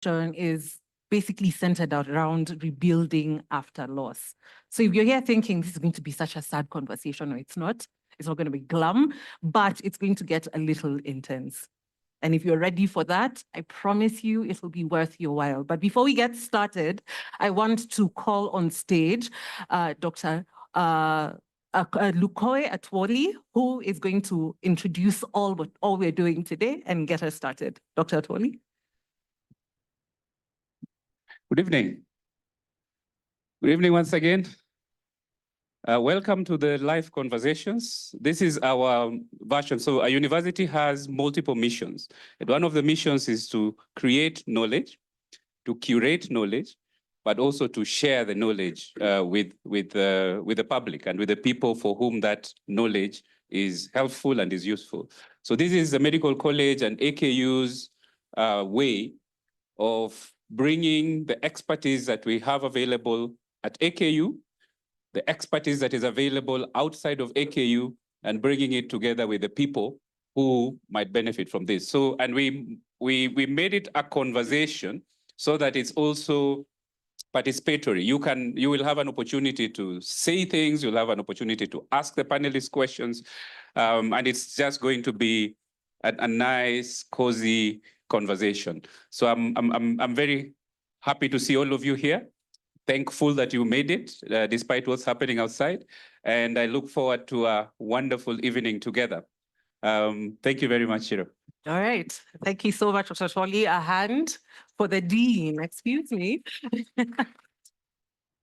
is basically centered around rebuilding after loss. So if you're here thinking this is going to be such a sad conversation, or it's not going to be glum, but it's going to get a little intense. And if you're ready for that, I promise you it will be worth your while. But before we get started, I want to call on stage Dr. Lukoy Atwoli, who is going to introduce all we're doing today and get us started. Dr. Atwoli. Good evening. Good evening once again. Welcome to the live conversations. This is our version. So a university has multiple missions. And one of the missions is to create knowledge, to curate knowledge, but also to share the knowledge with the public and with the people for whom that knowledge is helpful and is useful. So this is the medical college and AKU's way of bringing the expertise that we have available at AKU, the expertise that is available outside of AKU, and bringing it together with the people who might benefit from this. So, and we made it a conversation so that it's also participatory. You will have an opportunity to say things, you'll have an opportunity to ask the panelists questions, and it's just going to be a nice, cozy conversation. So I'm very happy to see all of you here. Thankful that you made it, despite what's happening outside. And I look forward to a wonderful evening together. Thank you very much, Ciru. All right. Thank you so much, Dr. Atwoli. A hand for the Dean, excuse me.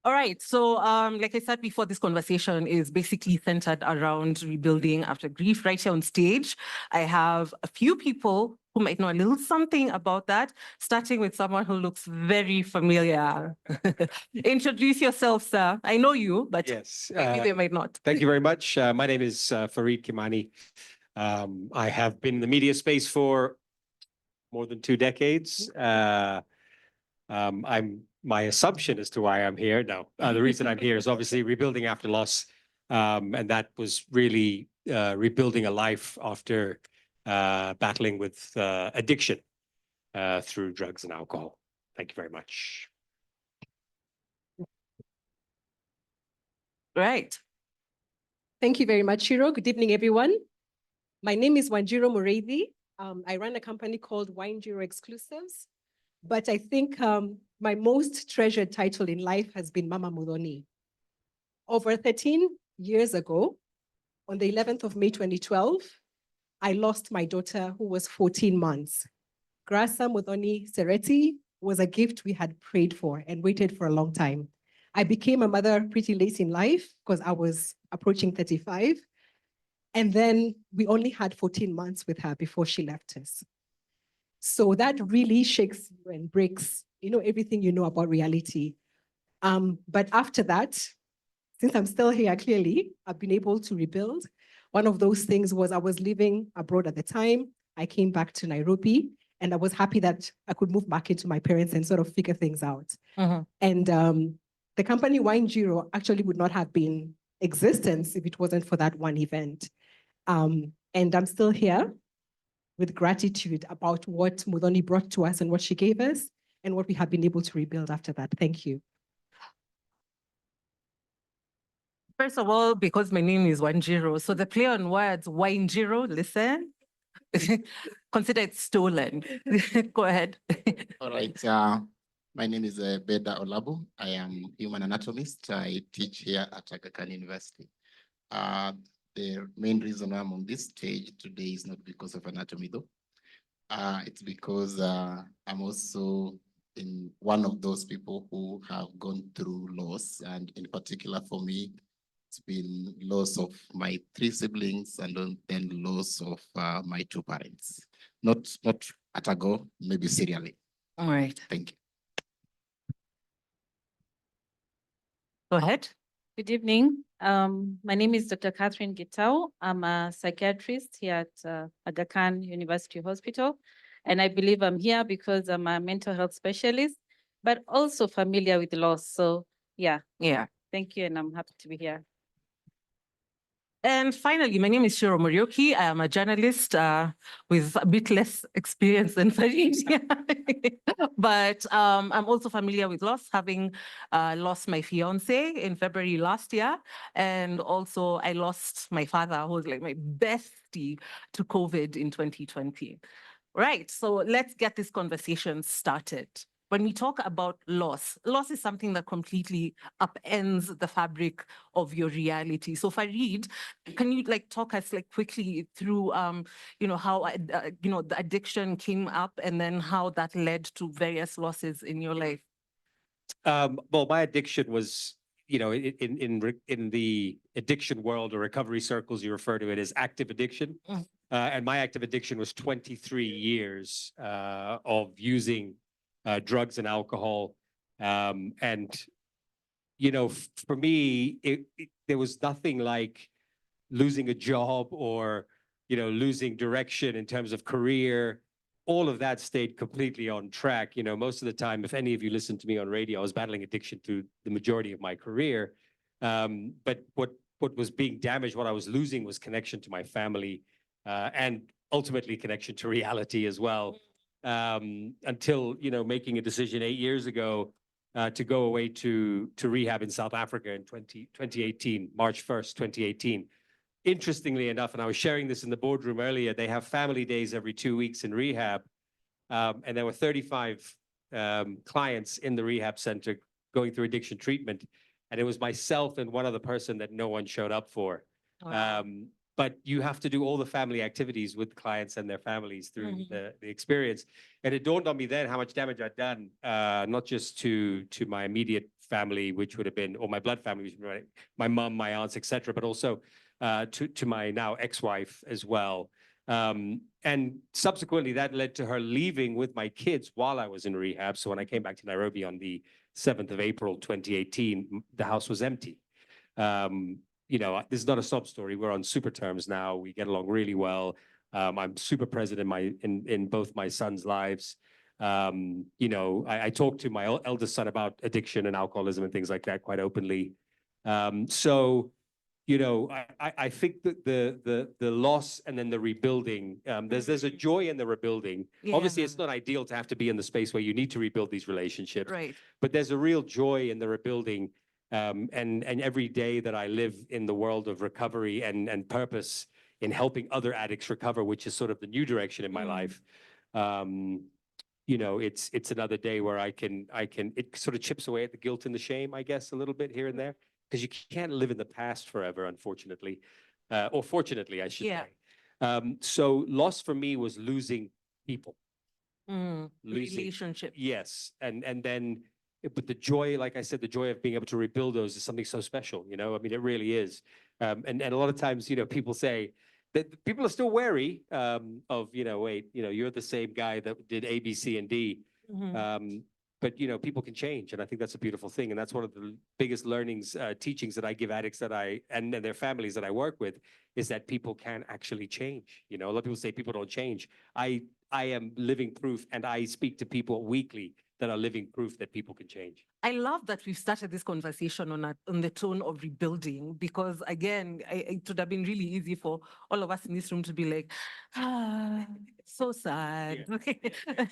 All right, so like I said before, this conversation is basically centered around rebuilding after grief. Right here on stage, I have a few people who might know a little something about that, starting with someone who looks very familiar. Introduce yourself, sir. I know you, but yes, maybe they might not. Thank you very much. My name is Farid Khimani. I have been in the media space for more than 2 decades. My assumption as to why I'm here. No, the reason I'm here is obviously rebuilding after loss. And that was really rebuilding a life after battling with addiction through drugs and alcohol. Thank you very much. Right. Thank you very much, Ciru. Good evening, everyone. My name is Wanjiru Mureithi. I run a company called WINENJIRU Exclusives. But I think my most treasured title in life has been Mama Muthoni. Over 13 years ago, on the 11th of May 2012, I lost my daughter who was 14 months. Grasa Muthoni Sereti was a gift we had prayed for and waited for a long time. I became a mother pretty late in life because I was approaching 35. And then we only had 14 months with her before she left us. So that really shakes you and breaks, everything you know about reality. But after that, since I'm still here, clearly, I've been able to rebuild. One of those things was I was living abroad at the time. I came back to Nairobi, and I was happy that I could move back into my parents and sort of figure things out. And the company WINENJIRU actually would not have been existence if it wasn't for that one event. And I'm still here with gratitude about what Muthoni brought to us and what she gave us and what we have been able to rebuild after that. Thank you. First of all, because my name is Wanjiru, so the play on words, WINENJIRU, listen, consider it stolen. Go ahead. All right. My name is Beda Olabu. I am human anatomist. I teach here at Aga Khan University. The main reason I'm on this stage today is not because of anatomy, though. It's because I'm also in one of those people who have gone through loss. And in particular for me, it's been loss of my 3 siblings and then loss of my 2 parents. Not at a go, maybe serially. All right. Thank you. Go ahead. Good evening. My name is Dr. Catherine Gitau. I'm a psychiatrist here at Aga Khan University Hospital. And I believe I'm here because I'm a mental health specialist, but also familiar with loss. So yeah. Yeah. Thank you. And I'm happy to be here. And finally, my name is Ciru Muriuki. I am a journalist with a bit less experience than Farid. But I'm also familiar with loss, having lost my fiance in February last year. And also I lost my father, who was like my bestie, to COVID in 2020. Right, so let's get this conversation started. When we talk about loss, loss is something that completely upends the fabric of your reality. So Farid, can you talk us quickly through, how, the addiction came up and then how that led to various losses in your life? Well, my addiction was, in the addiction world or recovery circles, you refer to it as active addiction. And my active addiction was 23 years of using drugs and alcohol. And, for me, there was nothing like losing a job or, losing direction in terms of career. All of that stayed completely on track. Most of the time, if any of you listened to me on radio, I was battling addiction through the majority of my career. But what was being damaged, what I was losing was connection to my family and ultimately connection to reality as well. Until, making a decision 8 years ago to go away to rehab in South Africa in 2018, March 1st, 2018. Interestingly enough, and I was sharing this in the boardroom earlier, they have family days every 2 weeks in rehab. And there were 35 clients in the rehab center going through addiction treatment. And it was myself and one other person that no one showed up for. Wow. But you have to do all the family activities with clients and their families through the experience. And it dawned on me then how much damage I'd done, not just to my immediate family, which would have been, or my blood family, which would have been my mom, my aunts, etc., but also to my now ex-wife as well. And subsequently, that led to her leaving with my kids while I was in rehab. So when I came back to Nairobi on the 7th of April, 2018, the house was empty. This is not a sob story. We're on super terms now. We get along really well. I'm super present in both my sons' lives. I talk to my eldest son about addiction and alcoholism and things like that quite openly. I think that the loss and then the rebuilding, there's a joy in the rebuilding. Yeah. Obviously, it's not ideal to have to be in the space where you need to rebuild these relationships. Right. But there's a real joy in the rebuilding. And every day that I live in the world of recovery and purpose in helping other addicts recover, which is sort of the new direction in my life, it's another day where it sort of chips away at the guilt and the shame, I guess, a little bit here and there, because you can't live in the past forever, unfortunately, or fortunately, I should say. So loss for me was losing people. Relationship. Yes. And then, but the joy, like I said, the joy of being able to rebuild those is something so special, I mean, it really is. And a lot of times, people say that people are still wary of, wait, you're the same guy that did A, B, C, and D. But, people can change. And I think that's a beautiful thing. And that's one of the biggest learnings, teachings that I give addicts and their families that I work with, is that people can actually change. A lot of people say people don't change. I am living proof, and I speak to people weekly that are living proof that people can change. I love that we've started this conversation on the tone of rebuilding, because again, it would have been really easy for all of us in this room to be like, so sad.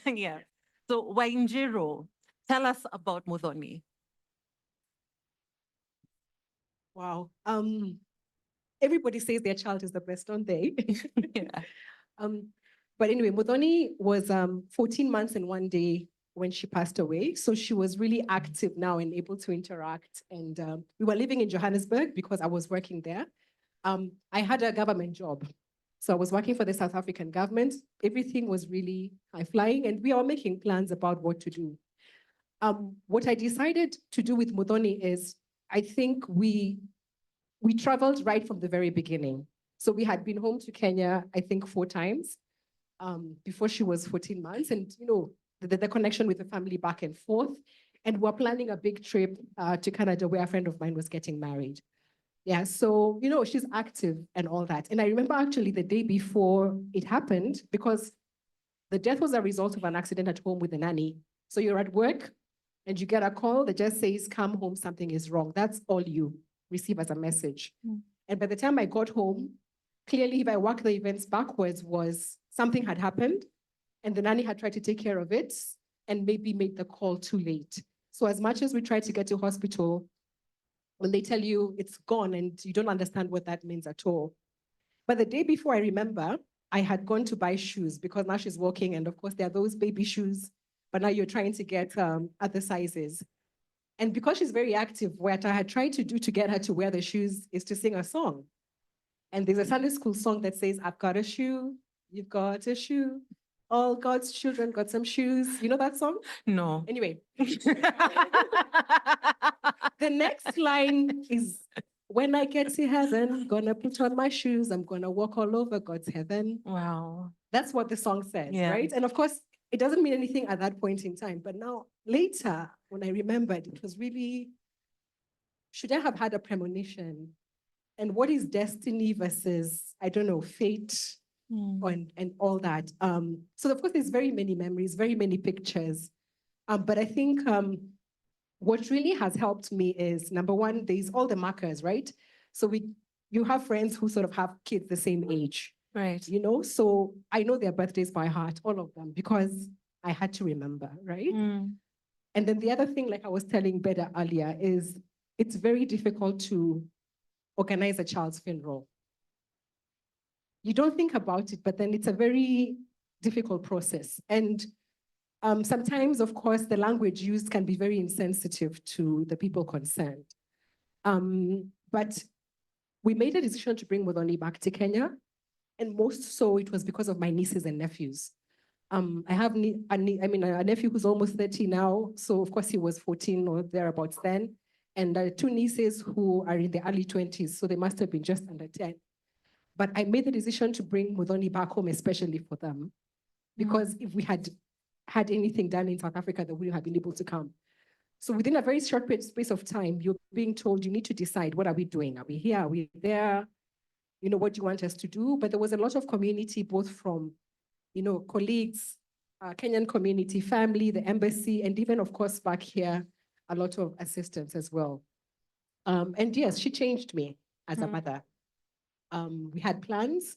Yeah. So Wanjiru, tell us about Muthoni. Wow. Everybody says their child is the best, don't they? Yeah. But anyway, Muthoni was 14 months and 1 day when she passed away. So she was really active now and able to interact. And we were living in Johannesburg because I was working there. I had a government job. So I was working for the South African government. Everything was really high flying, and we are making plans about what to do. What I decided to do with Muthoni is, I think we traveled right from the very beginning. So we had been home to Kenya, I think 4 times before she was 14 months. And, the connection with the family back and forth. And we're planning a big trip to Canada where a friend of mine was getting married. Yeah, so, she's active and all that. And I remember actually the day before it happened, because the death was a result of an accident at home with the nanny. So you're at work and you get a call that just says, come home, something is wrong. That's all you receive as a message. And by the time I got home, clearly if I work the events backwards was something had happened and the nanny had tried to take care of it and maybe made the call too late. So as much as we try to get to hospital, when they tell you it's gone and you don't understand what that means at all. But the day before, I remember I had gone to buy shoes because now she's walking and of course there are those baby shoes, but now you're trying to get other sizes. And because she's very active, what I had tried to do to get her to wear the shoes is to sing a song. And there's a Sunday school song that says, I've got a shoe, you've got a shoe. All God's children got some shoes. You know that song? No. Anyway. The next line is, when I get to heaven, gonna put on my shoes, I'm gonna walk all over God's heaven. Wow. That's what the song says, Yeah. right? And of course, it doesn't mean anything at that point in time, but now later, when I remembered, it was really, should I have had a premonition? And what is destiny versus, I don't know, fate and all that? So of course, there's very many memories, very many pictures. But I think what really has helped me is, number one, there's all the markers, right? So you have friends who sort of have kids the same age. Right. You know, so I know their birthdays by heart, all of them, because I had to remember, right? And then the other thing, like I was telling Beda earlier, is it's very difficult to organize a child's funeral. You don't think about it, but then it's a very difficult process. And sometimes, of course, the language used can be very insensitive to the people concerned. But we made a decision to bring Muthoni back to Kenya. And most so it was because of my nieces and nephews. I have a nephew who's almost 30 now. So of course he was 14 or thereabouts then. And two nieces who are in the early 20s. So they must have been just under 10. But I made the decision to bring Muthoni back home, especially for them. Because if we had had anything done in South Africa, they wouldn't have been able to come. So within a very short space of time, you're being told you need to decide, what are we doing? Are we here? Are we there? You know, what do you want us to do? But there was a lot of community, both from, you know, colleagues, Kenyan community, family, the embassy, and even, of course, back here, a lot of assistance as well. And yes, she changed me as a mother. We had plans,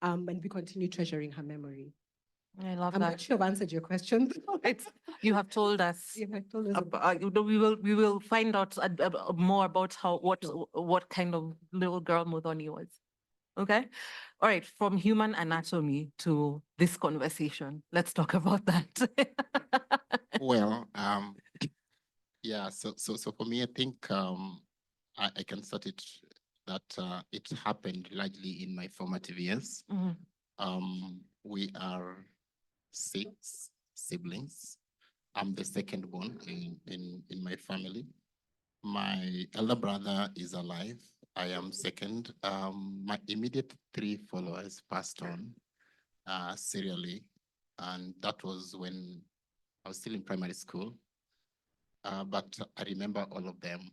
and we continue treasuring her memory. I love I'm that. not sure I've answered your question. You have told us. Yeah, I told us We will find out more about what kind of little girl Muthoni was. Okay. All right. From human anatomy to this conversation, let's talk about that. Well, yeah. So for me, I think I can start it that it happened largely in my formative years. We are 6 siblings. I'm the second born in my family. My elder brother is alive. I am second. My immediate 3 followers passed on serially. And that was when I was still in primary school. But I remember all of them.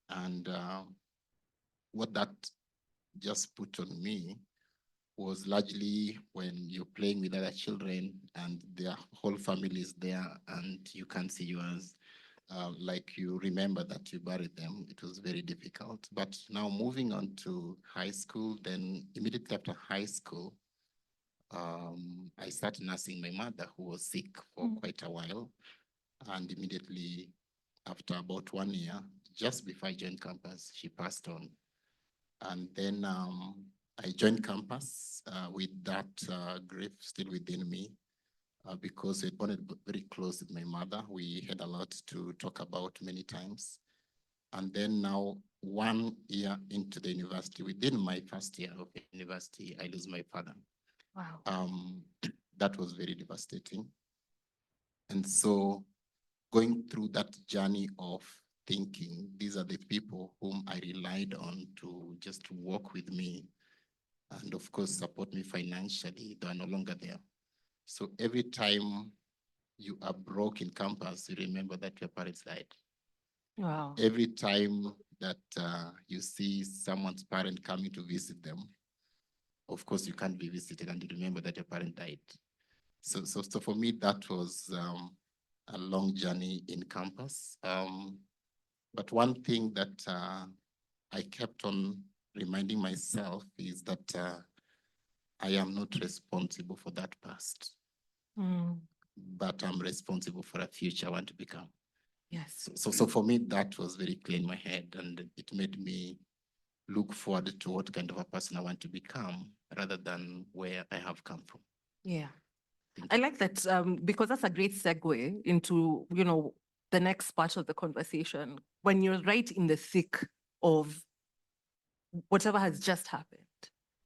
And what that just put on me was largely when you're playing with other children and their whole family is there and you can't see yours. Like you remember that you buried them. It was very difficult. But now moving on to high school, then immediately after high school, I started nursing my mother who was sick for quite a while. And immediately after about 1 year, just before I joined campus, she passed on. And then I joined campus with that grief still within me. Because we bonded very close with my mother. We had a lot to talk about many times. And then now 1 year into the university, within my first year of university, I lose my father. Wow. That was very devastating. And so going through that journey of thinking, these are the people whom I relied on to just walk with me and of course support me financially. They are no longer there. So every time you are broke in campus, you remember that your parents died. Wow. Every time that you see someone's parent coming to visit them, of course you can't be visited and you remember that your parent died. So for me, that was a long journey in campus. But one thing that I kept on reminding myself is that I am not responsible for that past, but I'm responsible for a future I want to become. Yes. So for me, that was very clear in my head, and it made me look forward to what kind of a person I want to become rather than where I have come from. Yeah. Thank I like that because that's a great segue into, the next part of the conversation. When you're right in the thick of whatever has just happened.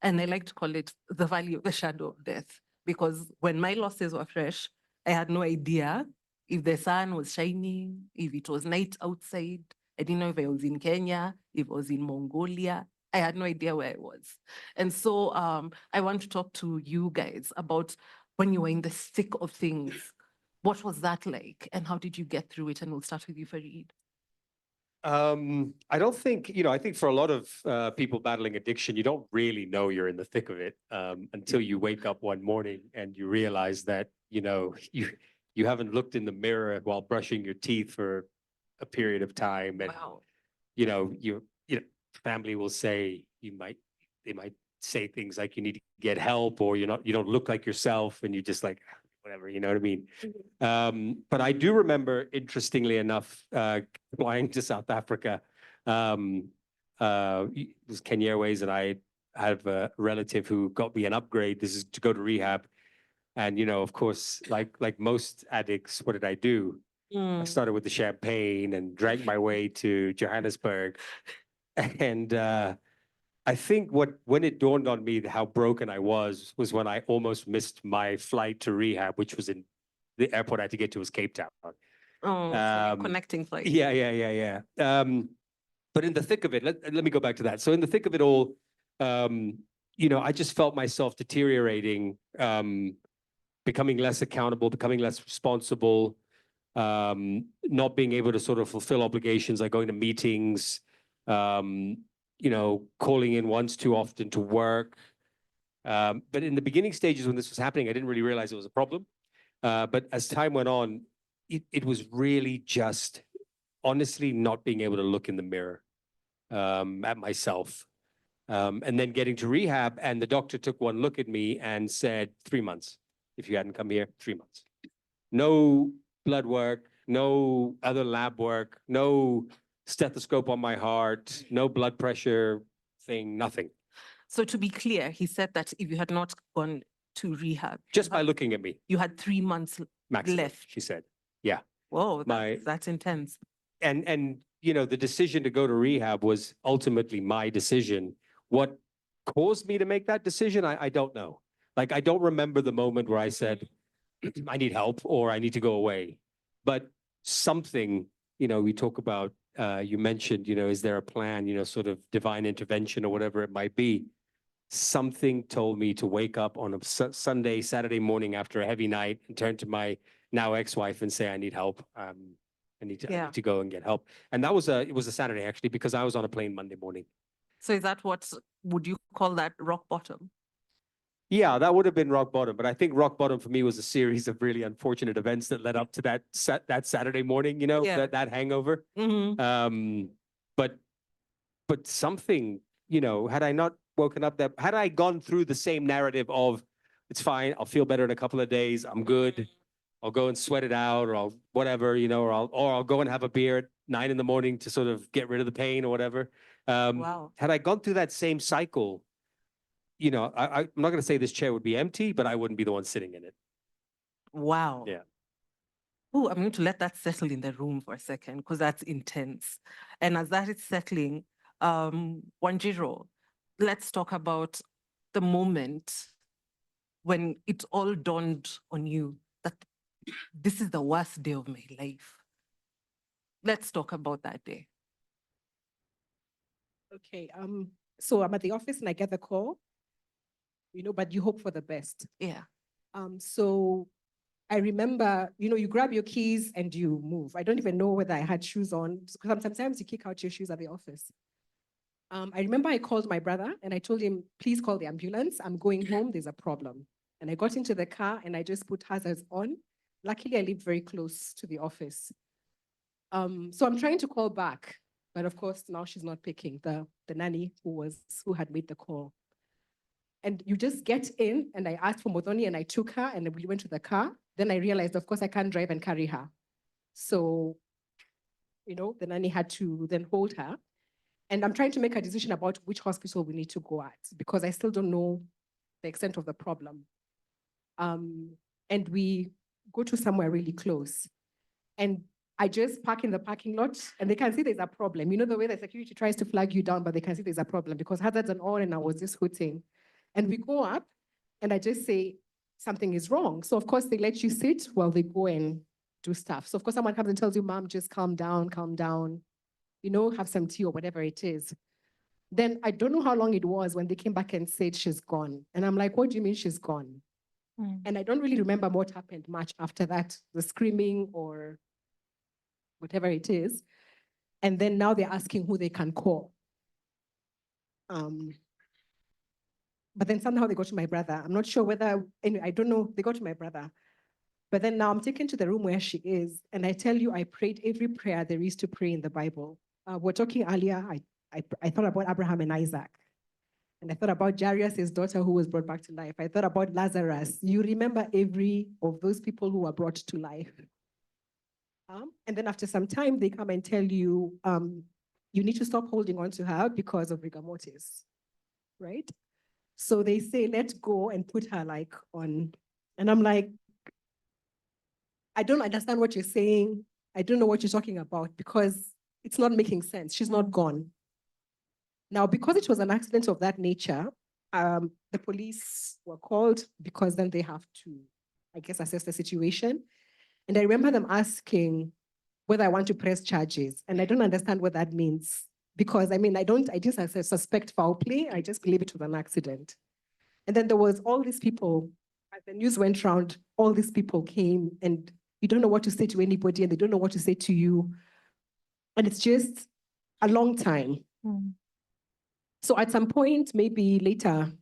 And I like to call it the valley of the shadow of death, because when my losses were fresh, I had no idea if the sun was shining, if it was night outside. I didn't know if I was in Kenya, if I was in Mongolia. I had no idea where I was. And so I want to talk to you guys about when you were in the thick of things. What was that like? And how did you get through it? And we'll start with you, Farid. I don't think, I think for a lot of people battling addiction, you don't really know you're in the thick of it until you wake up one morning and you realize that, you haven't looked in the mirror while brushing your teeth for a period of time. And, Wow. your family will say, they might say things like you need to get help, or you don't look like yourself, and you just like, whatever, you know what I mean? But I do remember, interestingly enough, flying to South Africa. It was Kenya Airways, and I have a relative who got me an upgrade. This is to go to rehab. And, of course, like most addicts, what did I do? I started with the champagne and drank my way to Johannesburg. And I think when it dawned on me how broken I was when I almost missed my flight to rehab, which was in the airport I had to get to was Cape Town. Oh, so connecting flight. Yeah. But in the thick of it, let me go back to that. So in the thick of it all, I just felt myself deteriorating, becoming less accountable, becoming less responsible, not being able to sort of fulfill obligations, like going to meetings, calling in once too often to work. But in the beginning stages when this was happening, I didn't really realize it was a problem. But as time went on, it was really just honestly not being able to look in the mirror at myself. And then getting to rehab, and the doctor took one look at me and said, 3 months. If you hadn't come here, 3 months. No blood work, no other lab work, no stethoscope on my heart, no blood pressure thing, nothing. So to be clear, he said that if you had not gone to rehab, Just by looking at me. you had 3 months Maximum, left. she said. Yeah. Whoa, that's intense. And the decision to go to rehab was ultimately my decision. What caused me to make that decision, I don't know. Like, I don't remember the moment where I said, I need help or I need to go away. But something, we talk about, you mentioned, is there a plan, sort of divine intervention or whatever it might be. Something told me to wake up on a Saturday morning after a heavy night and turn to my now ex-wife and say, I need help. I need to go and get help. And it was a Saturday, actually, because I was on a plane Monday morning. So is that would you call that rock bottom? Yeah, that would have been rock bottom. But I think rock bottom for me was a series of really unfortunate events that led up to that Saturday morning, that hangover. Mm-hmm. But something, had I not woken up, had I gone through the same narrative of, it's fine, I'll feel better in a couple of days, I'm good, I'll go and sweat it out, or I'll whatever, or I'll go and have a beer at 9 a.m. to sort of get rid of the pain or whatever. Wow. Had I gone through that same cycle, I'm not going to say this chair would be empty, but I wouldn't be the one sitting in it. Wow. Yeah. Oh, I'm going to let that settle in the room for a second, because that's intense. And as that is settling, Wanjiru, let's talk about the moment when it all dawned on you that this is the worst day of my life. Let's talk about that day. Okay, so I'm at the office and I get the call, but you hope for the best. Yeah. So I remember, you grab your keys and you move. I don't even know whether I had shoes on, because sometimes you kick out your shoes at the office. I remember I called my brother and I told him, please call the ambulance. I'm going home, there's a problem. And I got into the car and I just put hazards on. Luckily, I lived very close to the office. So I'm trying to call back But of course, now she's not picking the nanny who had made the call. And you just get in, and I asked for Modoni and I took her and we went to the car. Then I realized, of course, I can't drive and carry her. So, the nanny had to then hold her. And I'm trying to make a decision about which hospital we need to go at because I still don't know the extent of the problem. And we go to somewhere really close. And I just park in the parking lot and they can see there's a problem. You know, the way the security tries to flag you down, but they can see there's a problem because hazards and all, and I was just hooting. And we go up and I just say, something is wrong. So of course they let you sit while they go and do stuff. So of course someone comes and tells you, Mom, just calm down, have some tea or whatever it is. Then I don't know how long it was when they came back and said she's gone. And I'm like, what do you mean she's gone? And I don't really remember what happened much after that, the screaming or whatever it is. And then now they're asking who they can call. But then somehow they go to my brother. I'm not sure whether, anyway, I don't know, they go to my brother. But then now I'm taken to the room where she is. And I tell you, I prayed every prayer there is to pray in the Bible. We're talking earlier, I thought about Abraham and Isaac. And I thought about Jairus, his daughter, who was brought back to life. I thought about Lazarus. You remember every of those people who were brought to life. And then after some time, they come and tell you, you need to stop holding on to her because of rigor mortis, right? So they say, let's go and put her on. And I'm like, I don't understand what you're saying. I don't know what you're talking about because it's not making sense. She's not gone. Now, because it was an accident of that nature, the police were called because then they have to, I guess, assess the situation. And I remember them asking whether I want to press charges. And I don't understand what that means. Because I didn't suspect foul play. I just believe it was an accident. And then there was all these people, as the news went around, all these people came and you don't know what to say to anybody and they don't know what to say to you. And it's just a long time. So at some point, maybe later,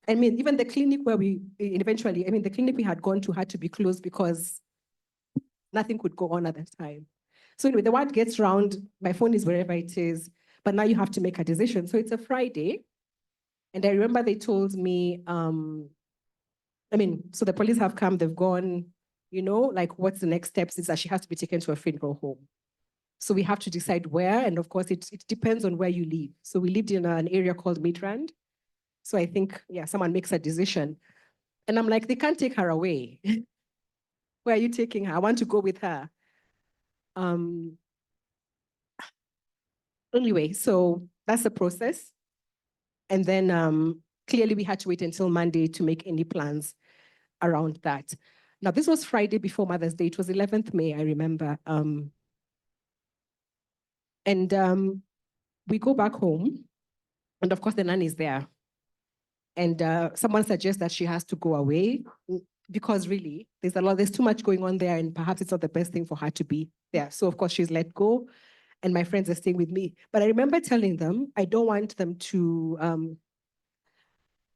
even the clinic where the clinic we had gone to had to be closed because nothing could go on at that time. So anyway, the word gets round, my phone is wherever it is, but now you have to make a decision. So it's a Friday. And I remember they told me, so the police have come, they've gone, what's the next steps is that she has to be taken to a funeral home. So we have to decide where, and of course it depends on where you live. So we lived in an area called Midrand. So I think, someone makes a decision. And I'm like, they can't take her away. Where are you taking her? I want to go with her. Anyway, so that's the process. And then clearly we had to wait until Monday to make any plans around that. Now, this was Friday before Mother's Day. It was 11th May, I remember. We go back home. And of course, the nanny is there. And someone suggests that she has to go away because really, there's too much going on there and perhaps it's not the best thing for her to be there. So of course, she's let go. And my friends are staying with me. But I remember telling them, I don't want them to,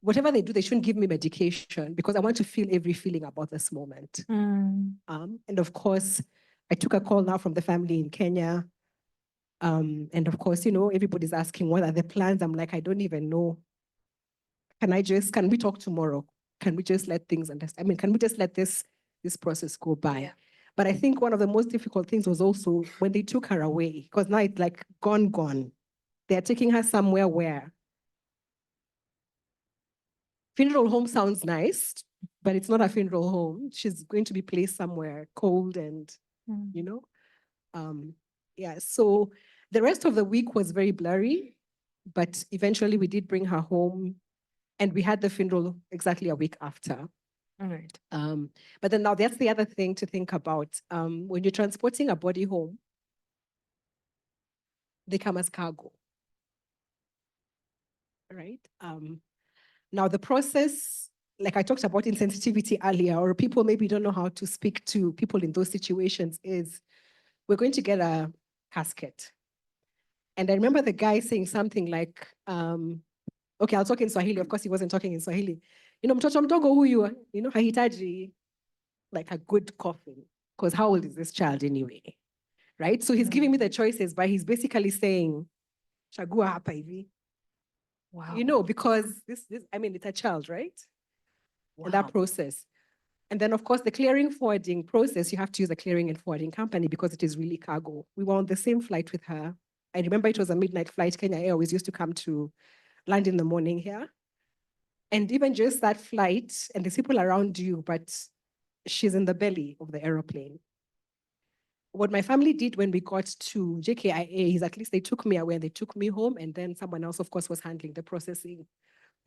whatever they do, they shouldn't give me medication because I want to feel every feeling about this moment. And of course, I took a call now from the family in Kenya. And of course, everybody's asking, what are the plans? I'm like, I don't even know. Can we talk tomorrow? Can we just let things understand? Can we just let this process go by? Yeah. But I think one of the most difficult things was also when they took her away, because now it's like gone. They're taking her somewhere where funeral home sounds nice, but it's not a funeral home. She's going to be placed somewhere cold and, so the rest of the week was very blurry, but eventually we did bring her home and we had the funeral exactly a week after. All right. But then now that's the other thing to think about. When you're transporting a body home, they come as cargo, right? Now the process, like I talked about insensitivity earlier, or people maybe don't know how to speak to people in those situations, is we're going to get a casket. And I remember the guy saying something like, okay, I'll talk in Swahili. Of course, he wasn't talking in Swahili. Mtoto mdogo huyu, hahitaji like a good coffin. Because how old is this child anyway? right? So he's giving me the choices, but he's basically saying, "Chagua hapa hivi." Wow. You know, because I mean, it's a child, right? And that Wow. process. And then, of course, the clearing forwarding process, you have to use a clearing and forwarding company because it is really cargo. We were on the same flight with her. I remember it was a midnight flight. Kenya Airways used to come to land in the morning here. And even just that flight, and there's people around you, but she's in the belly of the aeroplane. What my family did when we got to JKIA is at least they took me away and they took me home. And then someone else, of course, was handling the processing.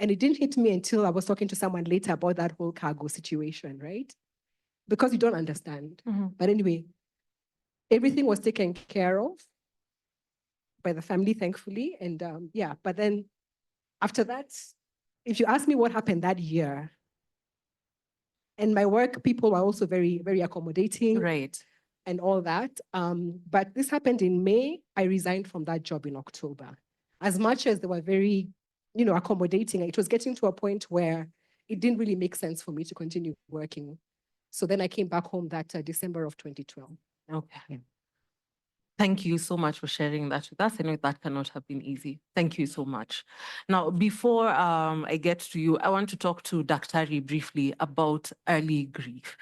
And it didn't hit me until I was talking to someone later about that whole cargo situation, right? Because you don't understand. But anyway, everything was taken care of by the family, thankfully. And yeah, but then after that, if you ask me what happened that year, and my work, people were also very, very accommodating. Right. And all that. But this happened in May. I resigned from that job in October. As much as they were very, accommodating, it was getting to a point where it didn't really make sense for me to continue working. So then I came back home that December of 2012. Okay. Thank you so much for sharing that with us. I know that cannot have been easy. Thank you so much. Now, before I get to you, I want to talk to Daktari briefly about early grief,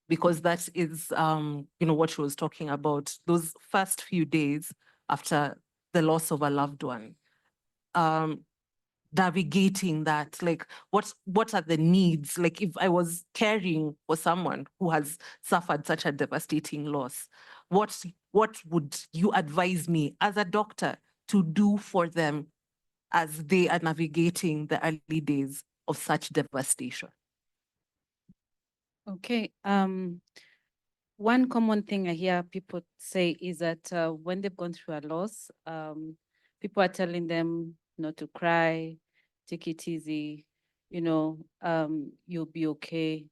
because that is, what she was talking about, those first few days after the loss of a loved one. Navigating that, like what are the needs? Like if I was caring for someone who has suffered such a devastating loss, what would you advise me as a doctor to do for them as they are navigating the early days of such devastation? Okay. One common thing I hear people say is that when they've gone through a loss, people are telling them not to cry, take it easy, you'll be okay.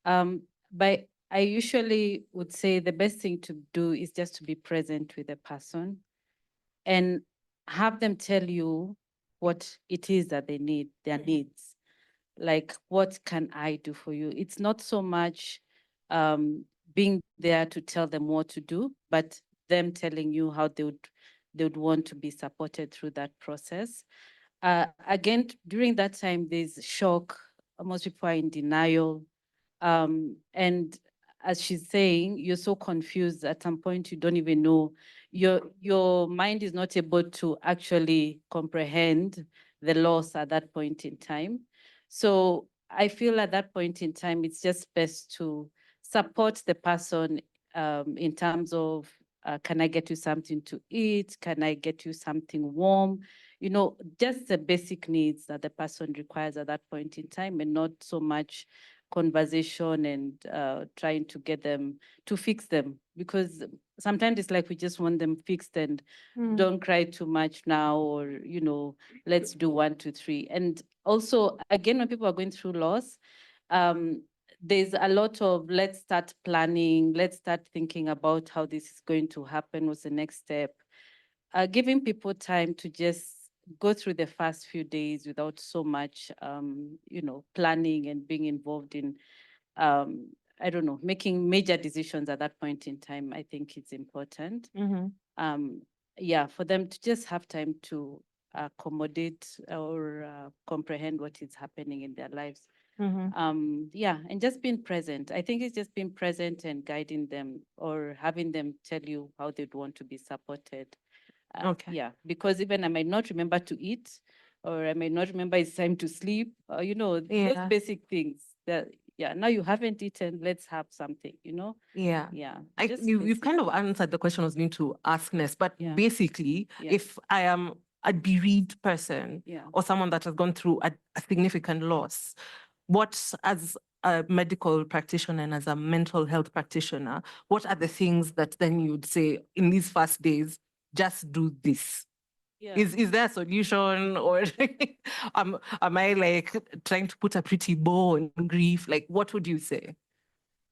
But I usually would say the best thing to do is just to be present with the person and have them tell you what it is that they need, their needs. Like, what can I do for you? It's not so much being there to tell them what to do, but them telling you how they would want to be supported through that process. Again, during that time, there's shock. Most people are in denial. And as she's saying, you're so confused at some point, you don't even know. Your mind is not able to actually comprehend the loss at that point in time. So I feel at that point in time, it's just best to support the person in terms of, can I get you something to eat? Can I get you something warm? Just the basic needs that the person requires at that point in time, and not so much conversation and trying to get them to fix them, because sometimes it's like we just want them fixed and don't cry too much now, or let's do 1, 2, 3. And also, again, when people are going through loss, there's a lot of let's start planning, let's start thinking about how this is going to happen, what's the next step. Giving people time to just go through the first few days without so much, planning and being involved in, I don't know, making major decisions at that point in time, I think it's important. Yeah, for them to just have time to accommodate or comprehend what is happening in their lives. Yeah, and just being present. I think it's just being present and guiding them, or having them tell you how they'd want to be supported. Okay. Yeah, because even I might not remember to eat, or I may not remember it's time to sleep, those basic things that, yeah, now you haven't eaten, let's have something, Yeah. Yeah. You've kind of answered the question I was going to ask next, but Yeah. basically, Yeah. if I am a bereaved person Yeah. or someone that has gone through a significant loss, what, as a medical practitioner and as a mental health practitioner, what are the things that then you'd say in these first days, just do this? Yeah. Is there a solution, or am I like trying to put a pretty bow on grief? Like, what would you say?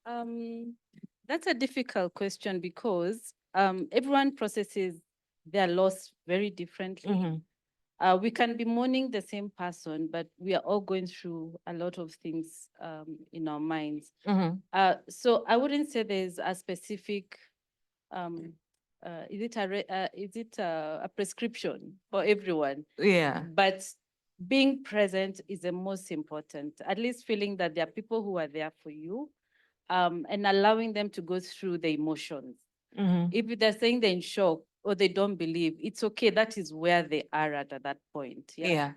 That's a difficult question, because everyone processes their loss very differently. We can be mourning the same person, but we are all going through a lot of things in our minds. So I wouldn't say there's a specific a prescription for everyone? Yeah. But being present is the most important, at least feeling that there are people who are there for you, and allowing them to go through the emotions. Mhm. If they're saying they're in shock or they don't believe, it's okay. That is where they are at that point. Yeah.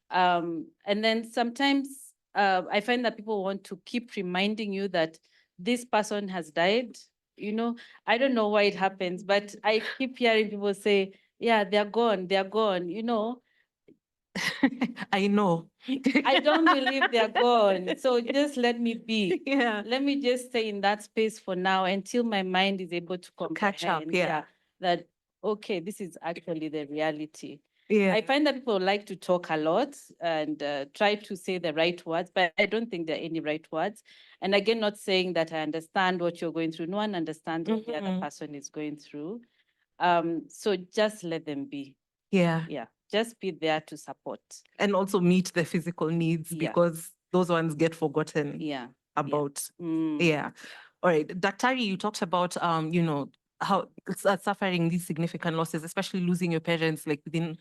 And then sometimes I find that people want to keep reminding you that this person has died. You know, I don't know why it happens, but I keep hearing people say, yeah, they're gone, you know. I know. I don't believe they're gone. So just let me be. Yeah. Let me just stay in that space for now until my mind is able to Catch up, comprehend, yeah. that, okay, this is actually the reality. Yeah. I find that people like to talk a lot and try to say the right words, but I don't think there are any right words. And again, not saying that I understand what you're going through. No one understands what the other person is going through. So just let them be. Yeah. Yeah, just be there to support. And also meet the physical needs, Yeah. because those ones get forgotten Yeah. about. Mm. Yeah. All right. Daktari, you talked about, you know, how suffering these significant losses, especially losing your parents, like within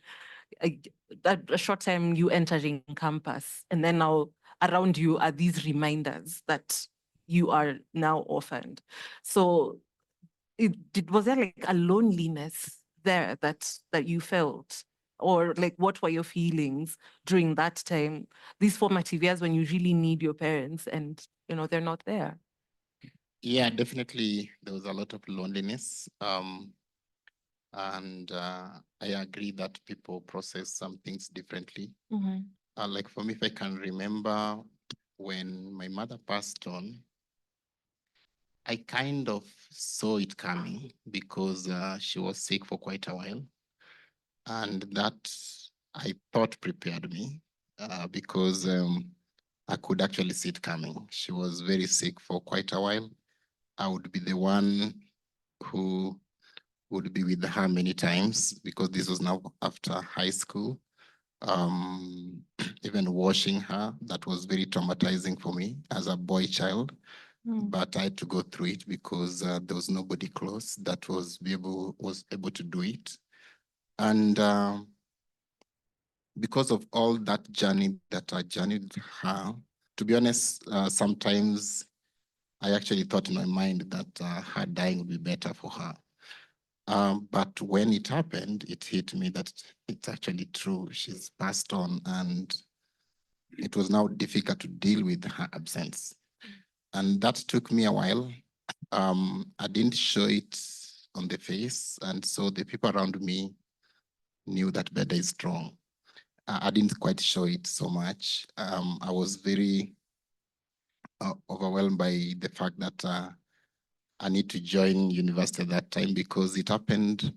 a short time you entering campus. And then now around you are these reminders that you are now orphaned. So was there like a loneliness there that you felt? Or like, what were your feelings during that time, these formative years when you really need your parents and, you know, they're not there? Yeah, definitely there was a lot of loneliness. And I agree that people process some things differently. Like for me, if I can remember when my mother passed on, I kind of saw it coming because she was sick for quite a while. And that I thought prepared me because I could actually see it coming. She was very sick for quite a while. I would be the one who would be with her many times because this was now after high school. Even washing her, that was very traumatizing for me as a boy child. But I had to go through it because there was nobody close that was able to do it. And because of all that journey that I journeyed her, to be honest, sometimes I actually thought in my mind that her dying would be better for her. But when it happened, it hit me that it's actually true. She's passed on, and it was now difficult to deal with her absence. And that took me a while. I didn't show it on the face, and so the people around me knew that Beda is strong. I didn't quite show it so much. I was very overwhelmed by the fact that I need to join university at that time because it happened.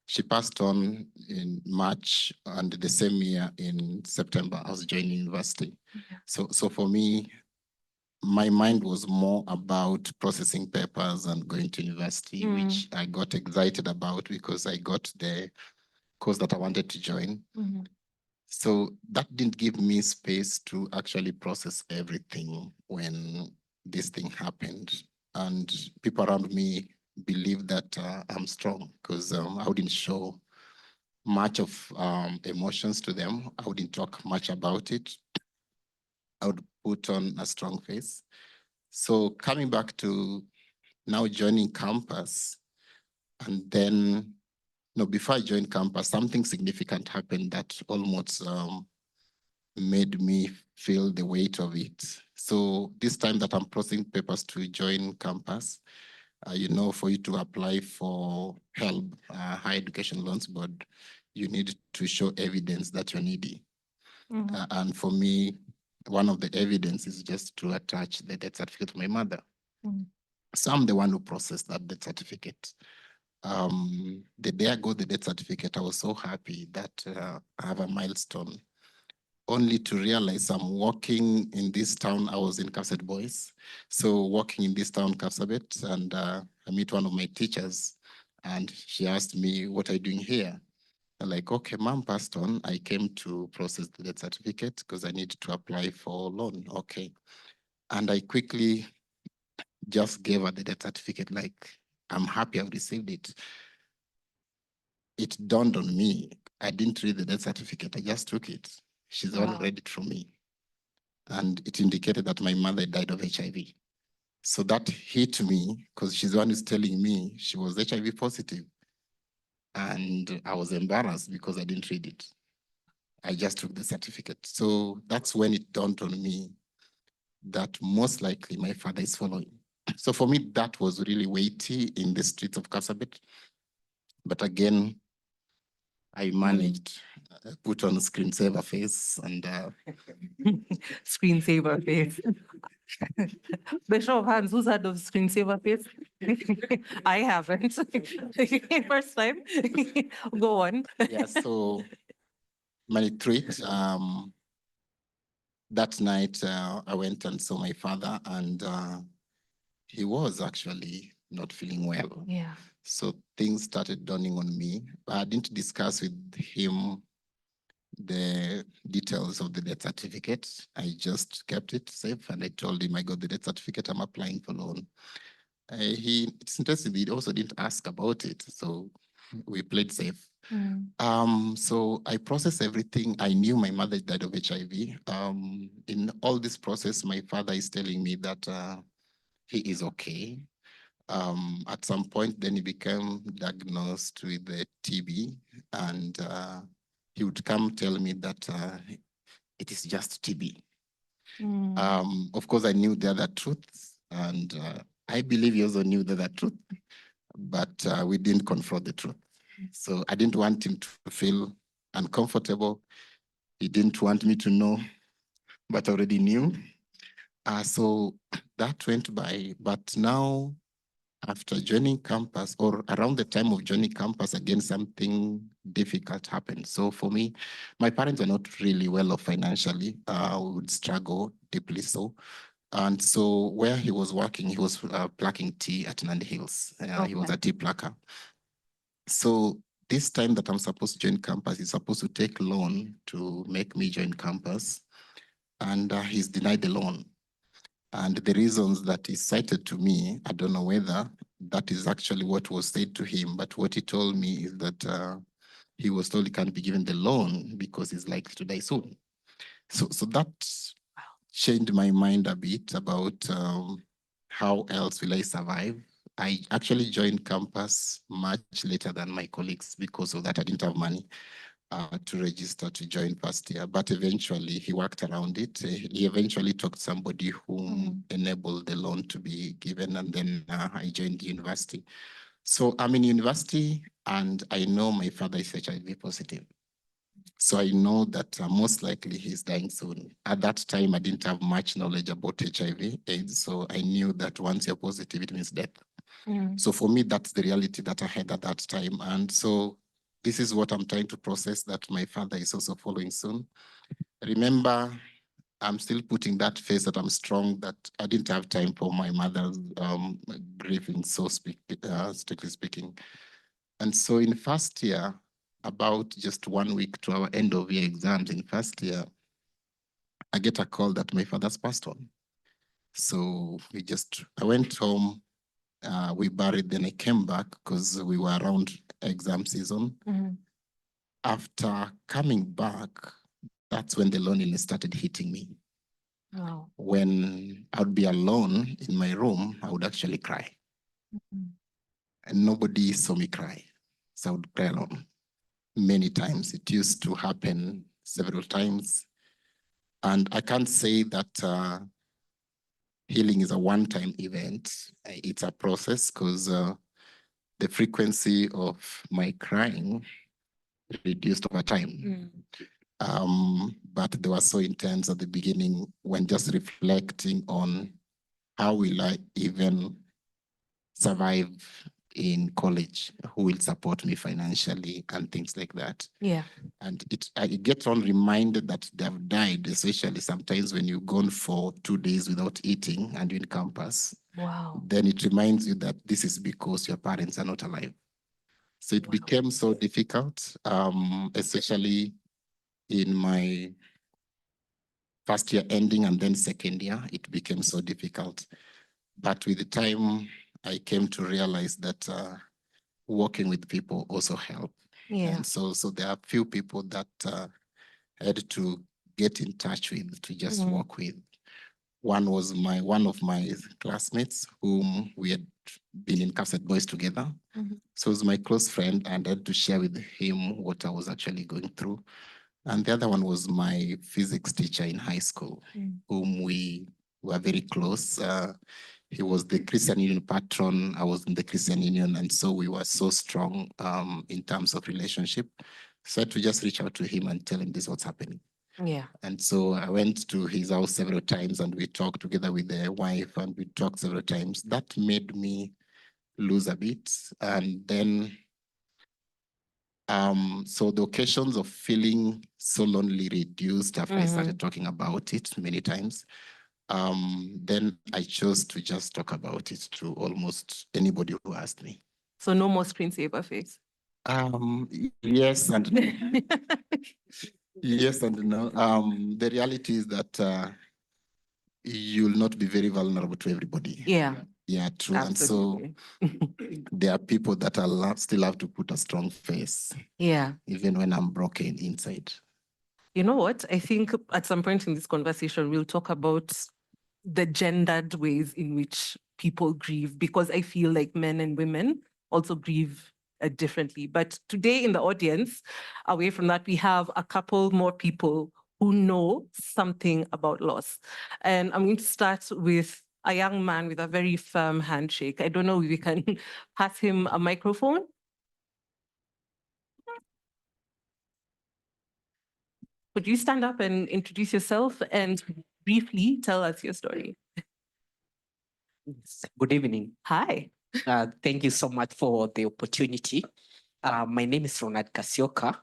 She passed on in March, and the same year in September, I was joining university. Yeah. So for me, my mind was more about processing papers and going to university, which I got excited about because I got the course that I wanted to join. So that didn't give me space to actually process everything when this thing happened. And people around me believe that I'm strong because I wouldn't show much of emotions to them. I wouldn't talk much about it. I would put on a strong face. So coming back to now joining campus, and then, before I joined campus, something significant happened that almost made me feel the weight of it. So this time that I'm processing papers to join campus, for you to apply for HELB, Higher Education Loans Board, you need to show evidence that you're needy. And for me, one of the evidence is just to attach the death certificate to my mother. So I'm the one who processed that death certificate. The day I got the death certificate, I was so happy that I have a milestone, only to realize I'm walking in this town. I was in Kapsabet Boys. So walking in this town, Kapsabet, and I meet one of my teachers, and she asked me, what are you doing here? I'm like, okay, mom passed on. I came to process the death certificate because I need to apply for loan. Okay. And I quickly just gave her the death certificate, like, I'm happy I've received it. it dawned on me, I didn't read the death certificate, I just took it. She's the one who Wow. read it from me. And it indicated that my mother died of HIV. So that hit me because she's the one who's telling me she was HIV positive. And I was embarrassed because I didn't read it. I just took the certificate. So that's when it dawned on me that most likely my father is following. So for me, that was really weighty in the streets of Kapsabet. But again, I managed, put on a screensaver face and Screensaver face. The show of hands, who's heard of screensaver face? I haven't. First time. Go on. yeah, so managed through it. That night, I went and saw my father, and he was actually not feeling well. Yeah. So things started dawning on me. I didn't discuss with him the details of the death certificate. I just kept it safe, and I told him I got the death certificate, I'm applying for loan. It's interesting, he also didn't ask about it, so we played safe. So I processed everything. I knew my mother died of HIV. In all this process, my father is telling me that he is okay. At some point, then he became diagnosed with the TB, and he would come tell me that it is just TB. Of course, I knew the other truths, and I believe he also knew the other truth, but we didn't confront the truth. So I didn't want him to feel uncomfortable. He didn't want me to know, but I already knew. So that went by. But now, after joining campus, or around the time of joining campus, again, something difficult happened. So for me, my parents are not really well off financially. We would struggle deeply so. And so where he was working, he was plucking tea at Nandi Hills. He was a tea plucker. So this time that I'm supposed to join campus, he's supposed to take loan to make me join campus. And he's denied the loan. And the reasons that he cited to me, I don't know whether that is actually what was said to him, but what he told me is that he was told he can't be given the loan because he's likely to die soon. So that changed my mind a bit about how else will I survive. I actually joined campus much later than my colleagues because of that. I didn't have money to register to join first year, but eventually he worked around it. He eventually talked to somebody who enabled the loan to be given, and then I joined the university. So I'm in university, and I know my father is HIV positive. So I know that most likely he's dying soon. At that time, I didn't have much knowledge about HIV/AIDS, so I knew that once you're positive, it means death. So for me, that's the reality that I had at that time. And so this is what I'm trying to process, that my father is also following soon. Remember, I'm still putting that face that I'm strong, that I didn't have time for my mother's grieving, so strictly speaking. And so in first year, about just 1 week to our end of year exams in first year, I get a call that my father's passed on. So I went home, we buried, then I came back because we were around exam season. After coming back, that's when the loneliness started hitting me. Wow. When I would be alone in my room, I would actually cry. And nobody saw me cry. So I would cry alone. Many times. It used to happen several times. And I can't say that healing is a one-time event. It's a process, because the frequency of my crying reduced over time. But they were so intense at the beginning, when just reflecting on how will I even survive in college, who will support me financially, and things like that. Yeah. And I get on reminded that they have died, especially sometimes when you've gone for 2 days without eating and you're in campus. Wow. Then it reminds you that this is because your parents are not alive. So it became so difficult, especially in my first year ending and then second year, it became so difficult. But with the time, I came to realize that working with people also helped. Yeah. And so there are few people that I had to get in touch with, to just work with. One was one of my classmates whom we had been in Capset Boys together. So he was my close friend, and I had to share with him what I was actually going through. And the other one was my physics teacher in high school, whom we were very close. He was the Christian Union patron. I was in the Christian Union. And so we were so strong in terms of relationship. So I had to just reach out to him and tell him this is what's happening. Yeah. And so I went to his house several times, and we talked together with the wife, and we talked several times. That made me lose a bit. And then, so the occasions of feeling so lonely reduced after I started talking about it many times. Then I chose to just talk about it to almost anybody who asked me. So no more screensaver face. Yes and no. Yes and no. The reality is that you'll not be very vulnerable to everybody. Yeah. Yeah, true. Absolutely. And so there are people that I still have to put a strong face, Yeah. even when I'm broken inside. You know what? I think at some point in this conversation, we'll talk about the gendered ways in which people grieve, because I feel like men and women also grieve differently. But today in the audience, away from that, we have a couple more people who know something about loss. And I'm going to start with a young man with a very firm handshake. I don't know if we can pass him a microphone. Could you stand up and introduce yourself and briefly tell us your story? Good evening. Hi. Thank you so much for the opportunity. My name is Ronald Kasioka.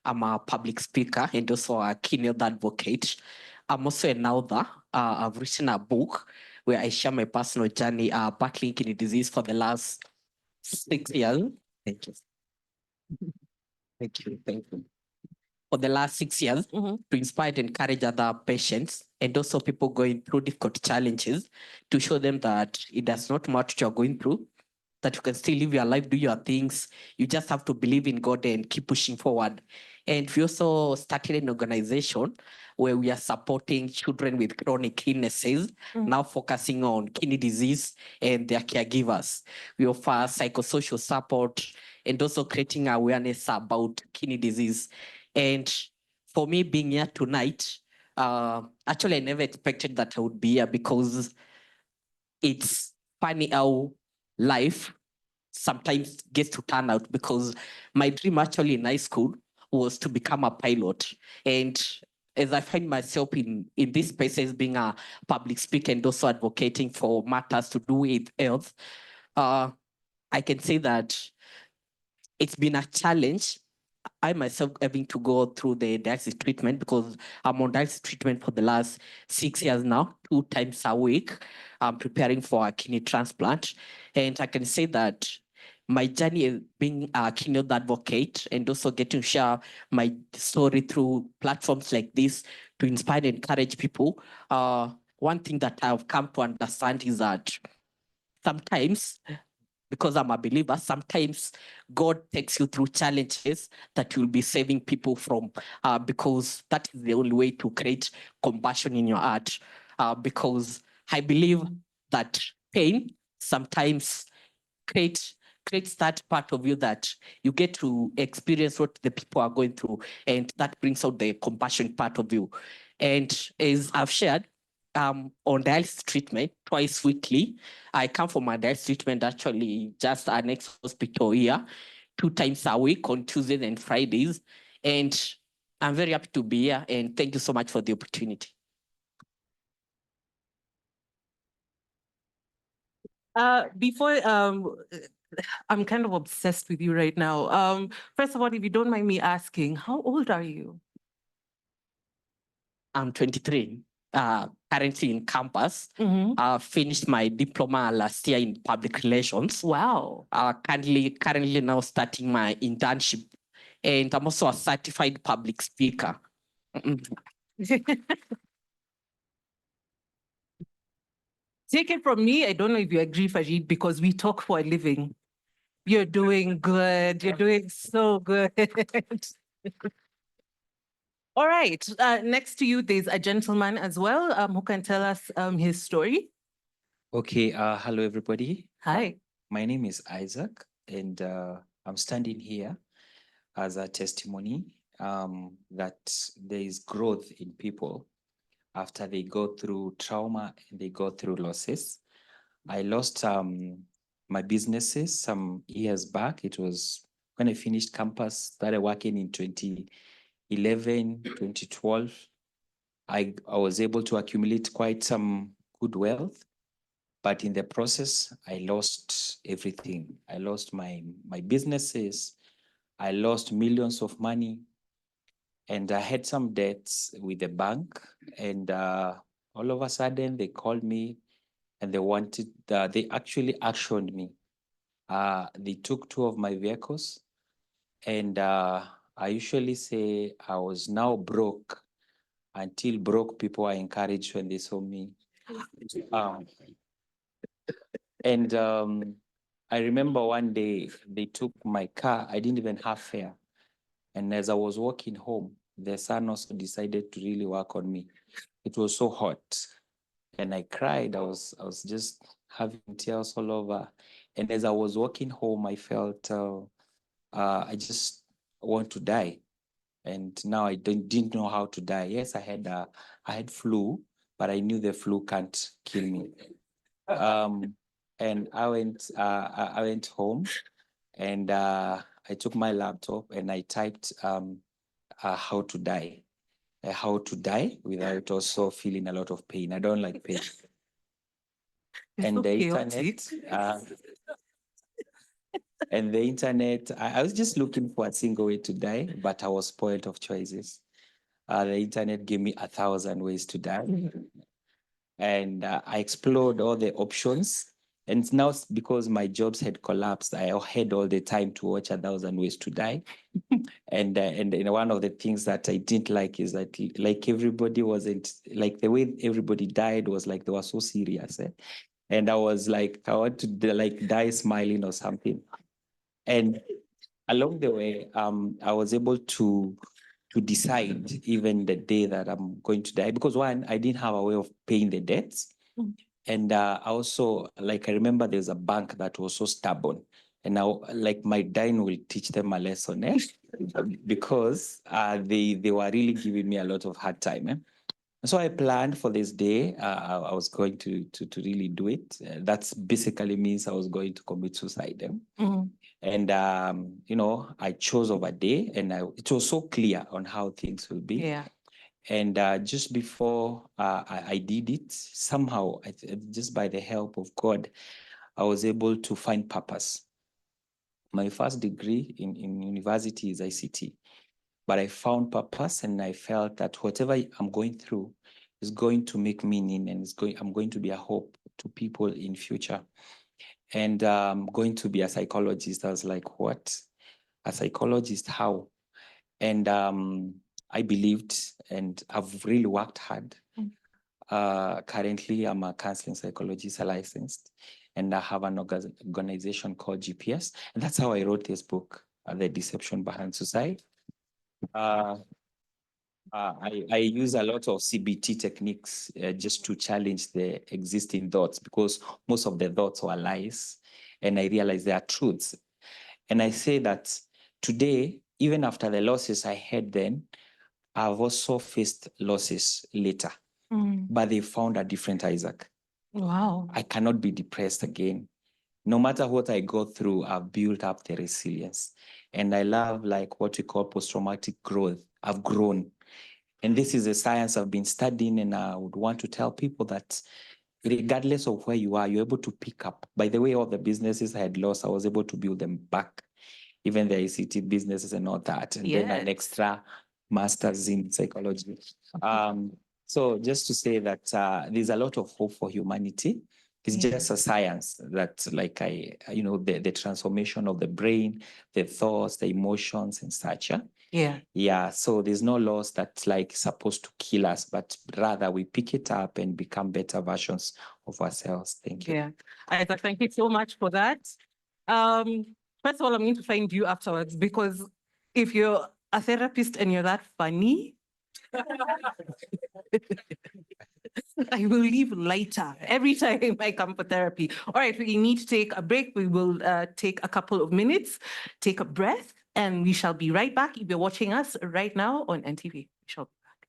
I'm a public speaker and also a keynote advocate. I'm also an author. I've written a book where I share my personal journey battling kidney disease for the last 6 years. Thank you. Thank you. Thank you. For the last 6 years, to inspire and encourage other patients and also people going through difficult challenges, to show them that it does not matter what you're going through, that you can still live your life, do your things. You just have to believe in God and keep pushing forward. And we also started an organization where we are supporting children with chronic illnesses, now focusing on kidney disease and their caregivers. We offer psychosocial support and also creating awareness about kidney disease. And for me being here tonight, actually I never expected that I would be here, because it's funny how life sometimes gets to turn out, because my dream actually in high school was to become a pilot. And as I find myself in this space as being a public speaker and also advocating for matters to do with health, I can say that it's been a challenge. I myself having to go through the dialysis treatment, because I'm on dialysis treatment for the last 6 years now, 2 times a week. I'm preparing for a kidney transplant. And I can say that my journey is being a keynote advocate and also getting to share my story through platforms like this to inspire and encourage people. One thing that I've come to understand is that sometimes, because I'm a believer, sometimes God takes you through challenges that you'll be saving people from, because that is the only way to create compassion in your heart. Because I believe that pain sometimes creates that part of you that you get to experience what the people are going through, and that brings out the compassion part of you. And as I've shared, on dialysis treatment twice weekly. I come from a dialysis treatment actually just our next hospital here, 2 times a week on Tuesdays and Fridays. And I'm very happy to be here, and thank you so much for the opportunity. Before I'm kind of obsessed with you right now. First of all, if you don't mind me asking, how old are you? I'm 23, currently in campus. Finished my diploma last year in public relations. Wow. Currently now starting my internship, and I'm also a certified public speaker. Take it from me, I don't know if you agree, Fajid, because we talk for a living. You're doing good. You're doing so good. All right. Next to you, there's a gentleman as well who can tell us his story. Okay, hello everybody. Hi. My name is Isaac, and I'm standing here as a testimony that there is growth in people after they go through trauma and they go through losses. I lost my businesses some years back. It was when I finished campus, started working in 2011, 2012. I was able to accumulate quite some good wealth. But in the process, I lost everything. I lost my businesses. I lost millions of money. And I had some debts with the bank. And all of a sudden, they called me and they actually actioned me. They took 2 of my vehicles. And I usually say I was now broke until broke people are encouraged when they saw me. And I remember one day they took my car. I didn't even have fare. And as I was walking home, the sun also decided to really work on me. It was so hot. And I cried. I was just having tears all over. And as I was walking home, I felt I just want to die. And now I didn't know how to die. Yes, I had flu, but I knew the flu can't kill me. And I went home, and I took my laptop and I typed how to die without also feeling a lot of pain. I don't like pain. And the internet, I was just looking for a single way to die, but I was spoiled of choices. The internet gave me 1,000 ways to die. And I explored all the options. And now, because my jobs had collapsed, I had all the time to watch 1,000 ways to die. And one of the things that I didn't like is that like everybody wasn't, like the way everybody died was like they were so serious. And I was like, I want to like die smiling or something. And along the way, I was able to decide even the day that I'm going to die, because one, I didn't have a way of paying the debts. And also, like, I remember there's a bank that was so stubborn, and now, like, my dying will teach them a lesson, because they were really giving me a lot of hard time. So I planned for this day. I was going to really do it. That's basically means I was going to commit suicide. And, I chose over day, and it was so clear on how things will be. Yeah. And just before I did it, somehow, just by the help of God, I was able to find purpose. My first degree in university is ICT, but I found purpose, and I felt that whatever I'm going through is going to make meaning, and I'm going to be a hope to people in future. And I'm going to be a psychologist. I was like, what? A psychologist? How? And I believed, and I've really worked hard. Currently, I'm a counseling psychologist, licensed, and I have an organization called GPS. And that's how I wrote this book, The Deception Behind Suicide. I use a lot of CBT techniques just to challenge the existing thoughts, because most of the thoughts were lies, and I realized they are truths. And I say that today, even after the losses I had then, I've also faced losses later, but they found a different Isaac. Wow. I cannot be depressed again. No matter what I go through, I've built up the resilience. And I love like what we call post-traumatic growth. I've grown. And this is a science I've been studying, and I would want to tell people that regardless of where you are, you're able to pick up. By the way, all the businesses I had lost, I was able to build them back, even the ICT businesses and all that. And then an extra master's in psychology. So just to say that there's a lot of hope for humanity. It's just a science that, like, the transformation of the brain, the thoughts, the emotions and such. Yeah, so there's no loss that's like supposed to kill us, but rather we pick it up and become better versions of ourselves. Thank you. Yeah, Isaac, thank you so much for that. First of all, I'm going to find you afterwards because if you're a therapist and you're that funny, I will leave lighter every time I come for therapy. All right, we need to take a break. We will take a couple of minutes, take a breath, and we shall be right back. If you're watching us right now on NTV, we shall be back.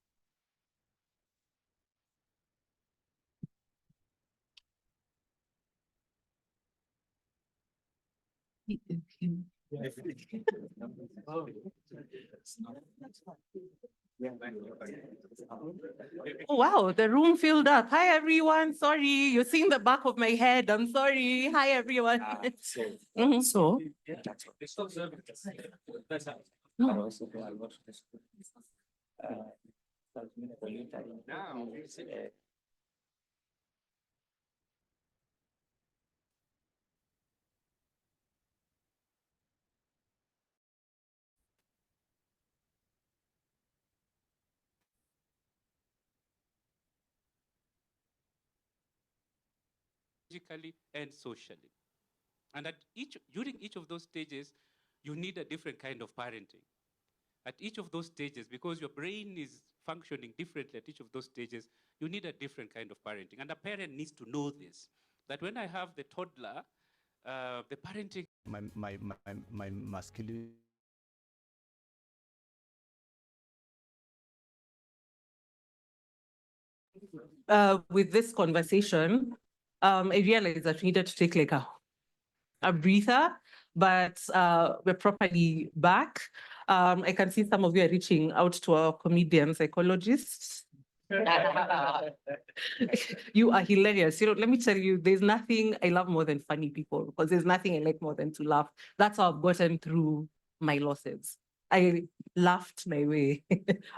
Oh, wow, the room filled up. Hi, everyone. Sorry, you're seeing the back of my head. I'm sorry. Hi, everyone. Mhm. So, physically and socially. And during each of those stages, you need a different kind of parenting. At each of those stages, because your brain is functioning differently at each of those stages, you need a different kind of parenting. And a parent needs to know this, that when I have the toddler, the parenting. My masculinity. With this conversation, I realized that we needed to take like a breather, but we're properly back. I can see some of you are reaching out to our comedian psychologists. You are hilarious. You know, let me tell you, there's nothing I love more than funny people, because there's nothing I like more than to laugh. That's how I've gotten through my losses. I laughed my way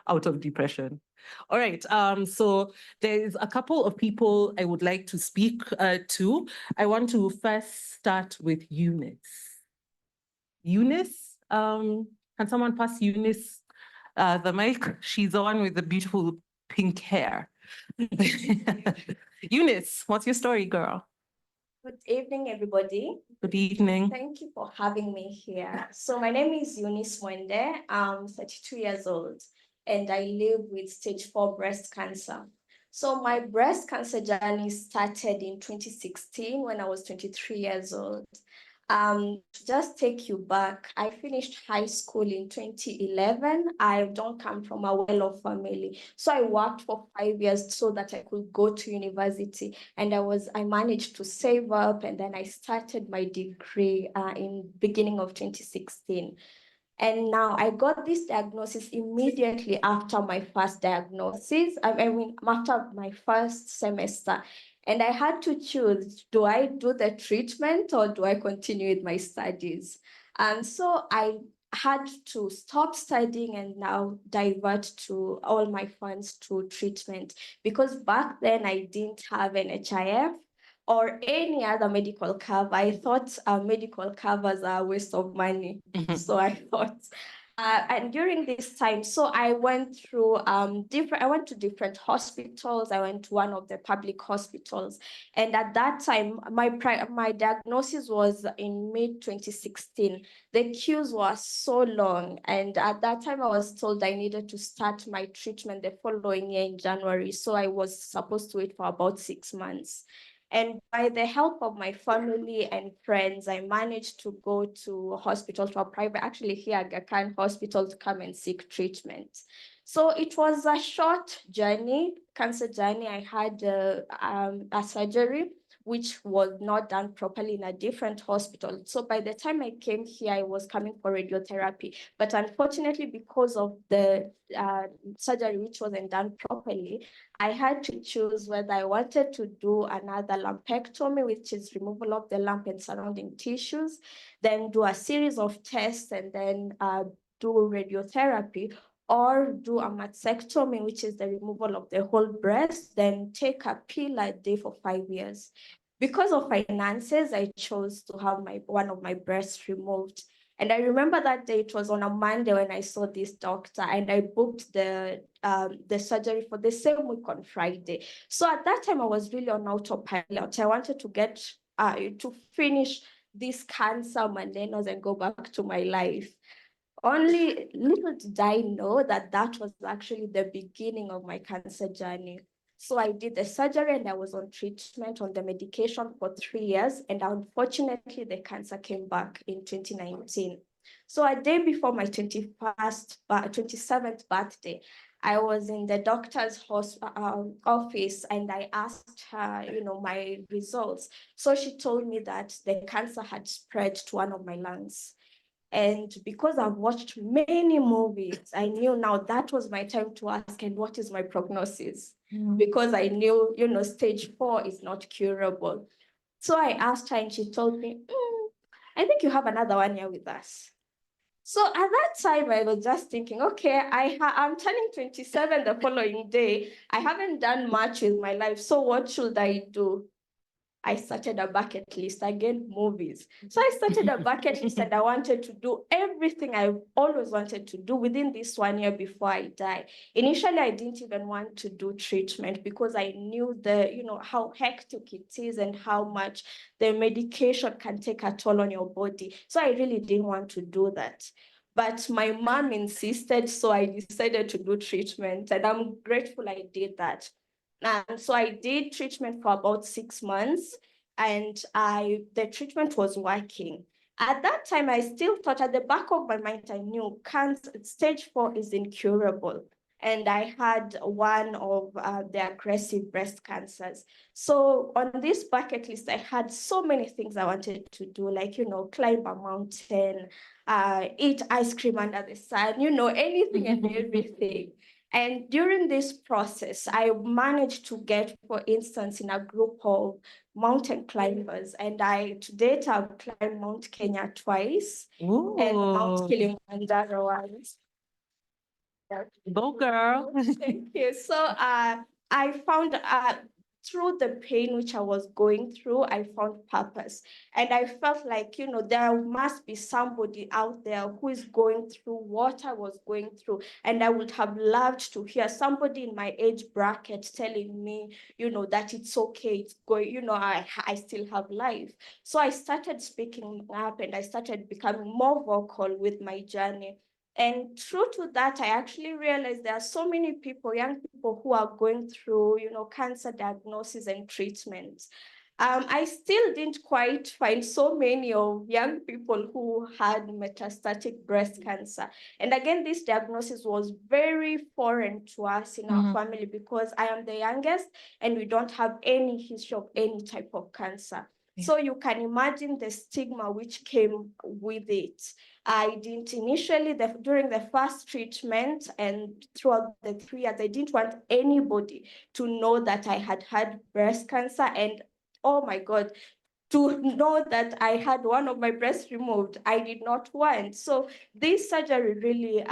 out of depression. All right, so there's a couple of people I would like to speak to. I want to first start with Eunice. Eunice, can someone pass Eunice the mic? She's the one with the beautiful pink hair. Eunice, what's your story, girl? Good evening, everybody. Good evening. Thank you for having me here. So my name is Eunice Mwende. I'm 32 years old, and I live with stage 4 breast cancer. So my breast cancer journey started in 2016 when I was 23 years old. To just take you back, I finished high school in 2011. I don't come from a well-off family. So I worked for 5 years so that I could go to university. And I managed to save up, and then I started my degree in beginning of 2016. And now I got this diagnosis immediately after my first diagnosis. I mean, after my first semester. And I had to choose, do I do the treatment or do I continue with my studies? And so I had to stop studying and now divert to all my funds to treatment, because back then I didn't have an HIF or any other medical cover. I thought medical covers are a waste of money. So I thought, and during this time, so I went through I went to different hospitals. I went to one of the public hospitals. And at that time, my diagnosis was in mid-2016. The queues were so long. And at that time, I was told I needed to start my treatment the following year in January. So I was supposed to wait for about 6 months. And by the help of my family and friends, I managed to go to a hospital, to a private, actually here at Aga Khan Hospital, to come and seek treatment. So it was a short journey, cancer journey. I had a surgery, which was not done properly in a different hospital. So by the time I came here, I was coming for radiotherapy. But unfortunately, because of the surgery, which wasn't done properly, I had to choose whether I wanted to do another lumpectomy, which is removal of the lump and surrounding tissues, then do a series of tests, and then do radiotherapy, or do a mastectomy, which is the removal of the whole breast, then take a pill a day for 5 years. Because of finances, I chose to have one of my breasts removed. And I remember that day, it was on a Monday when I saw this doctor, and I booked the surgery for the same week on Friday. So at that time, I was really on autopilot. I wanted to get to finish these cancer manenos and go back to my life. Only little did I know that that was actually the beginning of my cancer journey. So I did the surgery and I was on treatment on the medication for 3 years. And unfortunately, the cancer came back in 2019. So a day before my 27th birthday, I was in the doctor's office and I asked her, my results. So she told me that the cancer had spread to one of my lungs. And because I've watched many movies, I knew now that was my time to ask, and what is my prognosis? Because I knew, stage 4 is not curable. So I asked her and she told me, I think you have another 1 year with us. So at that time, I was just thinking, okay, I'm turning 27 the following day. I haven't done much with my life. So what should I do? I started a bucket list, again, movies. So I started a bucket list and I wanted to do everything I've always wanted to do within this 1 year before I die. Initially, I didn't even want to do treatment because I knew how hectic it is and how much the medication can take a toll on your body. So I really didn't want to do that. But my mom insisted, so I decided to do treatment, and I'm grateful I did that. And so I did treatment for about 6 months, and the treatment was working. At that time, I still thought, at the back of my mind, I knew cancer, stage 4 is incurable. And I had one of the aggressive breast cancers. So on this bucket list, I had so many things I wanted to do, like, climb a mountain, eat ice cream under the sun, anything and everything. And during this process, I managed to get, for instance, in a group of mountain climbers, and to date, I've climbed Mount Kenya twice. Ooh. And Mount Kilimanjaro once. Go girl. Thank you. So I found through the pain which I was going through, I found purpose. And I felt like, there must be somebody out there who is going through what I was going through. And I would have loved to hear somebody in my age bracket telling me, that it's okay, it's going, I still have life. So I started speaking up and I started becoming more vocal with my journey. And true to that, I actually realized there are so many people, young people, who are going through, cancer diagnosis and treatments. I still didn't quite find so many of young people who had metastatic breast cancer. And again, this diagnosis was very foreign to us in our family because I am the youngest and we don't have any history of any type of cancer. So you can imagine the stigma which came with it. I didn't initially, during the first treatment and throughout the 3 years, I didn't want anybody to know that I had had breast cancer. And oh my God, to know that I had one of my breasts removed, I did not want. So this surgery really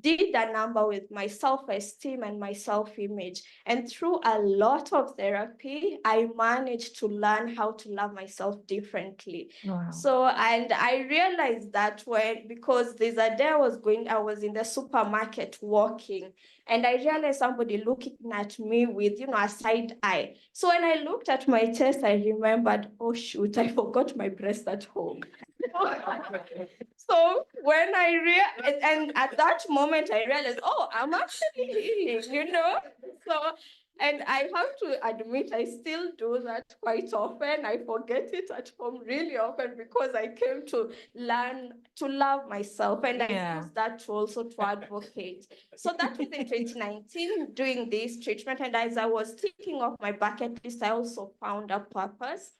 did a number with my self-esteem and my self-image. And through a lot of therapy, I managed to learn how to love myself differently. Wow. So, and I realized that because there's a day I was in the supermarket walking, and I realized somebody looking at me with, a side eye. So when I looked at my chest, I remembered, oh shoot, I forgot my breast at home. So when and at that moment, I realized, oh, I'm actually healing, So, and I have to admit, I still do that quite often. I forget it at home really often because I came to learn to love myself, and I use that to also to advocate. So that was in 2019 doing this treatment. And as I was ticking off my bucket list, I also found a purpose.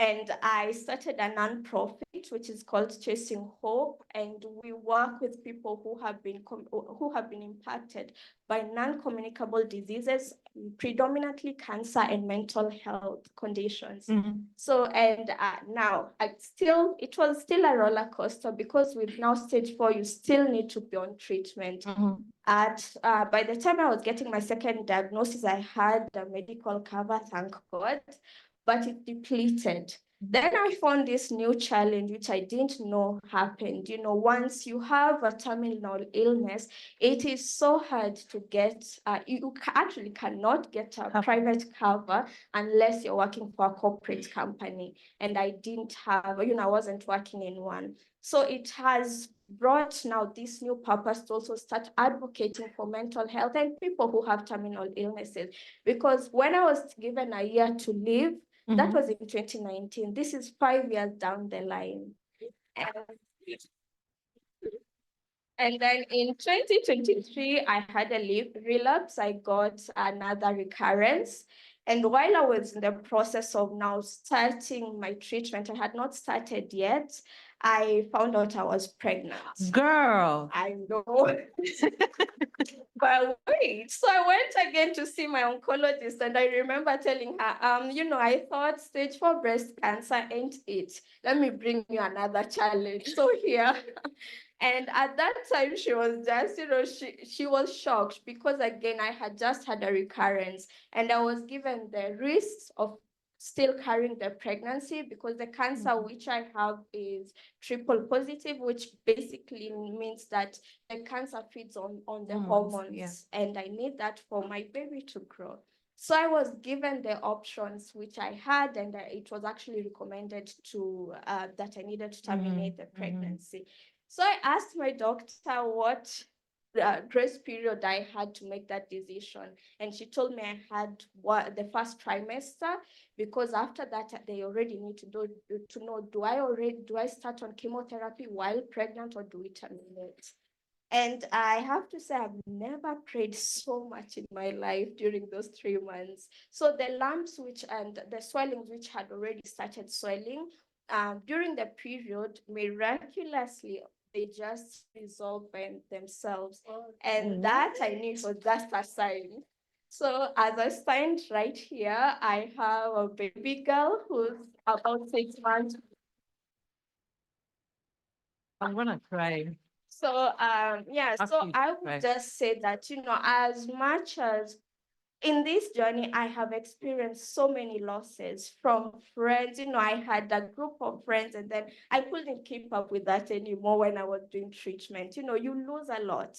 And I started a nonprofit, which is called Chasing Hope, and we work with people who have been impacted by non-communicable diseases, predominantly cancer and mental health conditions. So, and now it was still a roller coaster because with now stage 4, you still need to be on treatment. By the time I was getting my second diagnosis, I had a medical cover, thank God, but it depleted. Then I found this new challenge, which I didn't know happened. You know, once you have a terminal illness, it is so hard to get, you actually cannot get a private cover unless you're working for a corporate company. And I didn't have, I wasn't working in one. So it has brought now this new purpose to also start advocating for mental health and people who have terminal illnesses. Because when I was given a year to live, that was in 2019. This is 5 years down the line. And then in 2023, I had a relapse. I got another recurrence. And while I was in the process of now starting my treatment, I had not started yet. I found out I was pregnant. Girl. I know. But wait, so I went again to see my oncologist, and I remember telling her, I thought stage 4 breast cancer ain't it. Let me bring you another challenge. So here. And at that time, she was just, she was shocked because again, I had just had a recurrence and I was given the risks of still carrying the pregnancy because the cancer which I have is triple positive, which basically means that the cancer feeds on the hormones, and I need that for my baby to grow. So I was given the options which I had, and it was actually recommended to that I needed to terminate the pregnancy. So I asked my doctor what grace period I had to make that decision. And she told me I had the first trimester, because after that, they already need to know, do I start on chemotherapy while pregnant or do we terminate? And I have to say, I've never prayed so much in my life during those 3 months. So the lumps and the swellings which had already started swelling, during the period, miraculously, they just resolve by themselves. And that I knew was just a sign. So as I stand right here, I have a baby girl who's about 6 months. I'm gonna cry. So so I would just say that, as much as in this journey, I have experienced so many losses from friends. I had a group of friends, and then I couldn't keep up with that anymore when I was doing treatment. You lose a lot.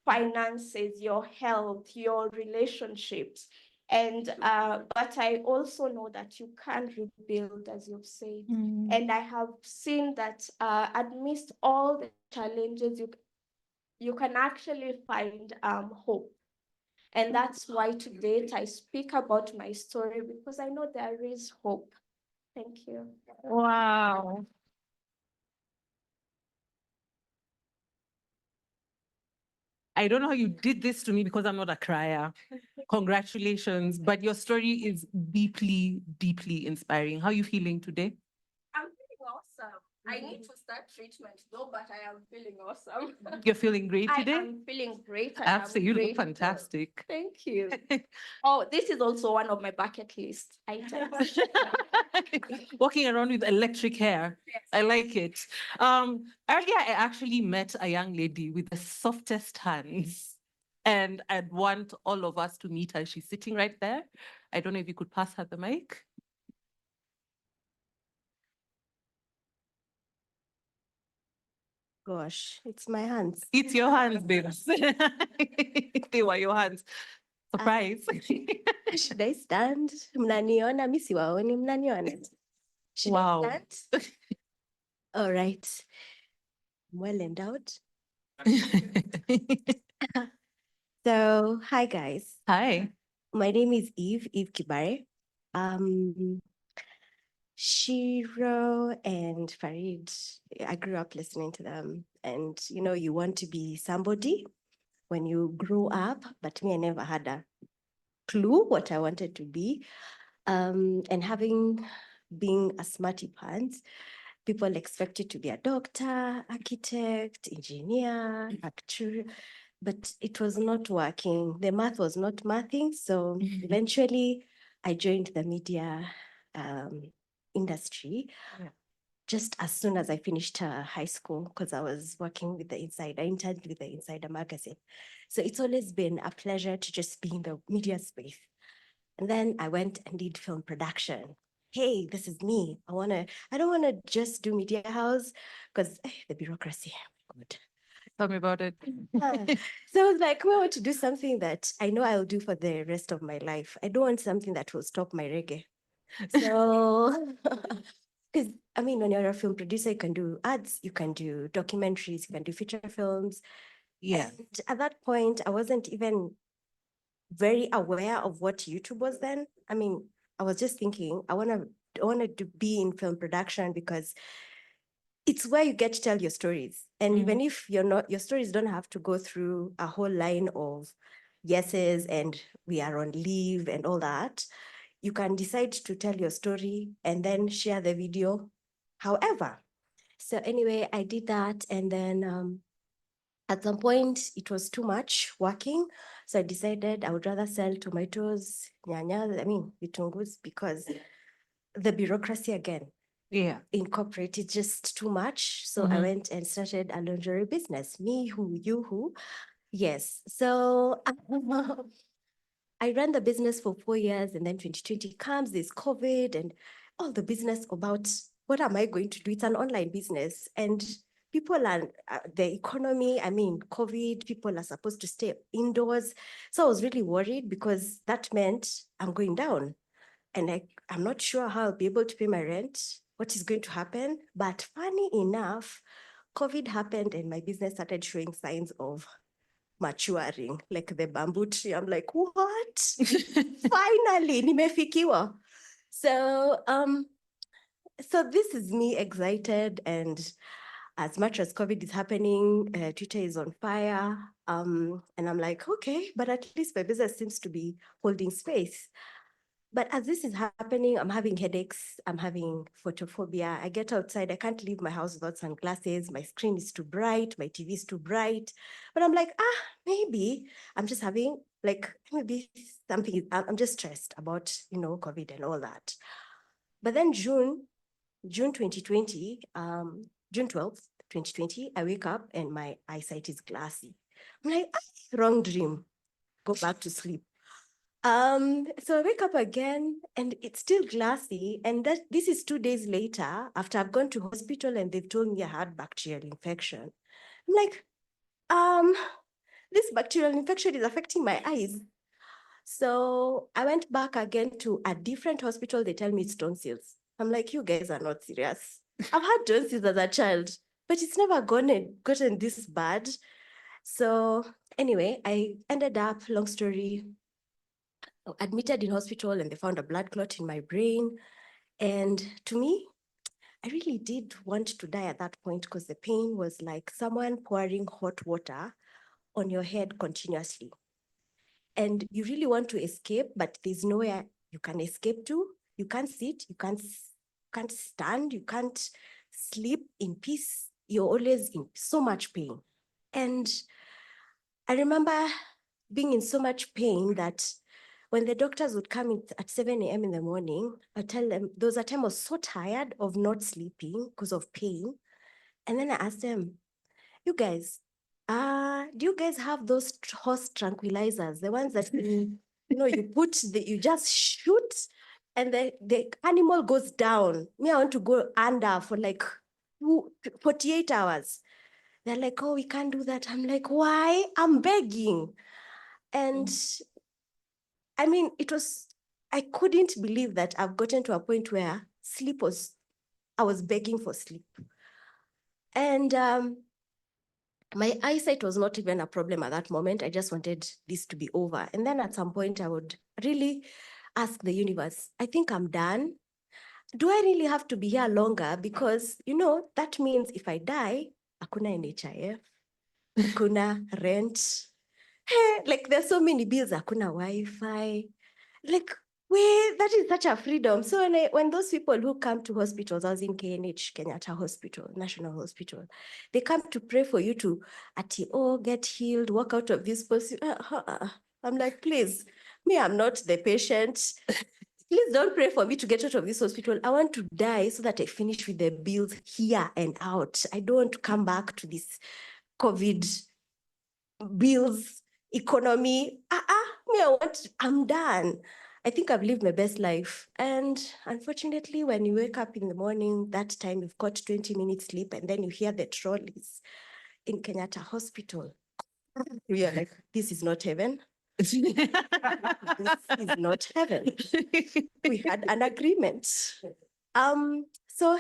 Finances, your health, your relationships. And but I also know that you can rebuild, as you've said. And I have seen that amidst all the challenges, you can actually find hope. And that's why today I speak about my story, because I know there is hope. Thank you. Wow. I don't know how you did this to me because I'm not a crier. Congratulations, but your story is deeply, deeply inspiring. How are you feeling today? I'm feeling awesome. I need to start treatment though, but I am feeling awesome. You're feeling great today? I am feeling great. Absolutely, you look fantastic. Thank you. Oh, this is also one of my bucket list items. Walking around with electric hair. Yes. I like it. Earlier, I actually met a young lady with the softest hands. And I'd want all of us to meet her. She's sitting right there. I don't know if you could pass her the mic. Gosh, it's my hands. It's your hands, babes. They were your hands. Surprise. Should I stand? Mnaniona, mi siwaoni, mnaniona. Should Wow. I stand? All right. Well endowed. So, hi guys. Hi. My name is Eve Kibare. Shiro and Farid, I grew up listening to them. And you want to be somebody when you grow up, but me, I never had a clue what I wanted to be. And being a smarty pants, people expected to be a doctor, architect, engineer, actuary, but it was not working. The math was not mathing. So eventually I joined the media industry. Just as soon as I finished high school, because I was working with the Insider, I interned with the Insider magazine. So it's always been a pleasure to just be in the media space. And then I went and did film production. hey, this is me. I don't want to just do media house because the bureaucracy. Good. Tell me about it. So I was like, I want to do something that I know I'll do for the rest of my life. I don't want something that will stop my reggae. So, because I mean, when you're a film producer, you can do ads, you can do documentaries, you can do feature films. Yeah. And at that point, I wasn't even very aware of what YouTube was then. I mean, I was just thinking, I wanted to be in film production because it's where you get to tell your stories. And even if your stories don't have to go through a whole line of yeses and we are on leave and all that, you can decide to tell your story and then share the video however. So anyway, I did that. And then at some point it was too much working. So I decided I would rather sell tomatoes, nyanya, I mean, vitungus, because the bureaucracy again, Yeah. in corporate, it's just too much. So I went and started a lingerie business. Me, who, you, who. Yes. So I ran the business for 4 years, and then 2020 comes, there's COVID and all the business about what am I going to do? It's an online business and people are, the economy, I mean, COVID, people are supposed to stay indoors. So I was really worried because that meant I'm going down and I'm not sure how I'll be able to pay my rent, what is going to happen. But funny enough, COVID happened and my business started showing signs of maturing, like the bamboo tree. I'm like, what? Finally, nimefikiwa. So this is me excited, and as much as COVID is happening, Twitter is on fire. And I'm like, okay, but at least my business seems to be holding space. But as this is happening, I'm having headaches, I'm having photophobia. I get outside, I can't leave my house without sunglasses. My screen is too bright, my TV is too bright. But I'm like, maybe I'm just having maybe something, I'm just stressed about, COVID and all that. But then June 2020, June 12th, 2020, I wake up and my eyesight is glassy. I'm like, wrong dream, go back to sleep. So I wake up again and it's still glassy. And this is 2 days later after I've gone to hospital and they've told me I had bacterial infection. I'm like, this bacterial infection is affecting my eyes. So I went back again to a different hospital. They tell me it's tonsils. I'm like, you guys are not serious. I've had tonsils as a child, but it's never gotten this bad. So anyway, I ended up, long story, admitted in hospital and they found a blood clot in my brain. And to me, I really did want to die at that point because the pain was like someone pouring hot water on your head continuously. And you really want to escape, but there's nowhere you can escape to. You can't sit, you can't stand, you can't sleep in peace. You're always in so much pain. And I remember being in so much pain that when the doctors would come in at 7 a.m. in the morning, I tell them, there was a time I was so tired of not sleeping because of pain. And then I asked them, you guys, do you guys have those horse tranquilizers? The ones that, you just shoot and the animal goes down. Me, I want to go under for like 48 hours. They're like, oh, we can't do that. I'm like, why? I'm begging. And I mean, I couldn't believe that I've gotten to a point where I was begging for sleep. And my eyesight was not even a problem at that moment. I just wanted this to be over. And then at some point I would really ask the universe, I think I'm done. Do I really have to be here longer? Because, that means if I die, hakuna NHIF, hakuna rent. Hey, like there's so many bills, hakuna Wi-Fi. Like, that is such a freedom. So when those people who come to hospitals, I was in KNH, Kenyatta Hospital, National Hospital, they come to pray for you to, get healed, walk out of this person. I'm like, please, me, I'm not the patient. Please don't pray for me to get out of this hospital. I want to die so that I finish with the bills here and out. I don't want to come back to this COVID bills, economy. I'm done. I think I've lived my best life. And unfortunately, when you wake up in the morning, that time you've got 20 minutes sleep, and then you hear the trolleys in Kenyatta Hospital. We are like, this is not heaven. This is not heaven. We had an agreement. So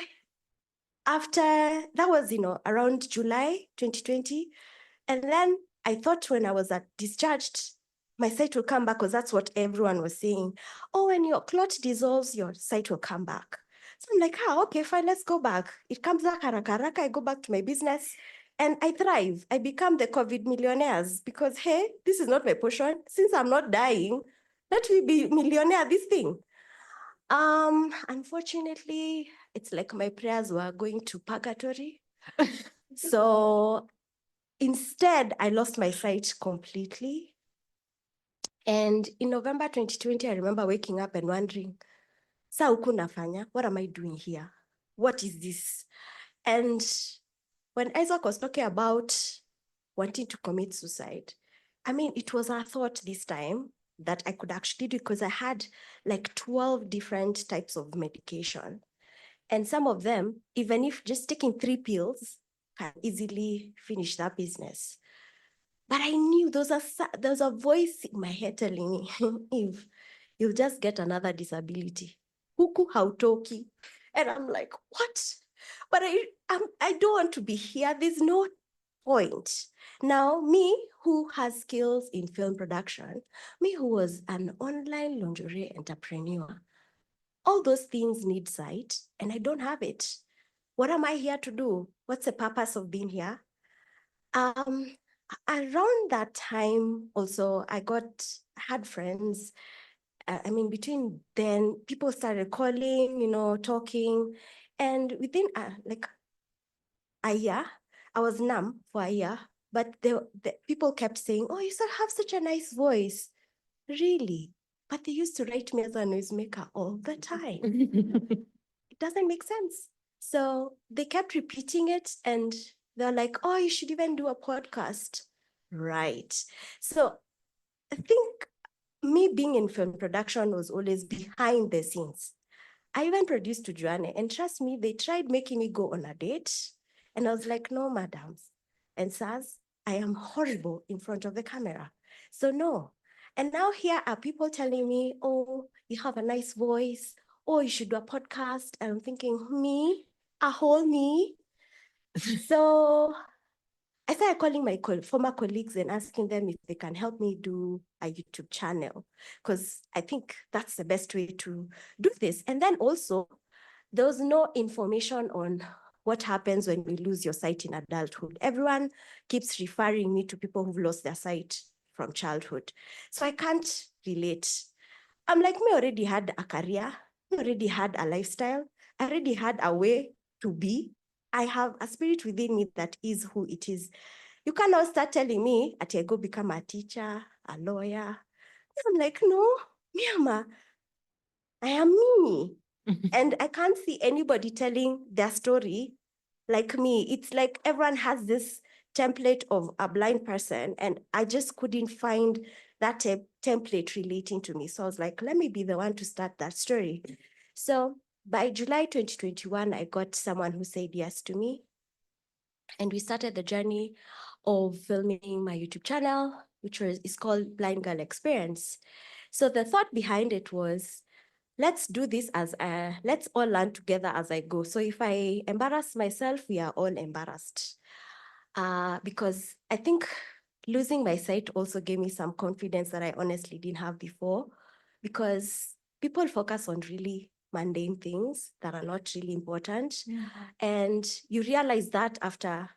after that was, around July 2020. And then I thought when I was discharged, my sight will come back because that's what everyone was saying. Oh, when your clot dissolves, your sight will come back. So I'm like, okay, fine, let's go back. It comes back, haraka, I go back to my business and I thrive. I become the COVID millionaires because, hey, this is not my portion. Since I'm not dying, let me be millionaire, this thing. Unfortunately, it's like my prayers were going to purgatory. So instead, I lost my sight completely. And in November 2020, I remember waking up and wondering, Sa huku nafanya, what am I doing here? What is this? And when Isaac was talking about wanting to commit suicide, I mean, it was a thought this time that I could actually do because I had like 12 different types of medication. And some of them, even if just taking 3 pills, can easily finish that business. But I knew there was a voice in my head telling me, Eve, you'll just get another disability. Huku hautoki. And I'm like, what? But I don't want to be here. There's no point. Now, me who has skills in film production, me who was an online lingerie entrepreneur, all those things need sight, and I don't have it. What am I here to do? What's the purpose of being here? Around that time, also, I had friends. I mean, between then, people started calling, talking, and within like a year, I was numb for a year. But the people kept saying, "Oh, you still have such a nice voice." Really? But they used to write me as a noisemaker all the time. It doesn't make sense. So they kept repeating it and they're like, oh, you should even do a podcast. Right. So I think me being in film production was always behind the scenes. I even produced to Joanne, and trust me, they tried making me go on a date. And I was like, no, madams and sirs, I am horrible in front of the camera. So no. And now here are people telling me, oh, you have a nice voice. Oh, you should do a podcast. And I'm thinking, me? A whole me? So I started calling my former colleagues and asking them if they can help me do a YouTube channel, because I think that's the best way to do this. And then also, there was no information on what happens when you lose your sight in adulthood. Everyone keeps referring me to people who've lost their sight from childhood. So I can't relate. I'm like, me already had a career, me already had a lifestyle, I already had a way to be. I have a spirit within me that is who it is. You can now start telling me that I go become a teacher, a lawyer. I'm like, no, I am me. And I can't see anybody telling their story like me. It's like everyone has this template of a blind person, and I just couldn't find that template relating to me. So I was like, let me be the one to start that story. So by July 2021, I got someone who said yes to me. And we started the journey of filming my YouTube channel, which is called Blind Girl Experience. So the thought behind it was, let's do this let's all learn together as I go. So if I embarrass myself, we are all embarrassed. Because I think losing my sight also gave me some confidence that I honestly didn't have before, because people focus on really mundane things that are not really important. And you realize that after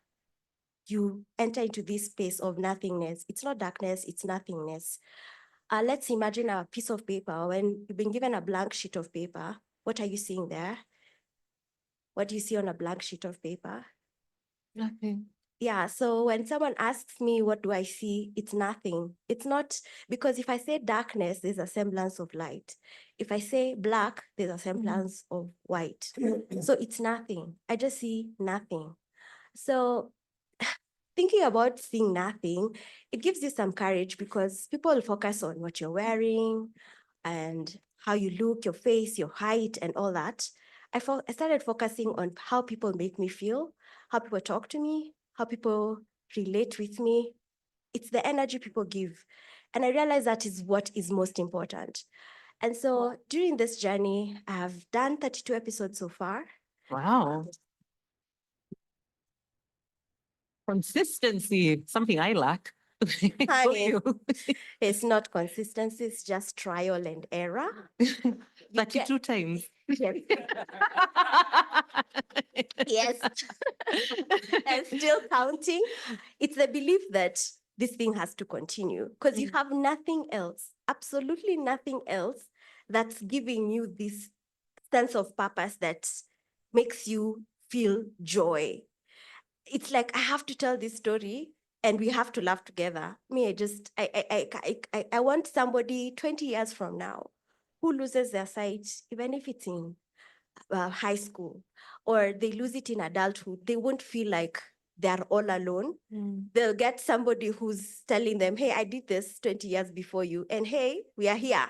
you enter into this space of nothingness. It's not darkness, it's nothingness. Let's imagine a piece of paper. When you've been given a blank sheet of paper, what are you seeing there? What do you see on a blank sheet of paper? Nothing. Yeah, so when someone asks me, what do I see? It's nothing. It's not, because if I say darkness, there's a semblance of light. If I say black, there's a semblance of white. So it's nothing. I just see nothing. So thinking about seeing nothing, it gives you some courage, because people focus on what you're wearing, and how you look, your face, your height, and all that, I started focusing on how people make me feel, how people talk to me, how people relate with me. It's the energy people give. And I realized that is what is most important. And so during this journey, I have done 32 episodes so far. Wow. Consistency, something I lack. Honey, it's not consistency, it's just trial and error. 32 times. Yes. Yes. And still counting. It's the belief that this thing has to continue because you have nothing else, absolutely nothing else that's giving you this sense of purpose that makes you feel joy. It's like I have to tell this story and we have to laugh together. I want somebody 20 years from now who loses their sight, even if it's in high school, or they lose it in adulthood, they won't feel like they're all alone. They'll get somebody who's telling them, hey, I did this 20 years before you, and hey, we are here.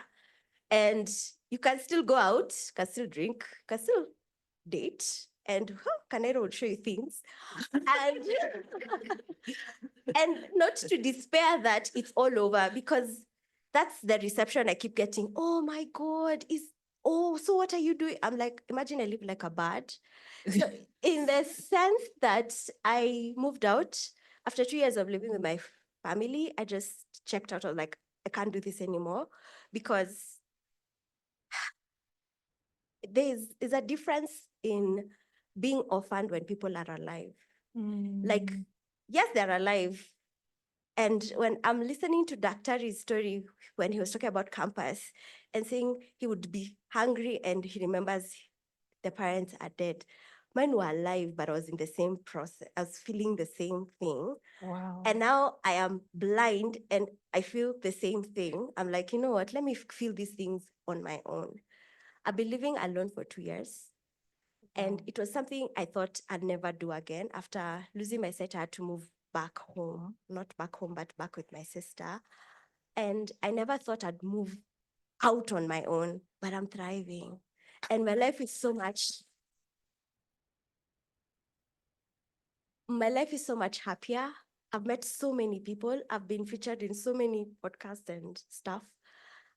And you can still go out, can still drink, can still date, and Canero will show you things. And, and not to despair that it's all over, because that's the reception I keep getting. Oh my God, so what are you doing? I'm like, imagine I live like a bird. So in the sense that I moved out after 2 years of living with my family, I just checked out. I was like, I can't do this anymore, because there's a difference in being orphaned when people are alive. Like, yes, they're alive. And when I'm listening to Daktari's story, when he was talking about campus and saying he would be hungry and he remembers the parents are dead. Mine were alive, but I was in the same process. I was feeling the same thing. Wow. And now I am blind and I feel the same thing. I'm like, you know what? Let me feel these things on my own. I've been living alone for 2 years. And it was something I thought I'd never do again. After losing my sight, I had to move back home, not back home, but back with my sister. And I never thought I'd move out on my own, but I'm thriving. And my life is so much happier. I've met so many people. I've been featured in so many podcasts and stuff.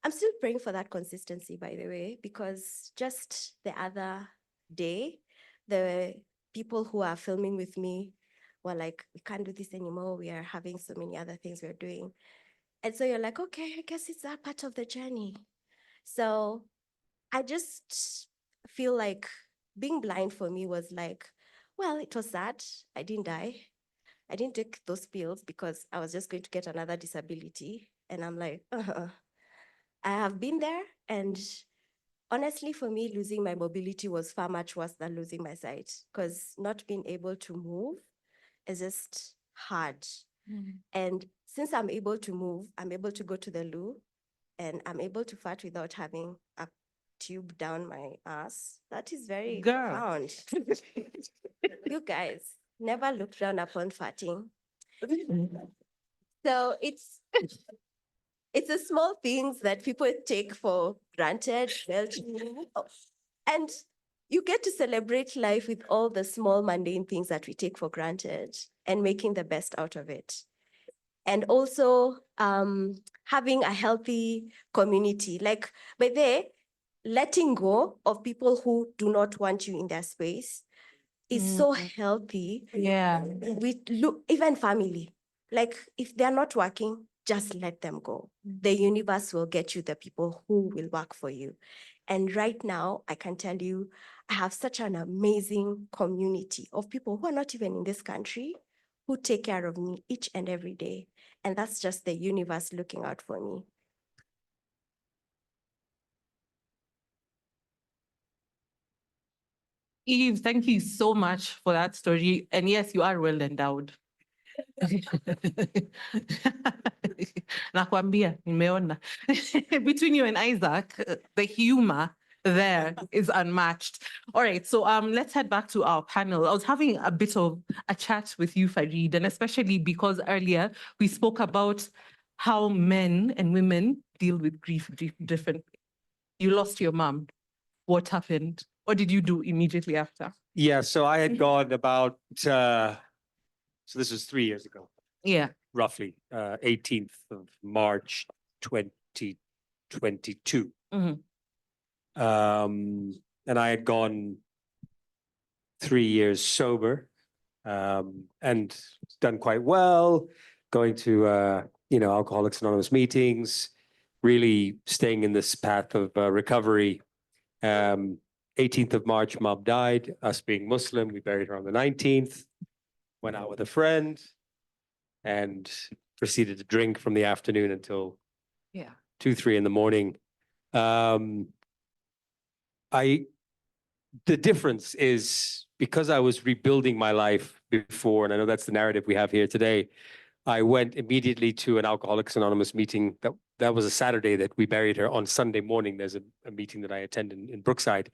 I'm still praying for that consistency, by the way, because just the other day, the people who are filming with me were like, we can't do this anymore. We are having so many other things we're doing. And so you're like, okay, I guess it's that part of the journey. So I just feel like being blind for me was like, well, it was sad. I didn't die. I didn't take those pills because I was just going to get another disability. And I'm like, I have been there. And honestly, for me, losing my mobility was far much worse than losing my sight, because not being able to move is just hard. And since I'm able to move, I'm able to go to the loo and I'm able to fart without having a tube down my ass. That is very profound. You guys never look down upon farting. So it's the small things that people take for granted. And you get to celebrate life with all the small mundane things that we take for granted and making the best out of it. And also having a healthy community. Like, by the letting go of people who do not want you in their space is so healthy. Yeah. Even family. Like, if they're not working, just let them go. The universe will get you the people who will work for you. And right now, I can tell you, I have such an amazing community of people who are not even in this country, who take care of me each and every day. And that's just the universe looking out for me. Eve, thank you so much for that story. And yes, you are well endowed. Nakwambia, nimeona. Between you and Isaac, the humor there is unmatched. All right, so let's head back to our panel. I was having a bit of a chat with you, Farid, and especially because earlier we spoke about how men and women deal with grief differently. You lost your mom. What happened? What did you do immediately after? Yeah, so I had gone about, so this was 3 years ago, Yeah. roughly, 18th of March, 2022. Mhm. And I had gone 3 years sober, and done quite well, going to, Alcoholics Anonymous meetings, really staying in this path of recovery. 18th of March, mom died, us being Muslim, we buried her on the 19th, went out with a friend and proceeded to drink from the afternoon until Yeah. 2, 3 in the morning. The difference is because I was rebuilding my life before, and I know that's the narrative we have here today, I went immediately to an Alcoholics Anonymous meeting. That was a Saturday that we buried her. On Sunday morning, there's a meeting that I attend in Brookside.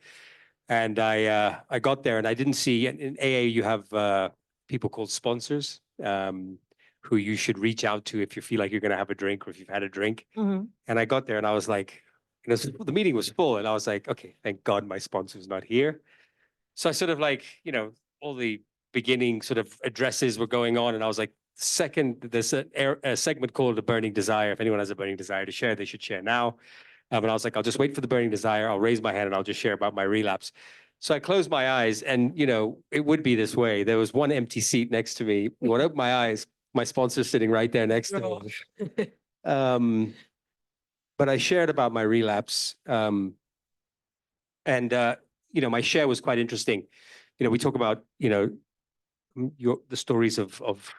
And I got there and I didn't see, in AA, you have people called sponsors, who you should reach out to if you feel like you're going to have a drink or if you've had a drink. Mhm. And I got there and I was like, the meeting was full and I was like, okay, thank God my sponsor's not here. So I sort of like, all the beginning sort of addresses were going on and I was like, there's a segment called The Burning Desire. If anyone has a burning desire to share, they should share now. But I was like, I'll just wait for the burning desire. I'll raise my hand and I'll just share about my relapse. So I closed my eyes and, it would be this way. There was one empty seat next to me. When I opened my eyes, my sponsor's sitting right there next to me. But I shared about my relapse. And my share was quite interesting. We talk about, the stories of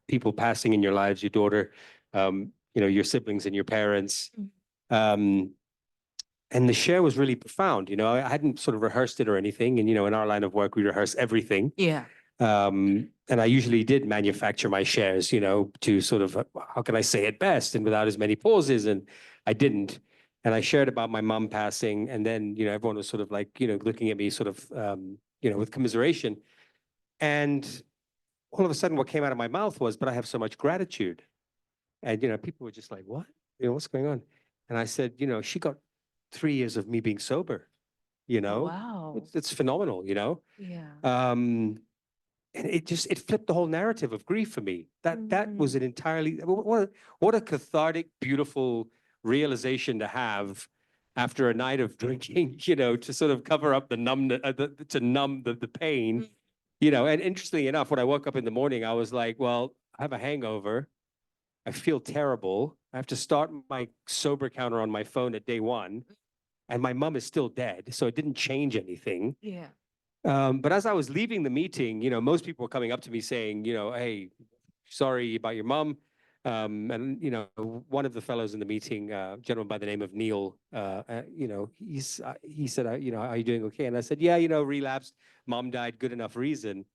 people passing in your lives, your daughter, your siblings and your parents. And the share was really profound. I hadn't sort of rehearsed it or anything. And, in our line of work, we rehearse everything. Yeah. And I usually did manufacture my shares, to sort of, how can I say it best and without as many pauses. And I didn't. And I shared about my mom passing. And then, everyone was sort of like, looking at me sort of, with commiseration. And all of a sudden what came out of my mouth was, but I have so much gratitude. And, people were just like, what? What's going on? And I said, she got 3 years of me being sober, Wow. It's phenomenal, Yeah. And it flipped the whole narrative of grief for me. That was an entirely, what a cathartic, beautiful realization to have after a night of drinking, to sort of cover up the to numb the pain, and interestingly enough, when I woke up in the morning, I was like, well, I have a hangover. I feel terrible. I have to start my sober counter on my phone at day 1. And my mom is still dead. So it didn't change anything. Yeah. But as I was leaving the meeting, most people were coming up to me saying, hey, sorry about your mom. And, one of the fellows in the meeting, a gentleman by the name of Neil, he said, are you doing okay? And I said, yeah, relapsed, mom died, good enough reason.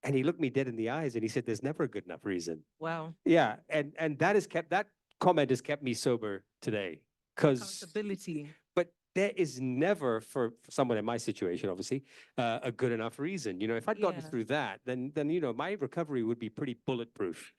And he looked me dead in the eyes and he said, there's never a good enough reason. Wow. Yeah. And that comment has kept me sober today. Accountability. But there is never, for someone in my situation, obviously, a good enough reason. If I'd gotten through that, then my recovery would be pretty bulletproof.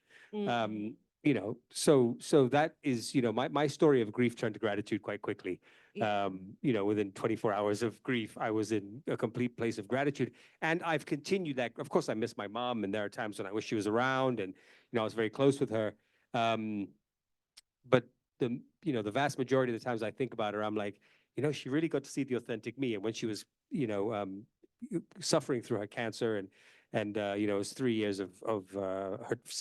So that is, my story of grief turned to gratitude quite quickly. Within 24 hours of grief, I was in a complete place of gratitude. And I've continued that. Of course, I miss my mom, and there are times when I wish she was around, and, I was very close with her. But the vast majority of the times I think about her, I'm like, she really got to see the authentic me. And when she was, suffering through her cancer and it was 3 years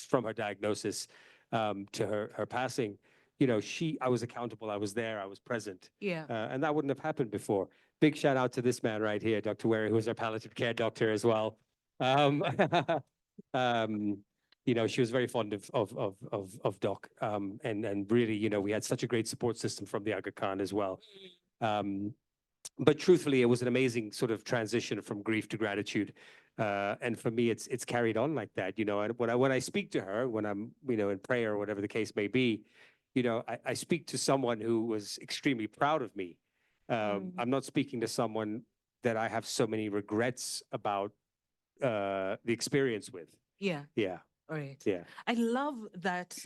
from her diagnosis to her passing, I was accountable. I was there. I was present. Yeah. And that wouldn't have happened before. Big shout out to this man right here, Dr. Wary, who is our palliative care doctor as well. She was very fond of Doc. And really, we had such a great support system from the Aga Khan as well. But truthfully, it was an amazing sort of transition from grief to gratitude. And for me, it's carried on like that. And when I speak to her, when I'm, in prayer or whatever the case may be, I speak to someone who was extremely proud of me. I'm not speaking to someone that I have so many regrets about the experience with. Yeah. Yeah. All right. Yeah. I love that,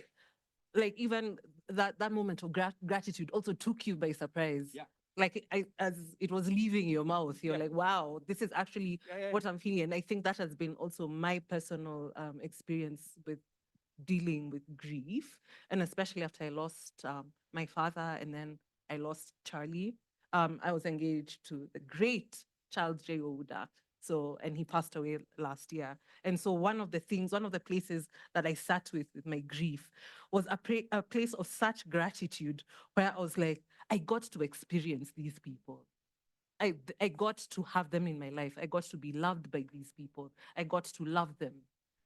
like even that moment of gratitude also took you by surprise. Yeah. like as it was leaving your mouth, you're Yeah. like, wow, this is actually Yeah. what I'm feeling. And I think that has been also my personal experience with dealing with grief. And especially after I lost my father and then I lost Charlie. I was engaged to the great Charles J. Ouda. So, and he passed away last year. And so one of the places that I sat with my grief was a place of such gratitude where I was like, I got to experience these people. I got to have them in my life. I got to be loved by these people. I got to love them.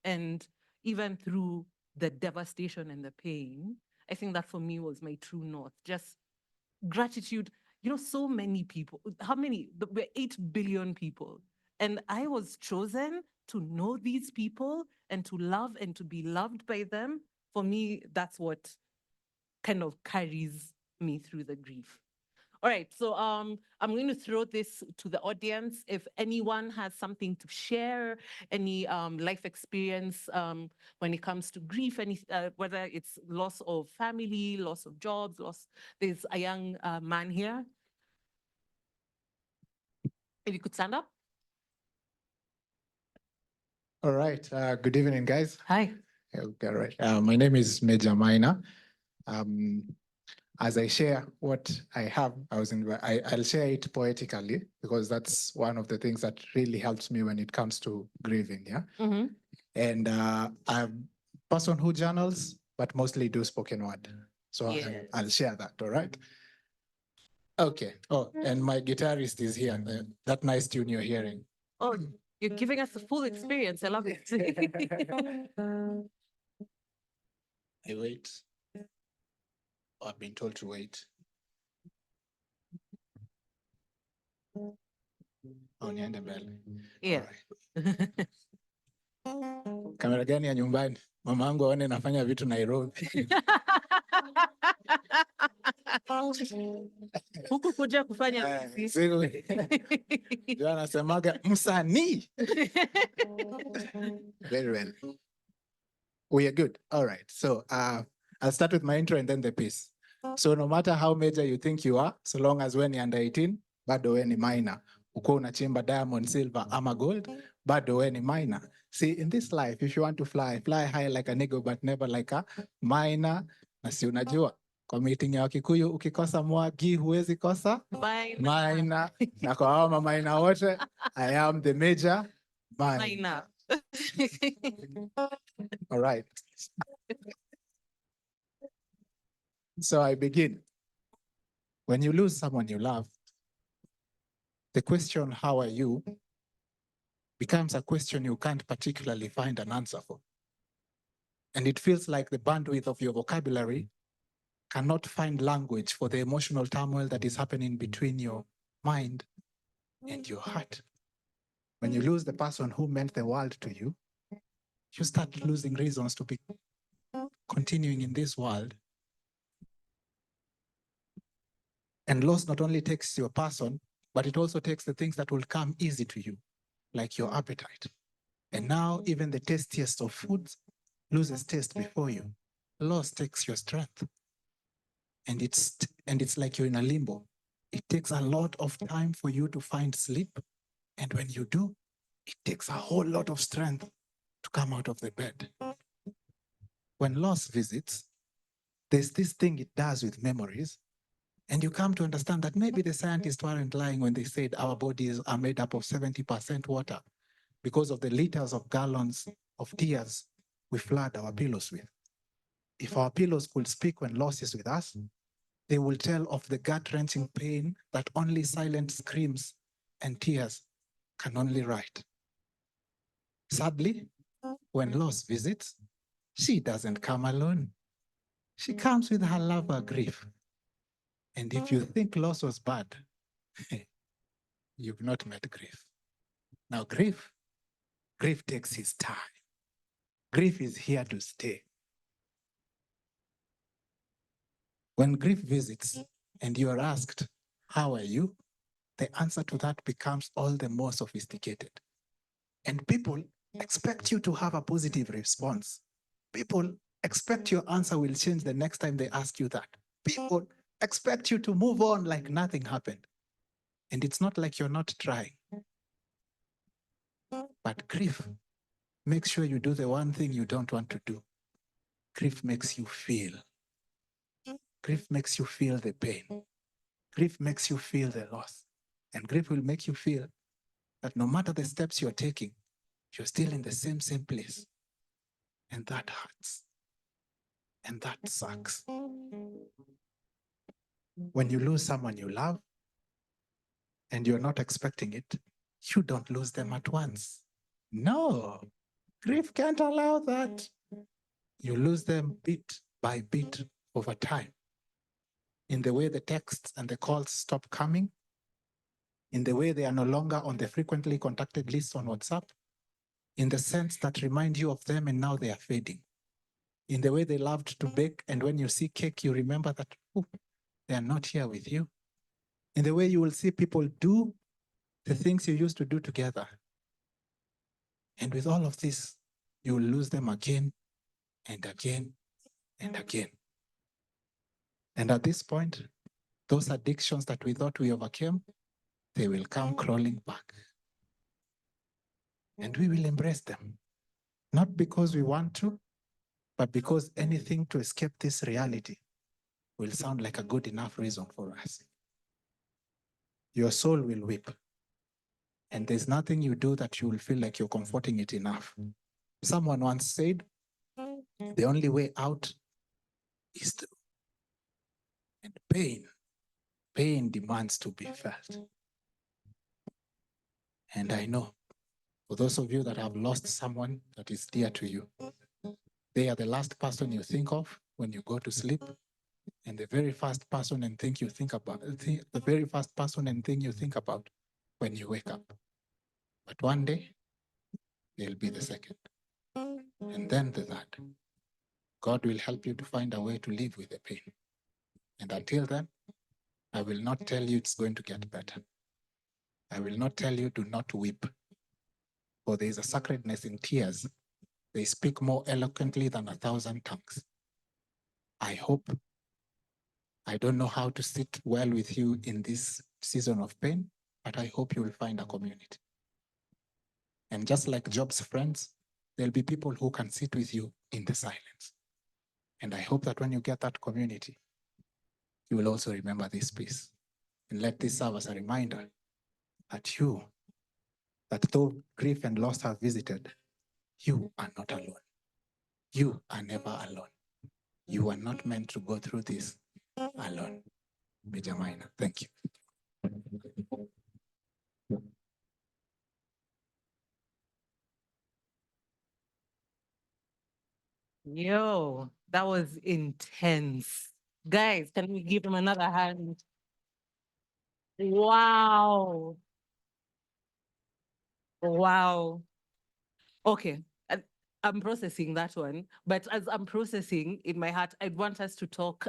And even through the devastation and the pain, I think that for me was my true north. Just gratitude. You know, so many people, how many? We're 8 billion people. And I was chosen to know these people and to love and to be loved by them. For me, that's what kind of carries me through the grief. All right, so I'm going to throw this to the audience. If anyone has something to share, any life experience when it comes to grief, whether it's loss of family, loss of jobs, there's a young man here. If you could stand up. All right. Good evening, guys. Hi. Okay, all right. My name is Major Minor. As I share what I have, I'll share it poetically because that's one of the things that really helps me when it comes to grieving. Yeah. Mm-hmm. And I'm a person who journals, but mostly do spoken word. So Yes. I'll share that. All right. Okay. Oh, and my guitarist is here. That nice tune you're hearing. Oh, you're giving us the full experience. I love it. I wait. I've been told to wait. Oh, niende mbele. Yeah. Alright. Kamera gani ya nyumbani? Mama yangu aone nafanya vitu Nairobi. Huku kuja kufanya sisi. Ndio anasemaga msanii. Very well. We are good. All right. So I'll start with my intro and then the piece. So no matter how major you think you are, so long as when you're under 18, bado we ni minor. Uko unachimba diamond, silver, ama gold, bado we ni minor. See, in this life, if you want to fly, fly high like a nigga, but never like a minor. Na si unajua, kwa meeting ya Wakikuyu, ukikosa mwagi, huwezi kosa minor. Na kwa hao minor wote, I am the major minor. All right. So I begin. When you lose someone you love, the question, how are you, becomes a question you can't particularly find an answer for. And it feels like the bandwidth of your vocabulary cannot find language for the emotional turmoil that is happening between your mind and your heart. When you lose the person who meant the world to you, you start losing reasons to be continuing in this world. And loss not only takes your person, but it also takes the things that will come easy to you, like your appetite. And now even the tastiest of foods loses taste before you. Loss takes your strength. And it's like you're in a limbo. It takes a lot of time for you to find sleep. And when you do, it takes a whole lot of strength to come out of the bed. When loss visits, there's this thing it does with memories. And you come to understand that maybe the scientists weren't lying when they said our bodies are made up of 70% water because of the liters of gallons of tears we flood our pillows with. If our pillows could speak when loss is with us, they will tell of the gut-wrenching pain that only silent screams and tears can only write. Sadly, when loss visits, she doesn't come alone. She comes with her lover grief. And if you think loss was bad, you've not met grief. Now grief takes its time. Grief is here to stay. When grief visits and you are asked, how are you? The answer to that becomes all the more sophisticated. And people expect you to have a positive response. People expect your answer will change the next time they ask you that. People expect you to move on like nothing happened. And it's not like you're not trying. But grief makes sure you do the one thing you don't want to do. Grief makes you feel. Grief makes you feel the pain. Grief makes you feel the loss. And grief will make you feel that no matter the steps you're taking, you're still in the same place. And that hurts. And that sucks. When you lose someone you love and you're not expecting it, you don't lose them at once. No, grief can't allow that. You lose them bit by bit over time. In the way the texts and the calls stop coming, in the way they are no longer on the frequently contacted list on WhatsApp, in the sense that remind you of them and now they are fading. In the way they loved to bake and when you see cake, you remember that they are not here with you. In the way you will see people do the things you used to do together. And with all of this, you will lose them again and again and again. And at this point, those addictions that we thought we overcame, they will come crawling back. And we will embrace them. Not because we want to, but because anything to escape this reality will sound like a good enough reason for us. Your soul will weep. And there's nothing you do that you will feel like you're comforting it enough. Someone once said, the only way out is through. And pain demands to be felt. And I know, for those of you that have lost someone that is dear to you, they are the last person you think of when you go to sleep, and the very first person and thing you think about, the very first person and thing you think about when you wake up. But one day, they'll be the second, and then the third. God will help you to find a way to live with the pain. And until then, I will not tell you it's going to get better. I will not tell you do not weep, for there is a sacredness in tears. They speak more eloquently than 1,000 tongues. I hope, I don't know how to sit well with you in this season of pain, but I hope you will find a community. And just like Job's friends, there'll be people who can sit with you in the silence. And I hope that when you get that community, you will also remember this piece. And let this serve as a reminder that though grief and loss have visited, you are not alone. You are never alone. You are not meant to go through this alone. Benjamin, thank you. Yo, that was intense. Guys, can we give him another hand? Wow. Wow. Okay. I'm processing that one, but as I'm processing in my heart, I'd want us to talk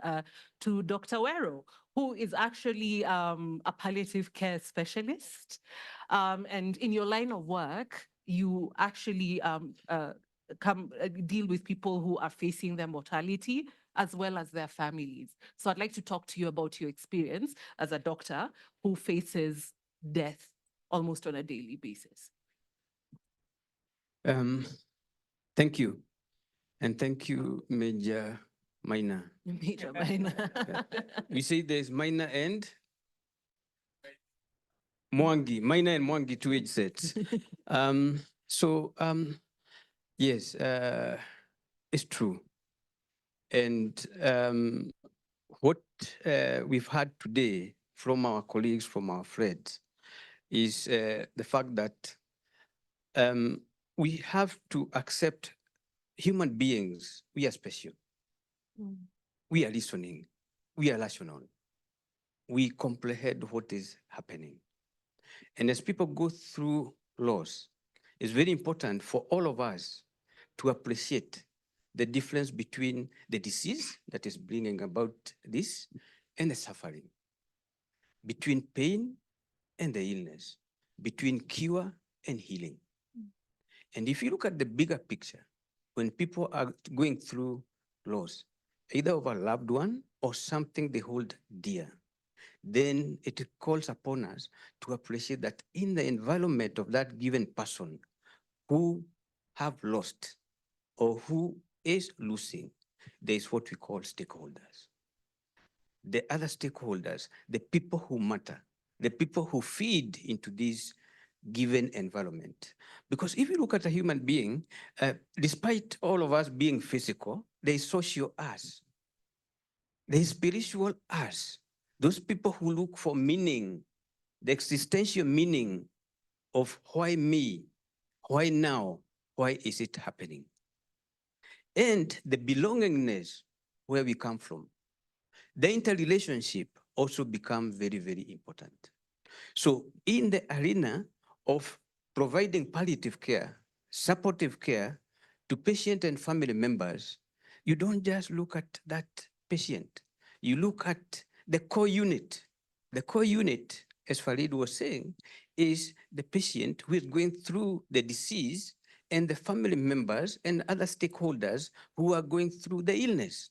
to Dr. Wero, who is actually a palliative care specialist. And in your line of work, you actually deal with people who are facing their mortality as well as their families. So I'd like to talk to you about your experience as a doctor who faces death almost on a daily basis. Thank you. And thank you, Major Maina. Major Maina. We say there's Maina and Mwangi. Maina and Mwangi, 2 age sets. Yes, it's true. And what we've had today from our colleagues, from our friends, is the fact that we have to accept human beings. We are special. We are listening. We are rational. We comprehend what is happening. And as people go through loss, it's very important for all of us to appreciate the difference between the disease that is bringing about this and the suffering, between pain and the illness, between cure and healing. And if you look at the bigger picture, when people are going through loss, either of a loved one or something they hold dear, then it calls upon us to appreciate that in the environment of that given person who have lost or who is losing, there is what we call stakeholders. The other stakeholders, the people who matter, the people who feed into this given environment. Because if you look at a human being, despite all of us being physical, there is social us. There is spiritual us. Those people who look for meaning, the existential meaning of why me, why now, why is it happening? And the belongingness where we come from. The interrelationship also become very, very important. So in the arena of providing palliative care, supportive care to patient and family members, you don't just look at that patient. You look at the core unit. The core unit, as Farid was saying, is the patient who is going through the disease and the family members and other stakeholders who are going through the illness.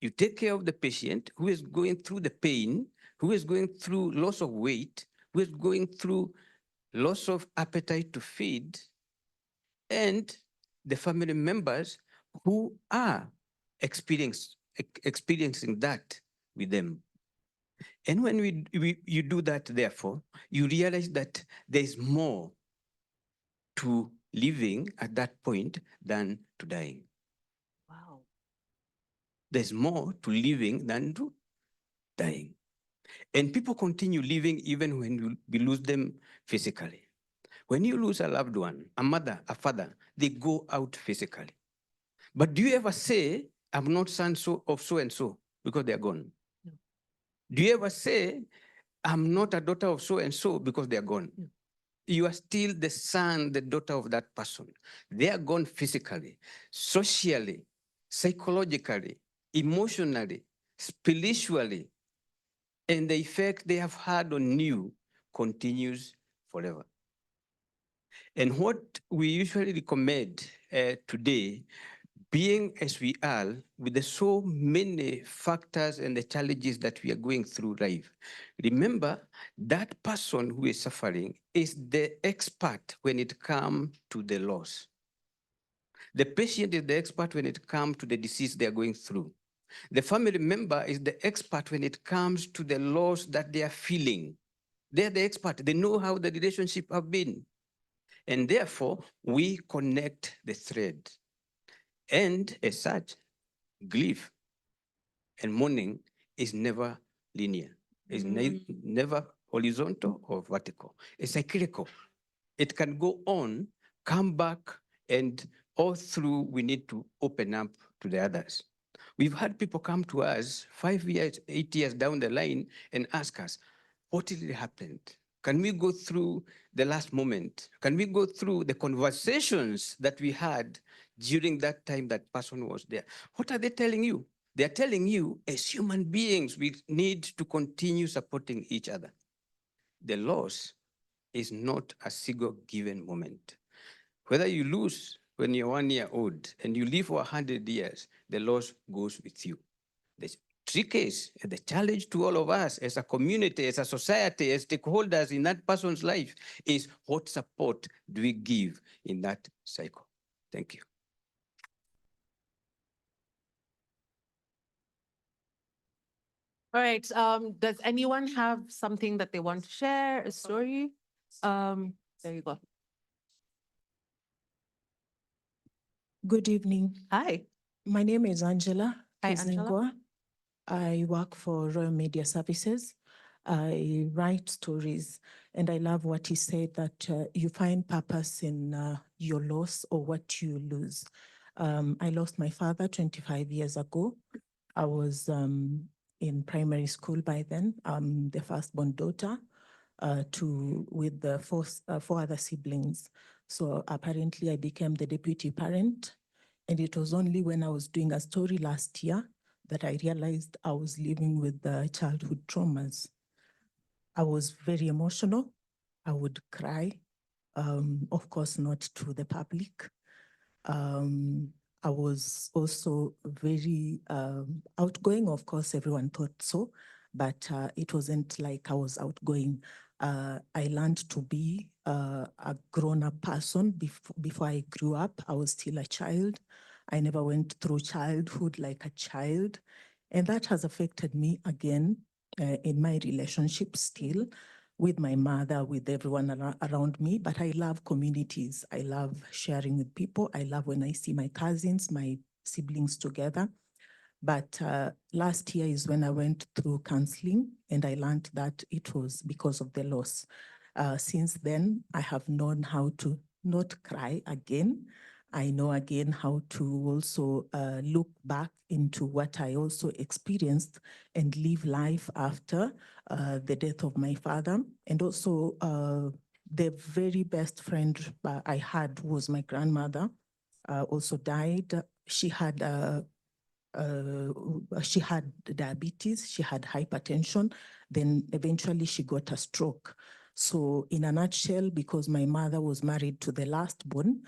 You take care of the patient who is going through the pain, who is going through loss of weight, who is going through loss of appetite to feed, and the family members who are experiencing that with them. And when you do that, therefore, you realize that there is more to living at that point than to dying. Wow. There's more to living than to dying. And people continue living even when we lose them physically. When you lose a loved one, a mother, a father, they go out physically. But do you ever say, I'm not son of so and so, because they're gone? No. Do you ever say, I'm not a daughter of so and so, because they're gone? No. You are still the son, the daughter of that person. They are gone physically, socially, psychologically, emotionally, spiritually, and the effect they have had on you continues forever. And what we usually recommend today, being as we are, with the so many factors and the challenges that we are going through life, remember that person who is suffering is the expert when it comes to the loss. The patient is the expert when it comes to the disease they are going through. The family member is the expert when it comes to the loss that they are feeling. They're the expert. They know how the relationship have been. And therefore, we connect the thread. And as such, grief and mourning is never linear. It's never horizontal or vertical. It's cyclical. It can go on, come back, and all through we need to open up to the others. We've had people come to us 5 years, 8 years down the line and ask us, what really happened? Can we go through the last moment? Can we go through the conversations that we had during that time that person was there? What are they telling you? They're telling you, as human beings, we need to continue supporting each other. The loss is not a single given moment. Whether you lose when you're 1 year old and you live for 100 years, the loss goes with you. The trick is, the challenge to all of us as a community, as a society, as stakeholders in that person's life is what support do we give in that cycle? Thank you. All right. Does anyone have something that they want to share, a story? There you go. Good evening. Hi. My name is Angela. Hi, Angela. Kizingwa. I work for Royal Media Services. I write stories, and I love what he said, that you find purpose in your loss or what you lose. I lost my father 25 years ago. I was in primary school by then. I'm the firstborn daughter with the four other siblings. So apparently I became the deputy parent. And it was only when I was doing a story last year that I realized I was living with the childhood traumas. I was very emotional. I would cry, of course, not to the public. I was also very outgoing. Of course, everyone thought so, but it wasn't like I was outgoing. I learned to be a grown-up person before I grew up. I was still a child. I never went through childhood like a child. And that has affected me again in my relationship still with my mother, with everyone around me. But I love communities. I love sharing with people. I love when I see my cousins, my siblings together. But last year is when I went through counseling and I learned that it was because of the loss. Since then, I have known how to not cry again. I know again how to also look back into what I also experienced and live life after the death of my father. And also the very best friend I had was my grandmother, also died. She had diabetes, she had hypertension, then eventually she got a stroke. So in a nutshell, because my mother was married to the last born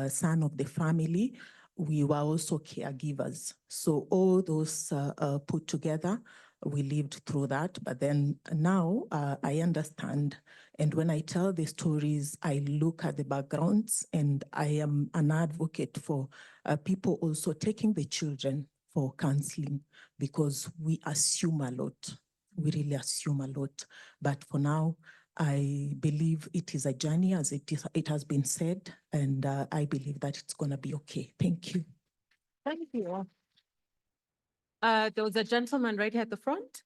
son of the family, we were also caregivers. So all those put together, we lived through that. But then now I understand. And when I tell the stories, I look at the backgrounds, and I am an advocate for people also taking the children for counseling, because we assume a lot. We really assume a lot. But for now, I believe it is a journey, as it has been said, and I believe that it's going to be okay. Thank you. Thank you. There was a gentleman right here at the front.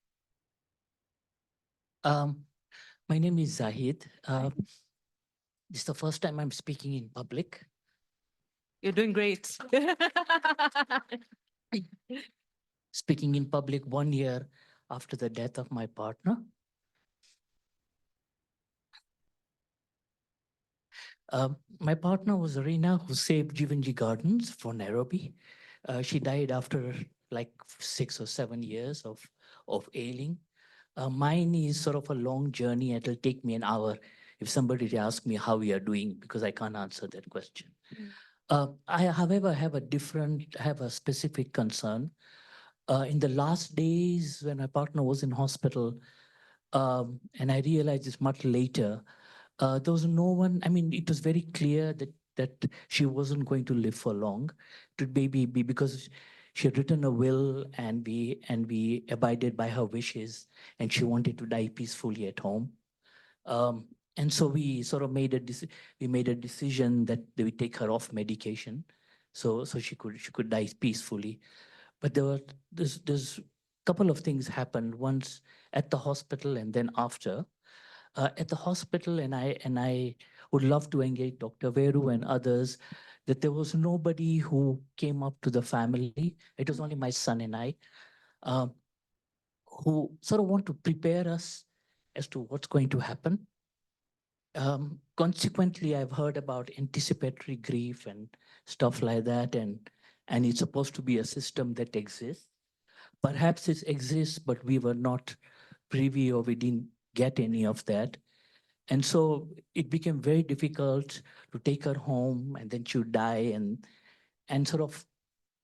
My name is Zahid. This is the first time I'm speaking in public. You're doing great. Speaking in public 1 year after the death of my partner. My partner was Arena, who saved Jivanji Gardens for Nairobi. She died after like 6 or 7 years of ailing. Mine is sort of a long journey. It'll take me an hour if somebody asks me how we are doing, because I can't answer that question. I, however, have a specific concern. In the last days when my partner was in hospital, and I realized this much later, there was no one. I mean, it was very clear that she wasn't going to live for long. It would maybe be because she had written a will, and we abided by her wishes, and she wanted to die peacefully at home. And so we sort of made a decision that we take her off medication, so she could die peacefully. But there's a couple of things happened. Once at the hospital, and then after. At the hospital, and I would love to engage Dr. Veru and others, that there was nobody who came up to the family. It was only my son and I, who sort of want to prepare us as to what's going to happen. Consequently, I've heard about anticipatory grief and stuff like that, and it's supposed to be a system that exists. Perhaps it exists, but we were not privy, or we didn't get any of that. And so it became very difficult to take her home, and then she would die, and sort of,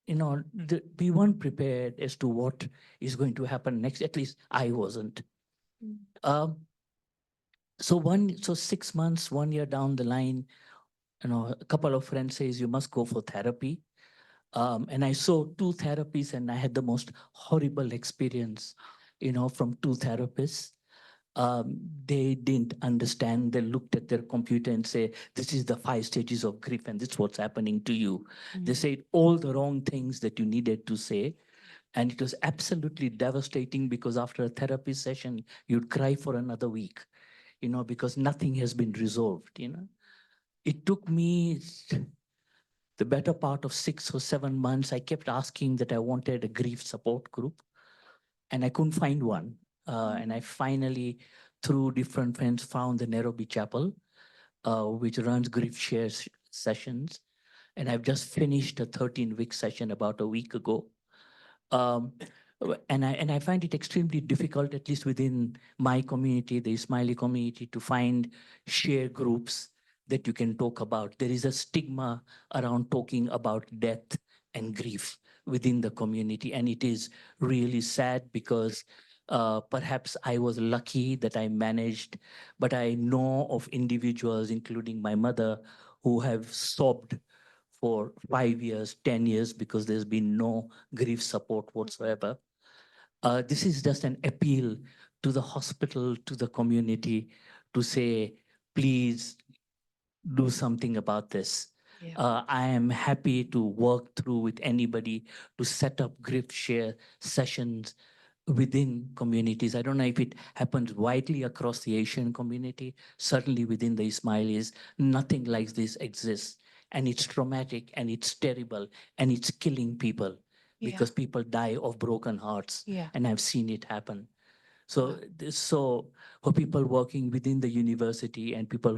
we weren't prepared as to what is going to happen next. At least I wasn't. So 6 months, 1 year down the line, a couple of friends says, you must go for therapy. And I saw 2 therapists, and I had the most horrible experience, from 2 therapists. They didn't understand. They looked at their computer and say, this is the 5 stages of grief, and this is what's happening to you. They said all the wrong things that you needed to say. And it was absolutely devastating, because after a therapy session, you'd cry for another week, because nothing has been resolved. It took me the better part of 6 or 7 months. I kept asking that I wanted a grief support group, and I couldn't find one. And I finally, through different friends, found the Nairobi Chapel, which runs grief share sessions. And I've just finished a 13-week session about a week ago. And I find it extremely difficult, at least within my community, the Ismaili community, to find share groups that you can talk about. There is a stigma around talking about death and grief within the community. And it is really sad because perhaps I was lucky that I managed, but I know of individuals, including my mother, who have sobbed for 5 years, 10 years, because there's been no grief support whatsoever. This is just an appeal to the hospital, to the community, to say, please do something about this. I am happy to work through with anybody to set up grief share sessions within communities. I don't know if it happens widely across the Asian community. Certainly within the Ismailis, nothing like this exists. And it's traumatic and it's terrible and it's killing people because people die of broken hearts. And I've seen it happen. So, so for people working within the university and people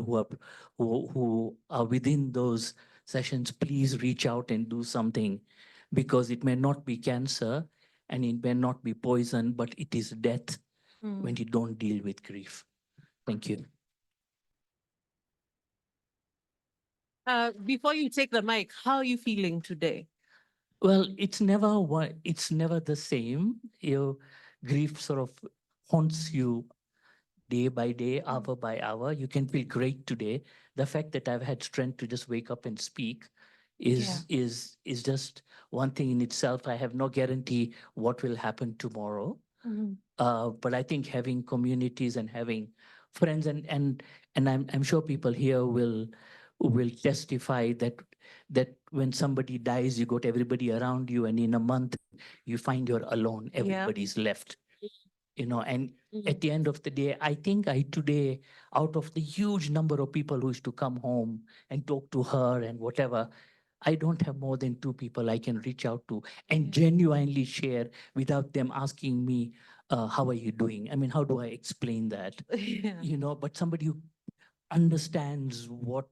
who are within those sessions, please reach out and do something, because it may not be cancer and it may not be poison, but it is death when you don't deal with grief. Thank you. Before you take the mic, how are you feeling today? Well, it's never the same. Your grief sort of haunts you day by day, hour by hour. You can feel great today. The fact that I've had strength to just wake up and speak is just one thing in itself. I have no guarantee what will happen tomorrow. But I think having communities and having friends and I'm sure people here will testify that when somebody dies, you got everybody around you, and in a month you find you're alone. Everybody's left. You know, and at the end of the day, I think today, out of the huge number of people who used to come home and talk to her and whatever, I don't have more than 2 people I can reach out to and genuinely share without them asking me, how are you doing? I mean, how do I explain that? You know, but somebody who understands what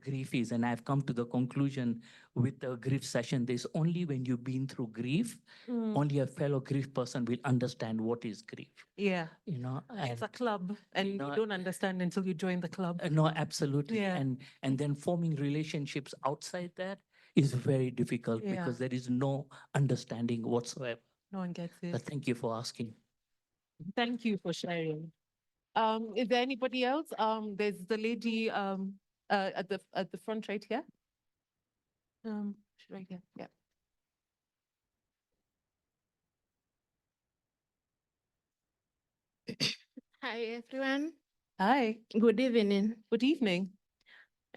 grief is. And I've come to the conclusion with the grief session, there's only when you've been through grief, only a fellow grief person will understand what is grief. Yeah. You know, It's a club and you don't understand until you join the club. No, absolutely. Yeah. And then forming relationships outside that is very difficult because there is no understanding whatsoever. No one gets it. But thank you for asking. Thank you for sharing. Is there anybody else? There's the lady at the front right here. Right here. Yeah. Hi, everyone. Hi. Good evening. Good evening.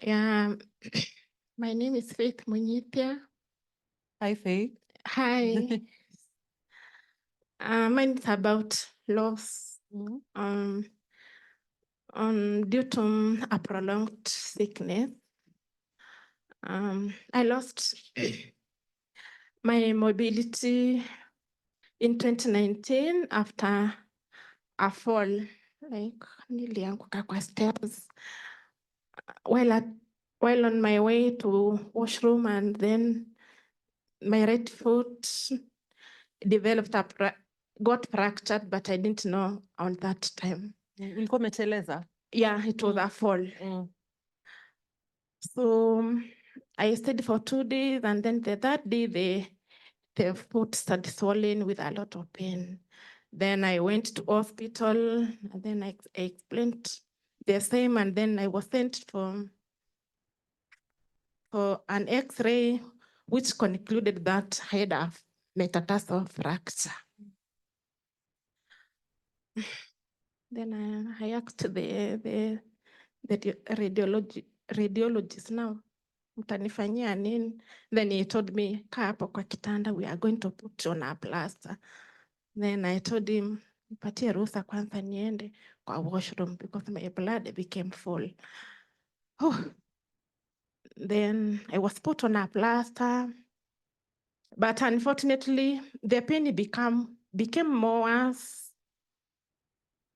Yeah, my name is Faith Mureithi. Hi, Faith. Hi. Mine is about loss. Due to a prolonged sickness. I lost my mobility in 2019 after a fall, like nilianguka kwa steps while on my way to washroom, and then my right foot developed got fractured, but I didn't know on that time. Ulikuwa umeteleza? Yeah, it was a fall. So I stayed for 2 days, and then the third day the foot started swelling with a lot of pain. Then I went to hospital, and then I explained the same, and then I was sent for an X-ray, which concluded that I had a metatarsal fracture. Then I asked the radiologist now, mtanifanyia nini? Then he told me, kaa hapo kwa kitanda, we are going to put on a plaster. Then I told him, nipatie ruhusa kwanza niende kwa washroom because my blood became full. Then I was put on a plaster, but unfortunately the pain became more worse.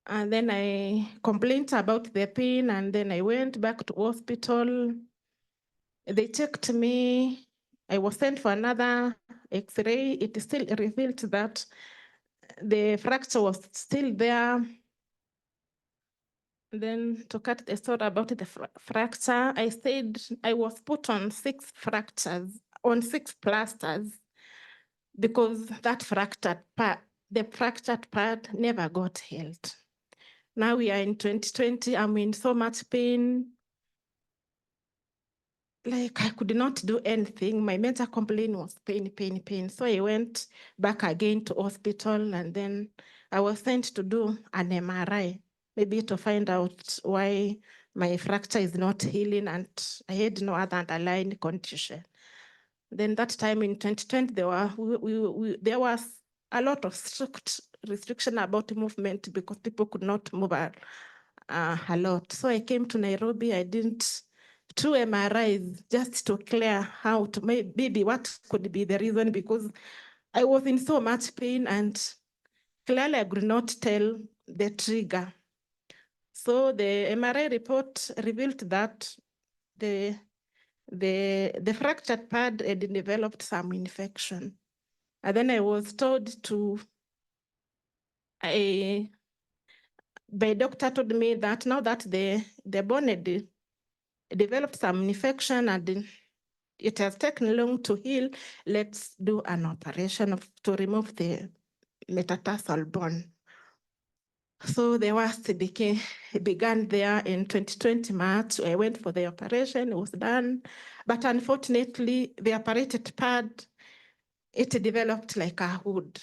And then I complained about the pain, and then I went back to hospital. They checked me. I was sent for another X-ray. It still revealed that the fracture was still there. Then to cut the story about the fracture, I was put on 6 fractures on 6 plasters because that the fractured part never got healed. Now we are in 2020, I'm in so much pain. Like I could not do anything. My major complaint was pain, pain, pain. So I went back again to hospital and then I was sent to do an MRI, maybe to find out why my fracture is not healing and I had no other underlying condition. Then that time in 2020, there was a lot of strict restriction about movement because people could not move a lot. So I came to Nairobi, I did 2 MRIs just to clear out maybe what could be the reason because I was in so much pain and clearly I could not tell the trigger. So the MRI report revealed that the fractured part had developed some infection. And then I was told by doctor told me that now that the bone had developed some infection and it has taken long to heal, let's do an operation to remove the metatarsal bone. So the worst began there in 2020 March. I went for the operation, it was done. But unfortunately, the operated part, it developed like a hood.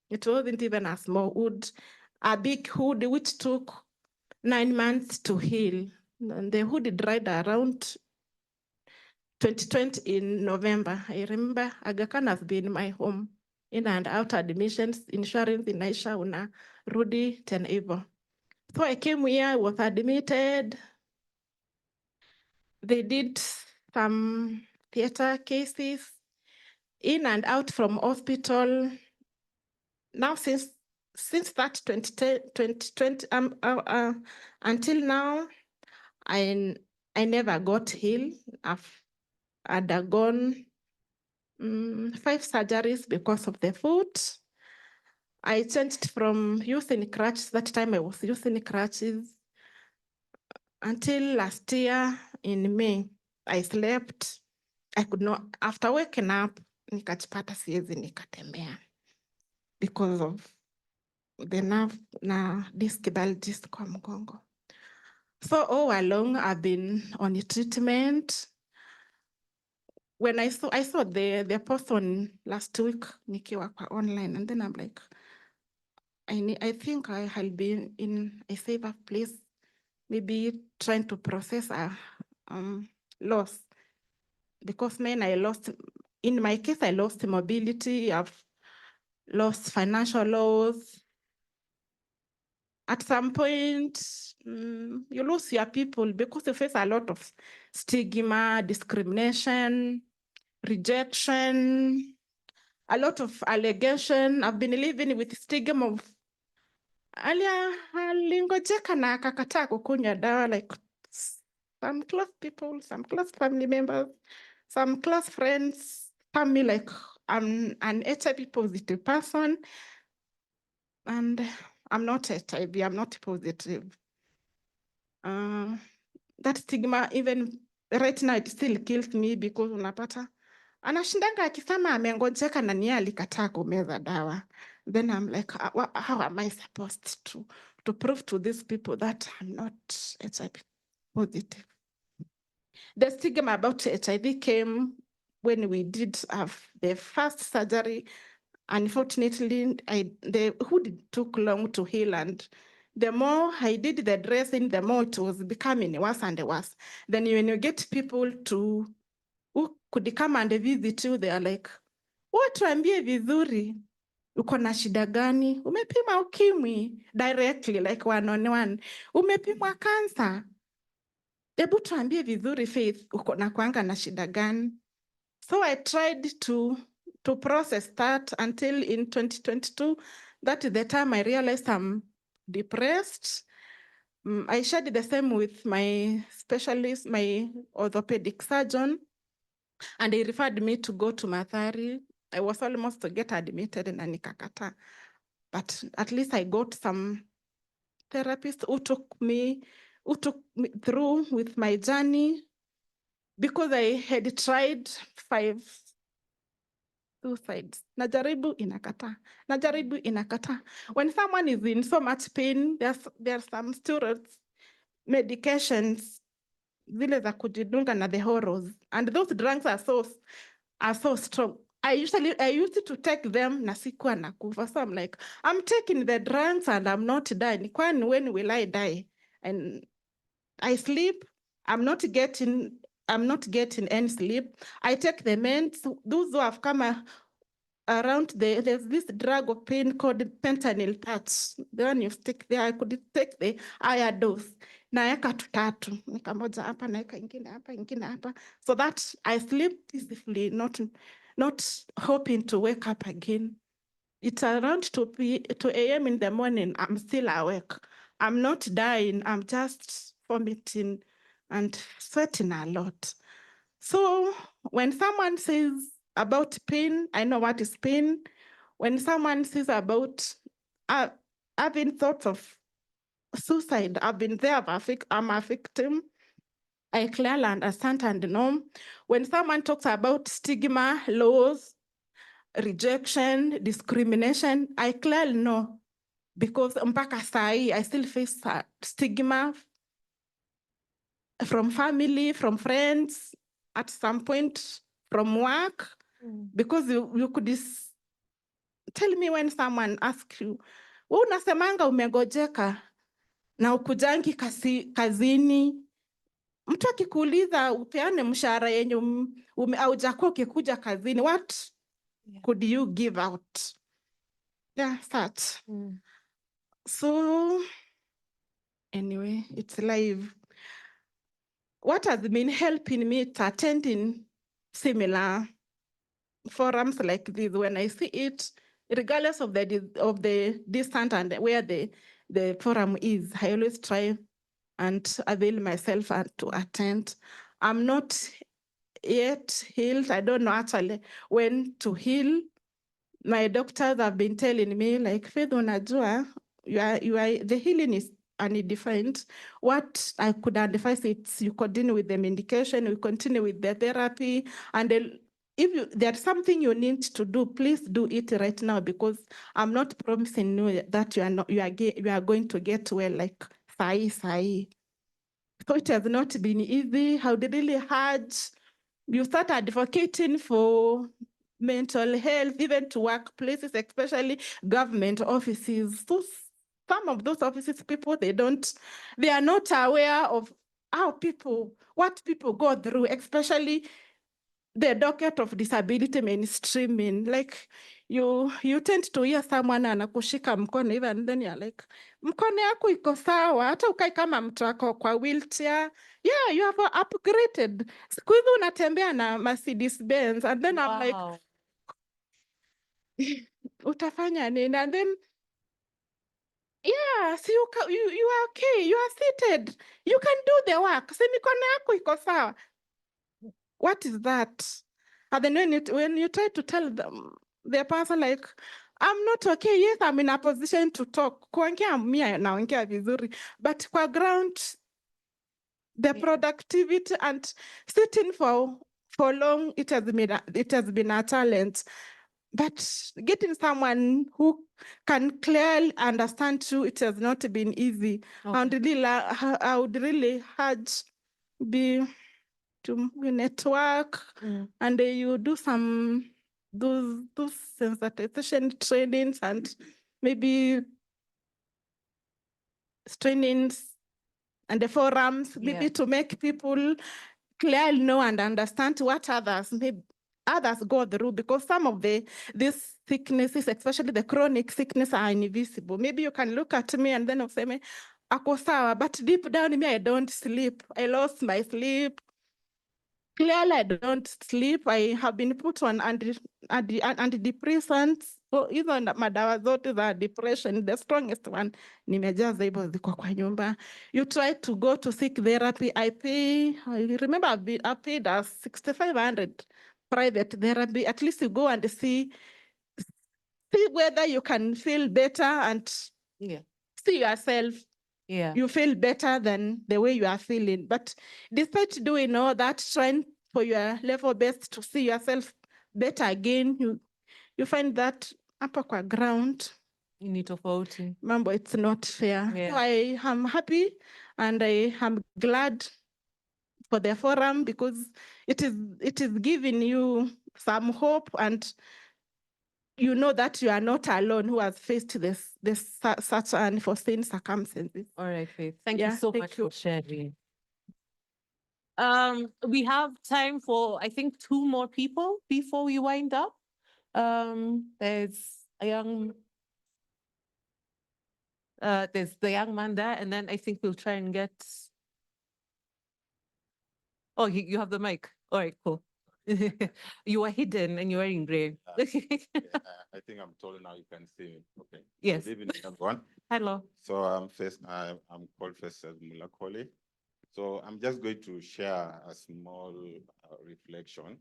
It wasn't even a small hood, a big hood, which took 9 months to heal. And the hood dried around 2020 in November. I remember Aga Khan has been my home, in and out admissions, insurance in Aisha, Una, Rudy, Tenevo. So I came here, was admitted. They did some theater cases, in and out from hospital. Now since that 2020, until now, I never got healed. I've undergone 5 surgeries because of the foot. I changed from using crutches. That time I was using crutches until last year in May. I slept. I could not, after waking up, nikajipata siwezi nikatembea because of the nerve na disc bulges kwa mgongo. So all along I've been on a treatment. When I saw the person last week nikiwa kwa online, and then I'm like, I think I'll be in a safer place, maybe trying to process a loss. Because I lost, in my case, I lost mobility, I've lost financial loss. At some point, you lose your people because you face a lot of stigma, discrimination, rejection, a lot of allegation. I've been living with stigma of alingojeka na akakataa kukunywa dawa, like some close people, some close family members, some close friends tell me like I'm an HIV positive person and I'm not HIV, I'm not positive. That stigma, even right now, it still kills me because unapata anashindanga akisema amengonjeka na niye alikataa kumeza dawa. Then I'm like, how am I supposed to prove to these people that I'm not HIV positive? The stigma about HIV came when we did have the first surgery. Unfortunately, the hood took long to heal, and the more I did the dressing, the more it was becoming worse and worse. Then when you get people who could come and visit you, they are like, tuambie vizuri, uko na shida gani? Umepima ukimwi? Directly, like one-on-one. Umepimwa cancer? Ebu tuambie vizuri, Faith, uko na kuanga na shida gani? So I tried to process that until in 2022, that is the time I realized I'm depressed. I shared the same with my specialist, my orthopedic surgeon, and he referred me to go to Mathari. I was almost to get admitted in Anikakata, but at least I got some therapists who took me through with my journey, because I had tried 5 suicides. Najaribu inakata. Najaribu inakata. When someone is in so much pain, there's some steroids, medications, zile za kujidunga na the horrors. And those drugs are so strong. I used to take them na sikuwa nakufa. So I'm like, I'm taking the drugs and I'm not dying. When will I die? And I sleep. I'm not getting any sleep. I take the meds. Those who have come around, there's this drug of pain called fentanyl patch. The one you stick there, I could take the higher dose. Naeka tutatu. Nika moja hapa, naeka ingine hapa, ingine hapa. So that I sleep peacefully, not hoping to wake up again. It's around 2 a.m. in the morning. I'm still awake. I'm not dying. I'm just vomiting and sweating a lot. So when someone says about pain, I know what is pain. When someone says about having thoughts of suicide, I've been there, I'm a victim. I clearly understand and know. When someone talks about stigma, laws, rejection, discrimination, I clearly know, because mpaka sai, I still face stigma from family, from friends, at some point from work, because you could tell me when someone asks you, wewe unasemanga umegojeka na ukujangi kazini. Mtu akikuuliza upeane mshahara yenye haujakuwa ukikuja kazini, what could you give out? Yeah, that. So anyway, it's live. What has been helping me to attending similar forums like this, when I see it, regardless of the distance and where the forum is, I always try and avail myself to attend. I'm not yet healed. I don't know actually when to heal. My doctors have been telling me, like, Faith, unajua, the healing is undefined. What I could advise is you continue with the medication, you continue with the therapy, and if there's something you need to do, please do it right now, because I'm not promising you that you are going to get well like sai. So it has not been easy. How did it really hard? You start advocating for mental health, even to workplaces, especially government offices. So some of those offices, they are not aware of what people go through, especially the docket of disability mainstreaming. Like you tend to hear someone anakushika mkono, even then you're like, mkono yako iko sawa, hata ukai kama mtu wako kwa wheelchair. Yeah, you have upgraded. Siku hizi unatembea na Mercedes Benz, and then I'm like, utafanya nini? And then, yeah, so you are okay, you are seated, you can do the work. Si mikono yako iko sawa. What is that? And then when you try to tell them, the person like, I'm not okay. Yes, I'm in a position to talk. Kuongea mimi naongea vizuri, but kwa ground, the productivity and sitting for long, it has been a challenge. But getting someone who can clearly understand you, it has not been easy. Okay. I would really urge to network, and you do some those sensitization trainings and maybe trainings and the forums, maybe to make people clearly know and understand what others go through, because some of these sicknesses, especially the chronic sickness, are invisible. Maybe you can look at me and then say me, ako sawa, but deep down in me, I don't sleep. I lost my sleep. Clearly, I don't sleep. I have been put on antidepressants. So even madawa zote za depression, the strongest one, nimejaza hivyo ziko kwa nyumba. You try to go to seek therapy. I remember I paid 6,500 private therapy. At least you go and see whether you can feel better and see yourself. Yeah, you feel better than the way you are feeling. But despite doing all that, trying for your level best to see yourself better again, you find that hapa kwa ground, ni tofauti. Mambo, it's not fair. Yeah. So I am happy and I am glad for the forum because it is giving you some hope, and you know that you are not alone who has faced this such unforeseen circumstances. All right, Faith. Thank Yeah, you so thank much you. for sharing. We have time for, I think, 2 more people before we wind up. There's the young man there, and then I think we'll try and get. Oh, you have the mic. All right, cool. You are hidden and you are in gray. I think I'm told now you can see me. Okay. Yes. Good evening, everyone. Hello. So I'm called first as Mulakoli. So I'm just going to share a small reflection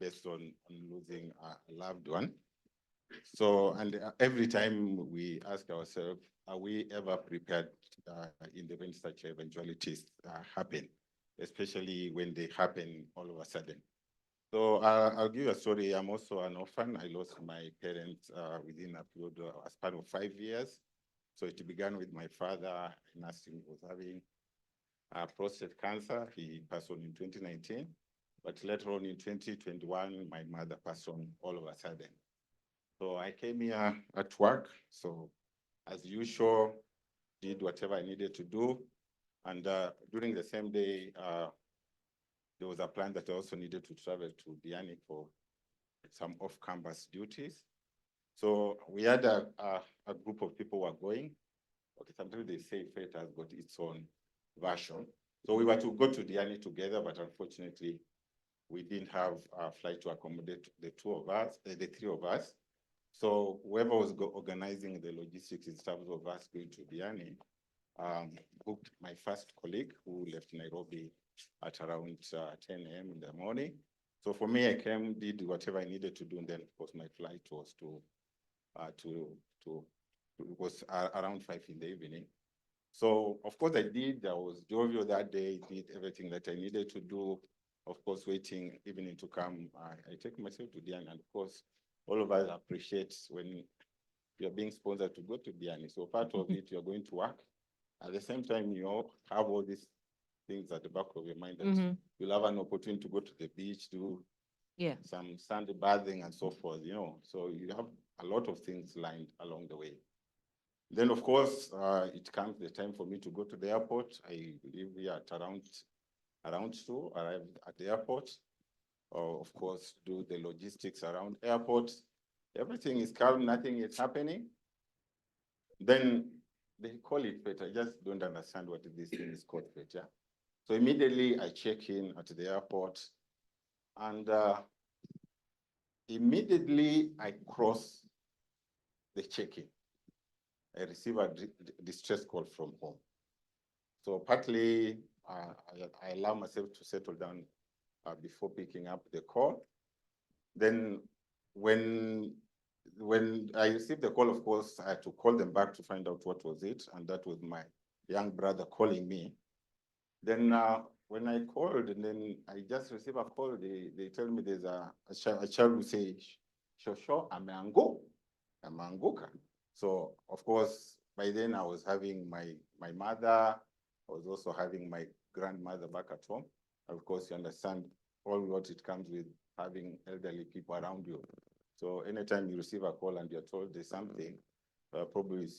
based on losing a loved one. So, and every time we ask ourselves, are we ever prepared in the event such eventualities happen, especially when they happen all of a sudden? So I'll give you a story. I'm also an orphan. I lost my parents within a period as part of 5 years. So it began with my father. Nursing was having prostate cancer. He passed on in 2019. But later on in 2021, my mother passed on all of a sudden. So I came here at work. So as usual, did whatever I needed to do. And during the same day, there was a plan that I also needed to travel to Diani for some off-campus duties. So we had a group of people who were going. Okay, sometimes they say fate has got its own version. So we were to go to Diani together, but unfortunately, we didn't have a flight to accommodate the 3 of us. So whoever was organizing the logistics in terms of us going to Diani booked my first colleague who left Nairobi at around 10 a.m. in the morning. So for me, I came, did whatever I needed to do, and then of course my flight was it was around 5 in the evening. So of course I was jovial that day, did everything that I needed to do. Of course, waiting evening to come, I take myself to Diani, and of course, all of us appreciate when you're being sponsored to go to Diani. So part of it, you're going to work. At the same time, you have all these things at the back of your mind that you'll have an opportunity to go to the beach, do some sandy bathing and so forth, So you have a lot of things lined along the way. Then, of course, it comes the time for me to go to the airport. I leave here at around 2, arrive at the airport. Of course, do the logistics around airport. Everything is calm, nothing is happening. Then they call it fate. I just don't understand what this thing is called fate, yeah? So immediately I check in at the airport, and immediately I cross the check-in. I receive a distress call from home. So partly I allow myself to settle down before picking up the call. Then when I received the call, of course, I had to call them back to find out what was it. And that was my young brother calling me. Then when I called, and then I just received a call, they tell me there's a child who say, Shosho, ameanguka. So of course, by then I was having my mother, I was also having my grandmother back at home. Of course, you understand all what it comes with having elderly people around you. So anytime you receive a call and you're told there's something, probably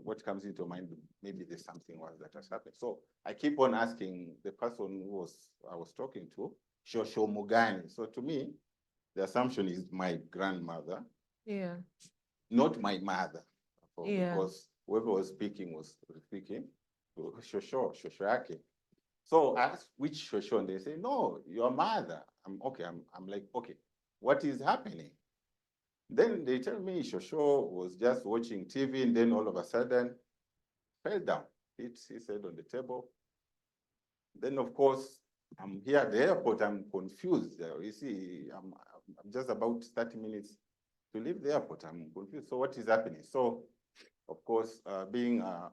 what comes into mind, maybe there's something worse that has happened. So I keep on asking the person who I was talking to, Shosho Mugani. So to me, the assumption is my grandmother, not my mother, because whoever was speaking to Shosho Yake. So I asked which Shosho, and they say, no, your mother. I'm like, okay, what is happening? Then they tell me Shosho was just watching TV, and then all of a sudden fell down. He said on the table. Then of course, I'm here at the airport, I'm confused. You see, I'm just about 30 minutes to leave the airport. I'm confused. So what is happening? So of course, being a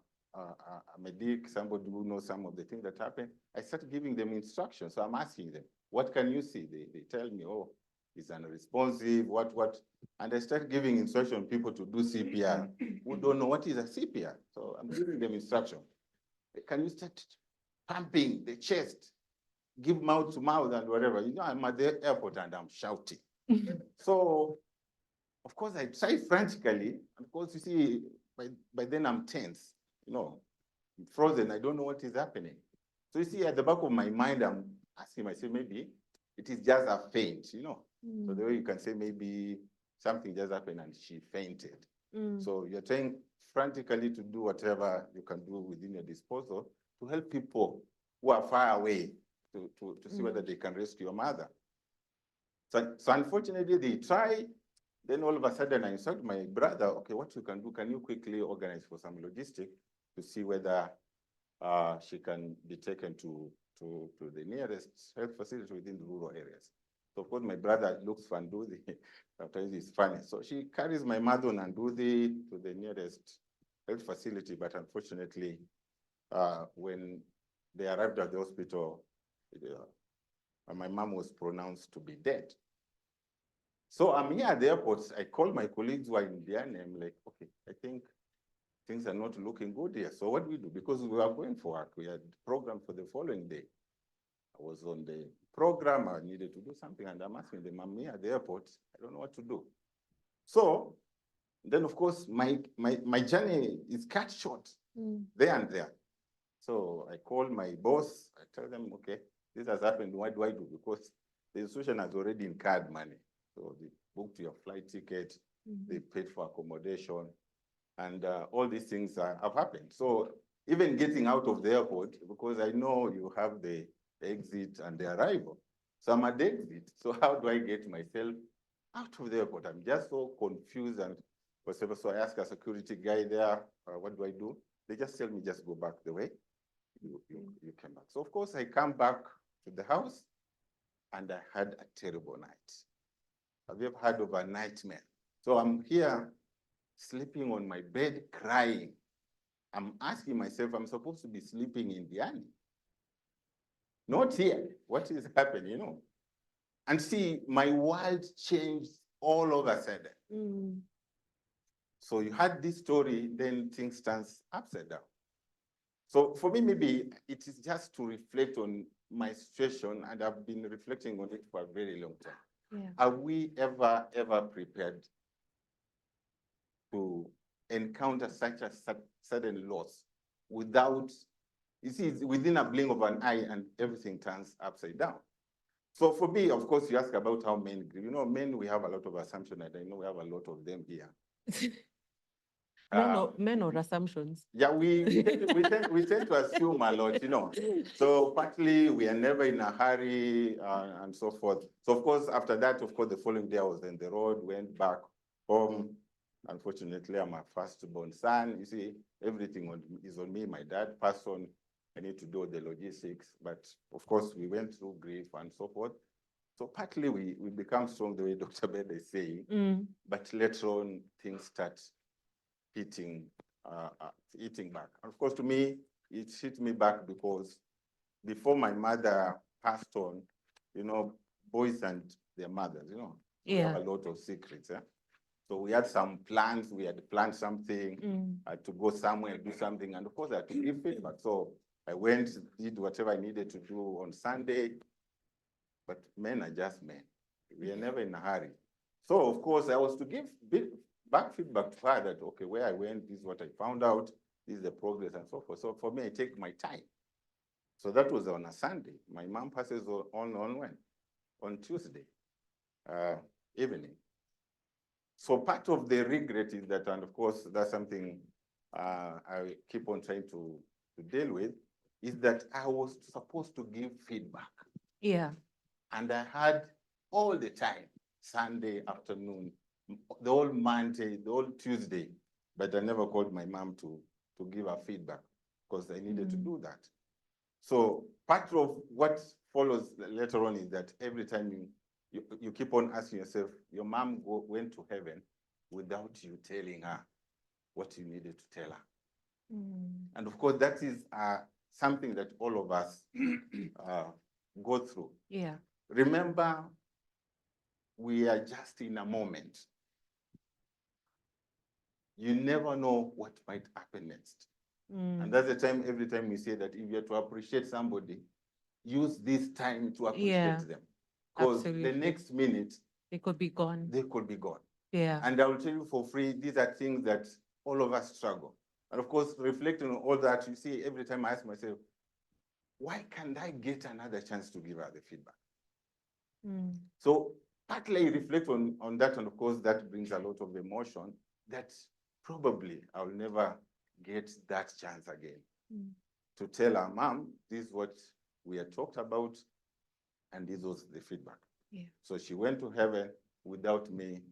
medic, somebody who knows some of the things that happen, I started giving them instructions. So I'm asking them, what can you see? They tell me, oh, he's unresponsive, what. And I start giving instruction people to do CPR who don't know what is a CPR. So I'm giving them instruction. Can you start pumping the chest, give mouth to mouth and whatever? You know, I'm at the airport and I'm shouting. So, of course, I try frantically. And of course, you see, by then I'm tense, you know, I'm frozen. I don't know what is happening. So you see, at the back of my mind, I'm asking myself, maybe it is just a faint, you know. So the way you can say maybe something just happened and she fainted. So you're trying frantically to do whatever you can do within your disposal to help people who are far away to see whether they can rescue your mother. So unfortunately, they try. Then all of a sudden, I instruct my brother, okay, what you can do, can you quickly organize for some logistics to see whether she can be taken to the nearest health facility within the rural areas. So of course, my brother looks for Nduzi. Sometimes it's funny. So she carries my mother on Nduzi to the nearest health facility, but unfortunately, when they arrived at the hospital, my mom was pronounced to be dead. So I'm here at the airport. I call my colleagues who are in Diane. I'm like, okay, I think things are not looking good here. So what do we do? Because we were going for work. We had programmed for the following day. I was on the program. I needed to do something. And I'm asking them, I'm here at the airport. I don't know what to do. So then, of course, my journey is cut short there and there. So I call my boss. I tell them, okay, this has happened. What do I do? Because the institution has already incurred money. So they booked your flight ticket, they paid for accommodation, and all these things have happened. So even getting out of the airport, because I know you have the exit and the arrival. So I'm at the exit. So how do I get myself out of the airport? I'm just so confused and whatever. So I ask a security guy there, what do I do? They just tell me, just go back the way you came back. So of course I come back to the house and I had a terrible night. Have you ever heard of a nightmare? So I'm here sleeping on my bed crying. I'm asking myself, I'm supposed to be sleeping in the alley. Not here. What is happening, you know? And see, my world changed all of a sudden. So you had this story, then things turn upside down. So for me, maybe it is just to reflect on my situation, and I've been reflecting on it for a very long time. Yeah. Are we ever prepared to encounter such a sudden loss without, you see, it's within a blink of an eye and everything turns upside down? So for me, of course, you ask about how men grieve. You know, men, we have a lot of assumptions, and I know we have a lot of them here. Men or assumptions? Yeah, we tend to assume a lot, you know. So partly we are never in a hurry and so forth. So of course, after that, of course, the following day I was on the road, went back home. Unfortunately, I'm a firstborn son. You see, everything is on me. My dad passed on. I need to do the logistics. But of course, we went through grief and so forth. So partly we become strong the way Dr. Beda is saying. But later on, things start hitting back. And of course, to me, it hit me back because before my mother passed on, you know, boys and their mothers, you know, we have a lot of secrets. So we had some plans. We had planned something to go somewhere, do something, and of course I had to give feedback. So I went, did whatever I needed to do on Sunday. But men are just men. We are never in a hurry. So of course I was to give back feedback to her that, okay, where I went, this is what I found out, this is the progress and so forth. So for me, I take my time. So that was on a Sunday. My mom passes on when? On Tuesday evening. So part of the regret is that, and of course, that's something I keep on trying to deal with, is that I was supposed to give feedback. Yeah. And I had all the time, Sunday afternoon, the whole Monday, the whole Tuesday, but I never called my mom to give her feedback because I needed to do that. So part of what follows later on is that every time you keep on asking yourself, your mom went to heaven without you telling her what you needed to tell her. And of course, that is something that all of us go through. Yeah. Remember we are just in a moment. You never know what might happen next. And that's the time, every time we say that if you're to appreciate somebody, use this time to appreciate them. Because the next minute, they could be gone. They could be gone. Yeah. And I will tell you for free, these are things that all of us struggle. And of course, reflecting on all that, you see, every time I ask myself, why can't I get another chance to give her the feedback? So partly reflect on that, and of course, that brings a lot of emotion that probably I'll never get that chance again to tell her, Mom, this is what we had talked about, and this was the feedback. Yeah. So she went to heaven without me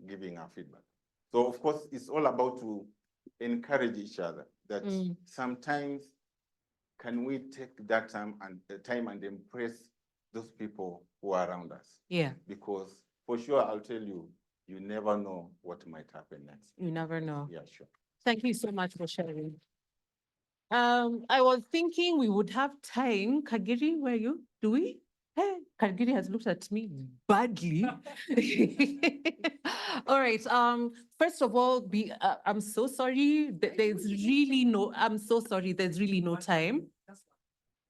giving her feedback. So of course, it's all about to encourage each other that sometimes can we take that time and embrace those people who are around us? Yeah. Because for sure, I'll tell you, you never know what might happen next. You never know. Yeah, sure. Thank you so much for sharing. I was thinking we would have time. Kagiri, where are you? Do we? Hey, Kagiri has looked at me badly. All right. First of all, I'm so sorry. There's really no. I'm so sorry. There's really no time.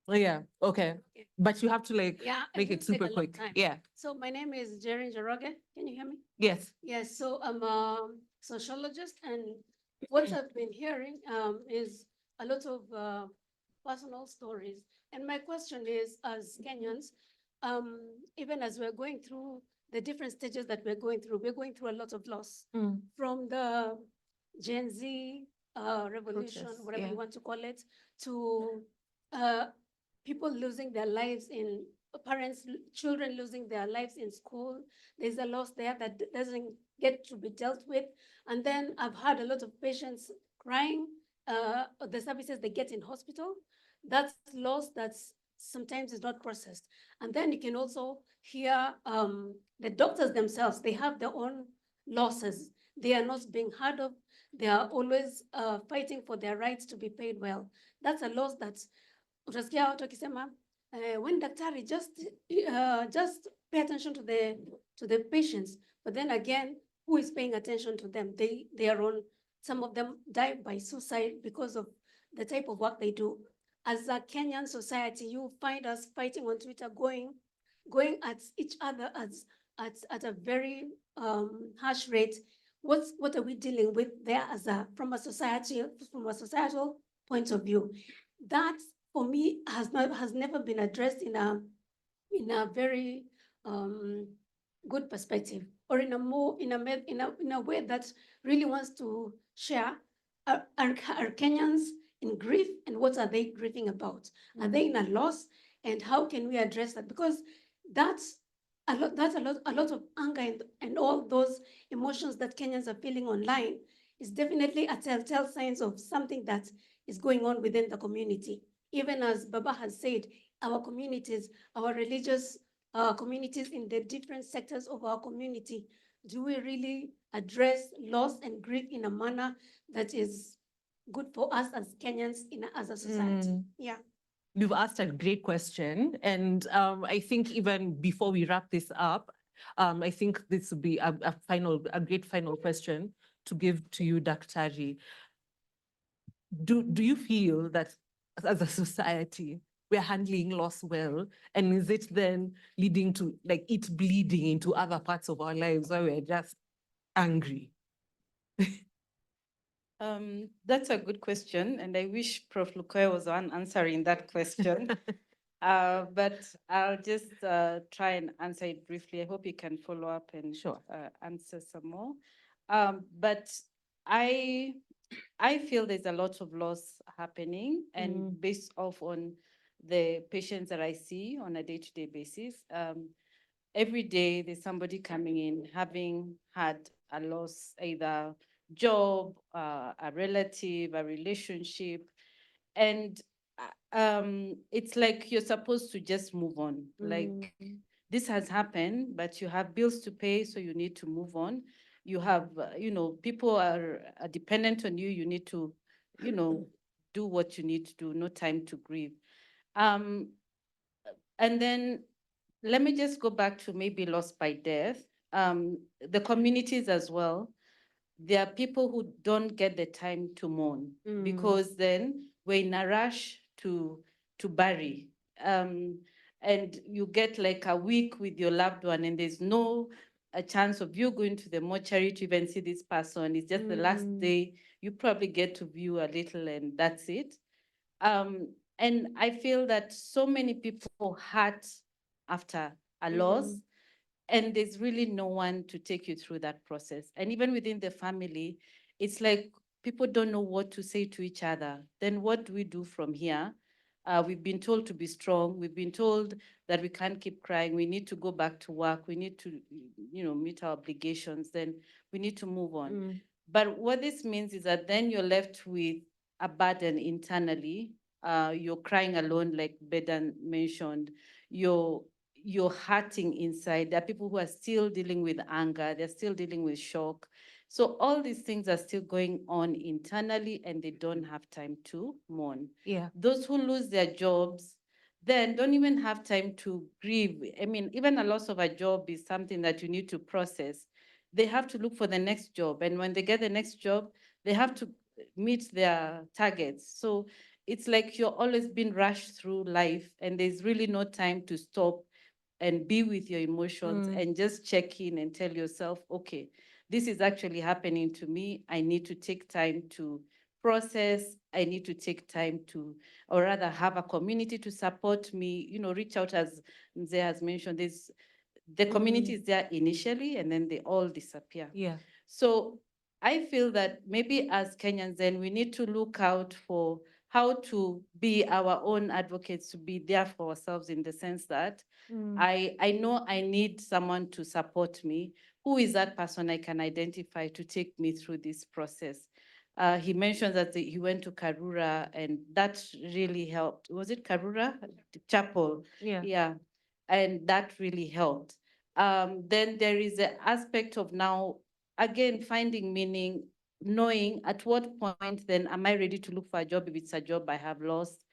Oh, yeah. Okay. But you have to make it super quick. Yeah. So my name is Jerry Njoroge. Can you hear me? Yes. Yes. So I'm a sociologist, and what I've been hearing is a lot of personal stories. And my question is, as Kenyans, even as we're going through the different stages that we're going through a lot of loss from the Gen Z revolution, whatever you want to call it, to people losing their lives in parents, children losing their lives in school. There's a loss there that doesn't get to be dealt with. And then I've heard a lot of patients crying, the services they get in hospital. That's loss that's sometimes is not processed. And then you can also hear the doctors themselves, they have their own losses. They are not being heard of. They are always fighting for their rights to be paid well. That's a loss that's, utasikia watu wakisema, when daktari just pay attention to the patients, but then again, who is paying attention to them? They are on, some of them die by suicide because of the type of work they do. As a Kenyan society, you find us fighting on Twitter, going at each other at a very harsh rate. What are we dealing with there from a societal point of view? That for me has never been addressed in a very good perspective, or in a way that really wants to share are Kenyans in grief, and what are they grieving about? Are they in a loss, and how can we address that? Because that's a lot of anger and all those emotions that Kenyans are feeling online is definitely a telltale signs of something that is going on within the community. Even as Baba has said, our communities, our religious communities in the different sectors of our community, do we really address loss and grief in a manner that is good for us as Kenyans as a society? Yeah. You've asked a great question. And I think even before we wrap this up, I think this would be a great final question to give to you, Daktari. Do you feel that as a society, we're handling loss well? And is it then leading to it bleeding into other parts of our lives where we're just angry? That's a good question, and I wish Prof. Lukoya was one answering that question. But I'll just try and answer it briefly. I hope you can follow up and answer some more. But I feel there's a lot of loss happening, and based off on the patients that I see on a day-to-day basis, every day there's somebody coming in having had a loss, either job, a relative, a relationship, and it's like you're supposed to just move on. Like, this has happened, but you have bills to pay, so you need to move on. You have, people are dependent on you. You need to, do what you need to do. No time to grieve. And then let me just go back to maybe loss by death. The communities as well. There are people who don't get the time to mourn because then we're in a rush to bury. And you get like a week with your loved one and there's no a chance of you going to the mortuary to even see this person. It's just the last day. You probably get to view a little and that's it. And I feel that so many people hurt after a loss, and there's really no one to take you through that process. And even within the family, it's like people don't know what to say to each other. Then what do we do from here? We've been told to be strong. We've been told that we can't keep crying. We need to go back to work. We need to, meet our obligations. Then we need to move on. But what this means is that then you're left with a burden internally. You're crying alone, like Beda mentioned. You're hurting inside. There are people who are still dealing with anger. They're still dealing with shock. So all these things are still going on internally and they don't have time to mourn. Yeah. Those who lose their jobs then don't even have time to grieve. I mean, even a loss of a job is something that you need to process. They have to look for the next job. And when they get the next job, they have to meet their targets. So it's like you're always being rushed through life and there's really no time to stop and be with your emotions and just check in and tell yourself, okay, this is actually happening to me. I need to take time to process. I need to take time to, or rather have a community to support me, reach out, as Mzee has mentioned, the community is there initially and then they all disappear. Yeah. So I feel that maybe as Kenyans, then we need to look out for how to be our own advocates, to be there for ourselves in the sense that I know I need someone to support me. Who is that person I can identify to take me through this process? He mentioned that he went to Karura and that really helped. Was it Karura? Chapel. Yeah. Yeah. And that really helped. Then there is the aspect of now, again, finding meaning, knowing at what point then am I ready to look for a job if it's a job I have lost.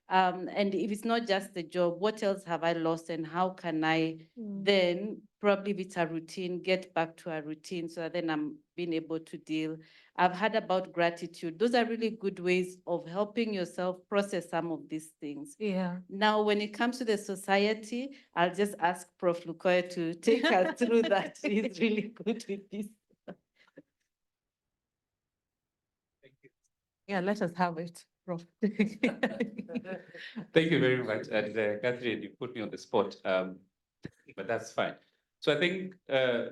And if it's not just the job, what else have I lost and how can I then, probably if it's a routine, get back to a routine so that then I'm being able to deal. I've heard about gratitude. Those are really good ways of helping yourself process some of these things. Yeah. Now, when it comes to the society, I'll just ask Prof. Lukoya to take us through that. He's really good with this. Yeah, let us have it, Prof. Thank you very much. And Catherine, you put me on the spot, but that's fine. So I think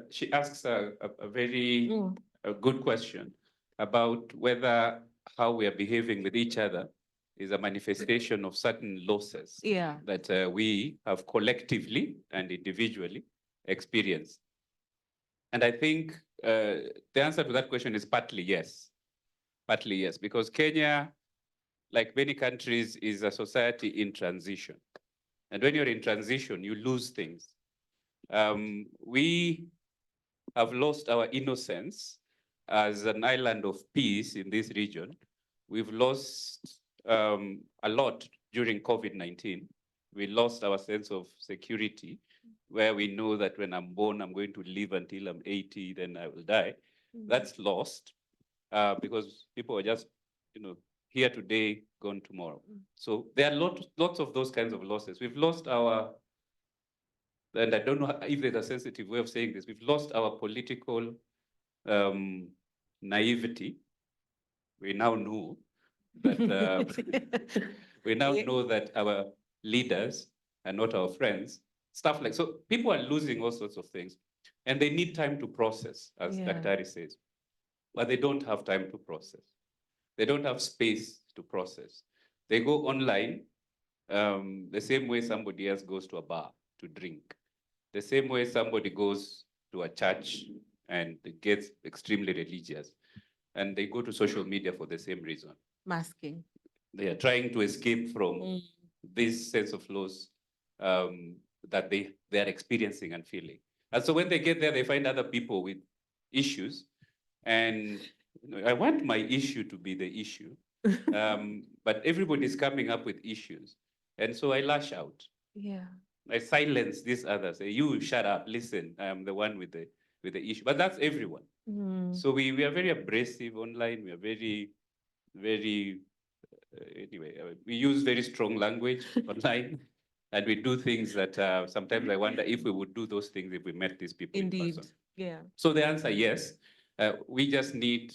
she asks a very good question about whether how we are behaving with each other is a manifestation of certain losses that we have collectively and individually experienced. And I think the answer to that question is partly yes. Partly yes, because Kenya, like many countries, is a society in transition. And when you're in transition, you lose things. We have lost our innocence as an island of peace in this region. We've lost a lot during COVID-19. We lost our sense of security, where we know that when I'm born, I'm going to live until I'm 80, then I will die. That's lost because people are just, here today, gone tomorrow. So there are lots of those kinds of losses. We've lost our, and I don't know if there's a sensitive way of saying this, we've lost our political naivety. We now know that we now know that our leaders are not our friends. Stuff like, so people are losing all sorts of things and they need time to process, as Dr. says, but they don't have time to process. They don't have space to process. They go online the same way somebody else goes to a bar to drink, the same way somebody goes to a church and gets extremely religious, and they go to social media for the same reason. Masking. They are trying to escape from this sense of loss that they are experiencing and feeling. And so when they get there, they find other people with issues. And I want my issue to be the issue, but everybody's coming up with issues. And so I lash out. Yeah. I silence these others. Say, you shut up, listen. I am the one with the issue. But that's everyone. So we are very abrasive online. We are very, very, we use very strong language online. And we do things that sometimes I wonder if we would do those things if we met these people in Indeed. person. Yeah. So the answer, yes. We just need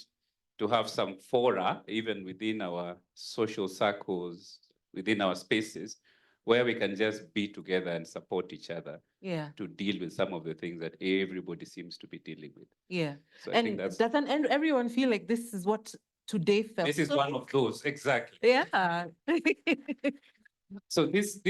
to have some fora, even within our social circles, within our spaces, where we can just be together and support each other to deal with some of the things that everybody seems to be dealing with. Yeah. So I think And that's, doesn't everyone feel like this is what today felt? this is one of those, exactly. Yeah. So this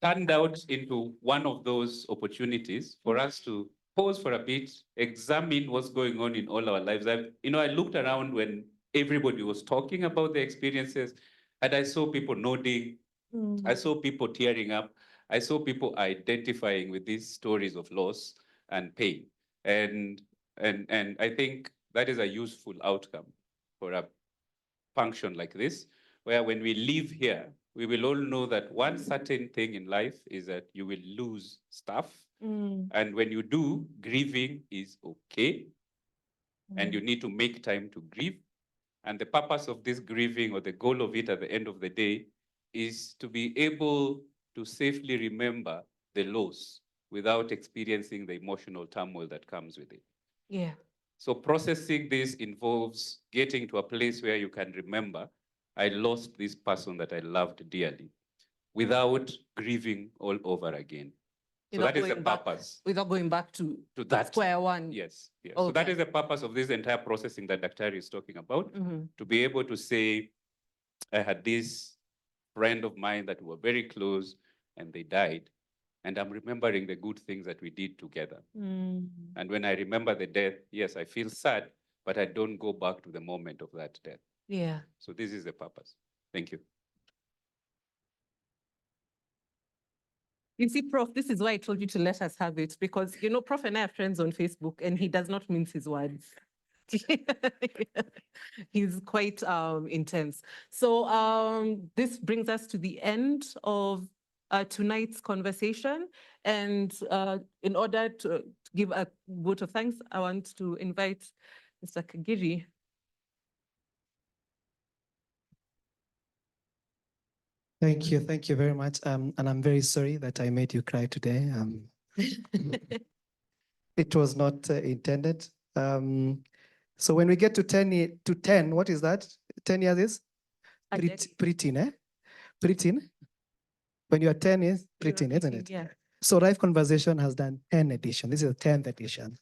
turned out into one of those opportunities for us to pause for a bit, examine what's going on in all our lives. I looked around when everybody was talking about their experiences, and I saw people nodding. I saw people tearing up. I saw people identifying with these stories of loss and pain. And I think that is a useful outcome for a function like this, where when we leave here, we will all know that one certain thing in life is that you will lose stuff. And when you do, grieving is okay. And you need to make time to grieve. And the purpose of this grieving, or the goal of it at the end of the day, is to be able to safely remember the loss without experiencing the emotional turmoil that comes with it. Yeah. So processing this involves getting to a place where you can remember, I lost this person that I loved dearly, without grieving all over again. So Without that is the going back- purpose. Without going back to that. square one. Yes, yes. So that Okay. is the purpose of this entire processing that Dr. is talking about, Mhm. to be able to say, I had this friend of mine that were very close and they died. And I'm remembering the good things that we did together. And when I remember the death, yes, I feel sad, but I don't go back to the moment of that death. Yeah. So this is the purpose. Thank you. You see, Prof, this is why I told you to let us have it, because, Prof and I are friends on Facebook, and he does not mince his words. He's quite intense. So this brings us to the end of tonight's conversation. And in order to give a vote of thanks, I want to invite Mr. Kagiri. Thank you very much. And I'm very sorry that I made you cry today. It was not intended. So when we get to 10, what is that? 10 years is? Preteen, eh? Preteen. When you are 10 is preteen, isn't it? Yeah. So Life Conversation has done 10 edition. This is the 10th edition.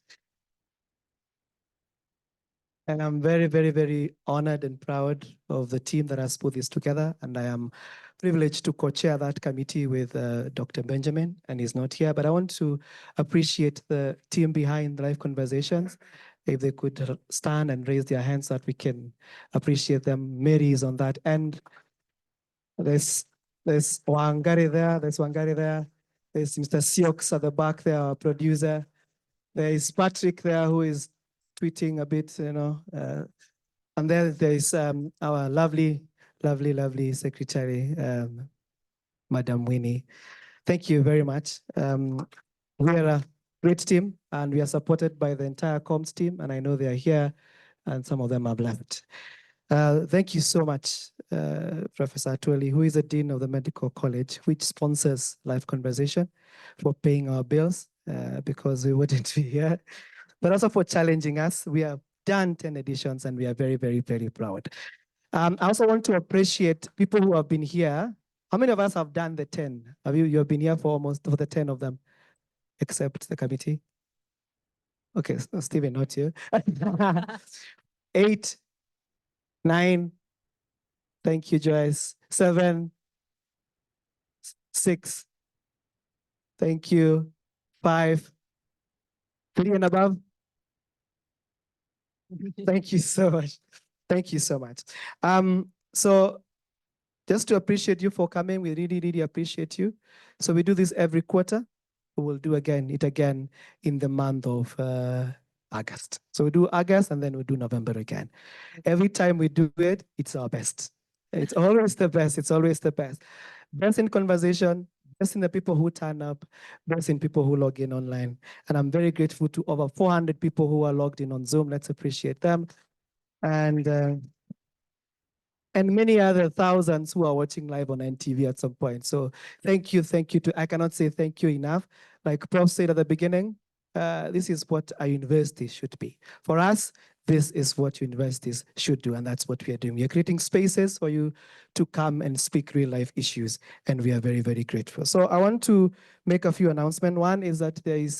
And I'm very, very, very honored and proud of the team that has put this together. And I am privileged to co-chair that committee with Dr. Benjamin, and he's not here, but I want to appreciate the team behind Life Conversations. If they could stand and raise their hands so that we can appreciate them. Mary is on that end. There's Wangari there, there's Mr. Siox at the back there, our producer. There is Patrick there who is tweeting a bit, and then there is our lovely secretary, Madam Winnie. Thank you very much. We are a great team, and we are supported by the entire comms team, and I know they are here, and some of them have left. Thank you so much, Professor Atwoli, who is the Dean of the Medical College, which sponsors Life Conversation, for paying our bills, because we wouldn't be here, but also for challenging us. We have done 10 editions, and we are very, very, very proud. I also want to appreciate people who have been here. How many of us have done the 10? You have been here for the 10 of them, except the committee? Okay, so Stephen, not you. 8, 9, thank you, Joyce. 7, 6, thank you. 5, 3 and above. Thank you so much. Thank you so much. So just to appreciate you for coming, we really, really appreciate you. So we do this every quarter. We will do it again in the month of August. So we do August and then we do November again. Every time we do it, it's our best. It's always the best. It's always the best. Best in conversation, blessing the people who turn up, blessing people who log in online. And I'm very grateful to over 400 people who are logged in on Zoom. Let's appreciate them. And many other thousands who are watching live on NTV at some point. So thank you I cannot say thank you enough. Like Prof said at the beginning, this is what a university should be. For us, this is what universities should do, and that's what we are doing. We are creating spaces for you to come and speak real life issues, and we are very, very grateful. So I want to make a few announcements. One is that there is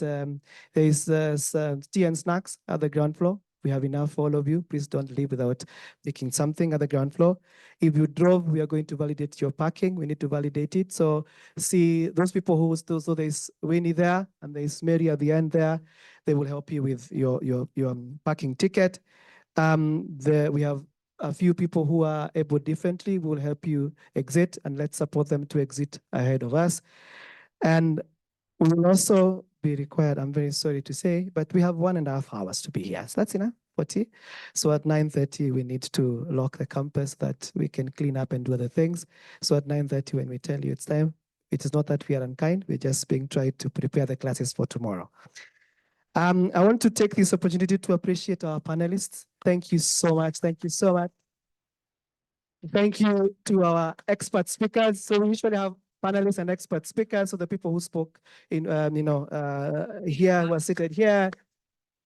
tea and snacks at the ground floor. We have enough for all of you. Please don't leave without taking something at the ground floor. If you drove, we are going to validate your parking. We need to validate it. So see those people who still, so there's Winnie there and there's Mary at the end there. They will help you with your parking ticket. We have a few people who are able differently. We will help you exit, and let's support them to exit ahead of us. And we will also be required, I'm very sorry to say, but we have 1.5 hours to be here. So that's enough for tea. So at 9:30, we need to lock the campus that we can clean up and do other things. So at 9:30, when we tell you it's time, it is not that we are unkind. We're just being tried to prepare the classes for tomorrow. I want to take this opportunity to appreciate our panelists. Thank you so much. Thank you so much. Thank you to our expert speakers. So we usually have panelists and expert speakers. So the people who spoke in, here, who are seated here.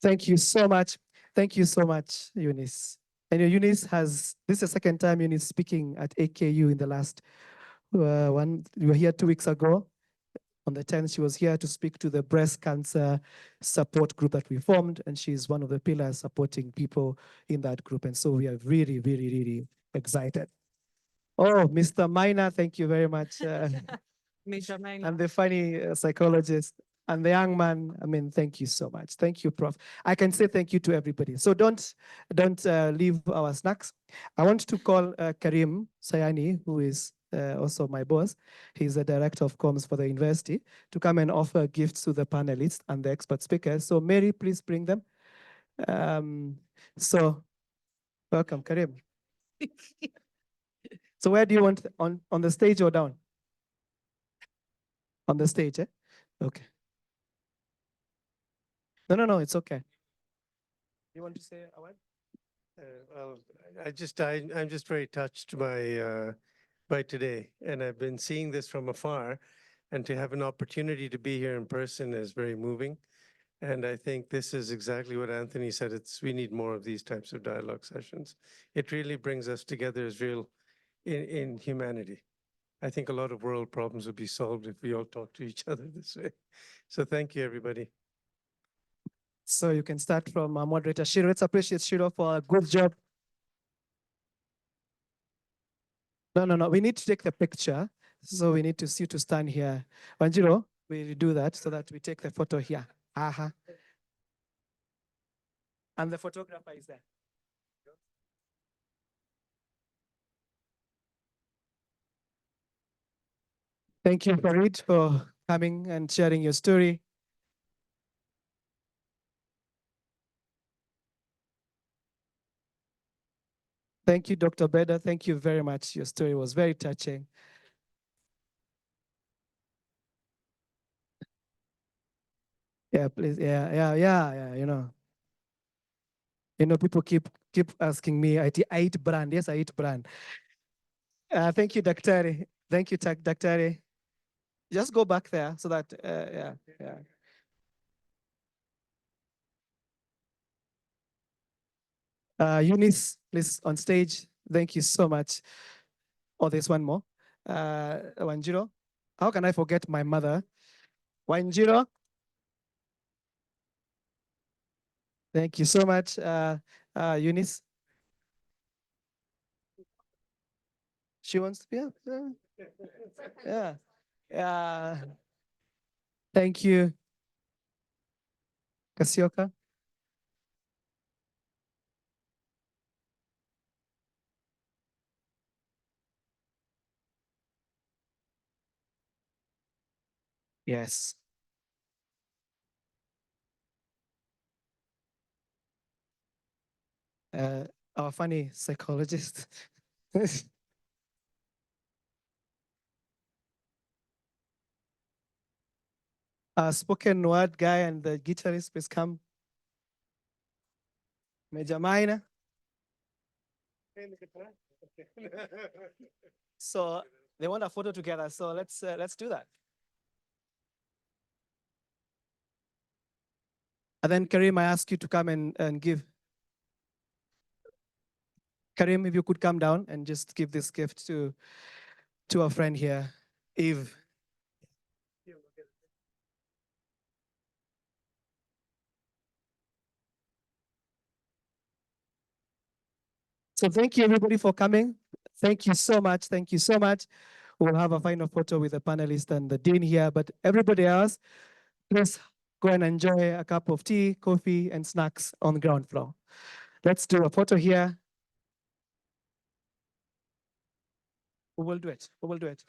Thank you so much. Thank you so much, Eunice. And Eunice this is the second time Eunice speaking at AKU in the last one. You were here 2 weeks ago. On the 10th, she was here to speak to the breast cancer support group that we formed. And she's one of the pillars supporting people in that group. And so we are really, really, really excited. Oh, Mr. Minor, thank you very much. Mr. Minor. And the funny psychologist and the young man. I mean, thank you so much. Thank you, Prof. I can say thank you to everybody. So don't leave our snacks. I want to call Karim Sayani, who is also my boss. He's the director of comms for the university, to come and offer gifts to the panelists and the expert speakers. So Mary, please bring them. So welcome, Karim. So where do you want, on the stage or down? On the stage, eh? Okay. No, it's okay. You want to say a word? Well, I'm just very touched by today, and I've been seeing this from afar, and to have an opportunity to be here in person is very moving. And I think this is exactly what Anthony said. We need more of these types of dialogue sessions. It really brings us together as real in humanity. I think a lot of world problems would be solved if we all talk to each other this way. So thank you, everybody. So you can start from moderator Ciru. Let's appreciate Ciru for a good job. No. We need to take the picture. So we need to see to stand here. Wanjiru, we do that so that we take the photo here. And the photographer is there. Thank you, Farid, for coming and sharing your story. Thank you, Dr. Beda. Thank you very much. Your story was very touching. Yeah, please. Yeah. People keep asking me, I eat brand. Yes, I eat brand. Thank you, Daktari. Thank you, Daktari. Just go back there so that, yeah. Eunice, please, on stage. Thank you so much. Oh, there's one more. Wanjiru. How can I forget my mother? Wanjiru. Thank you so much, Eunice. She wants to be up. Yeah. Thank you. Kasioka. Yes. Our funny psychologist. spoken word guy and the guitarist, please come. Major Minor. So they want a photo together. So let's do that. And then Karim, I ask you to come and give. Karim, if you could come down and just give this gift to our friend here, Eve. So thank you everybody for coming. Thank you so much. Thank you so much. We'll have a final photo with the panelists and the dean here, but everybody else, please go and enjoy a cup of tea, coffee, and snacks on the ground floor. Let's do a photo here. We will do it. We will do it.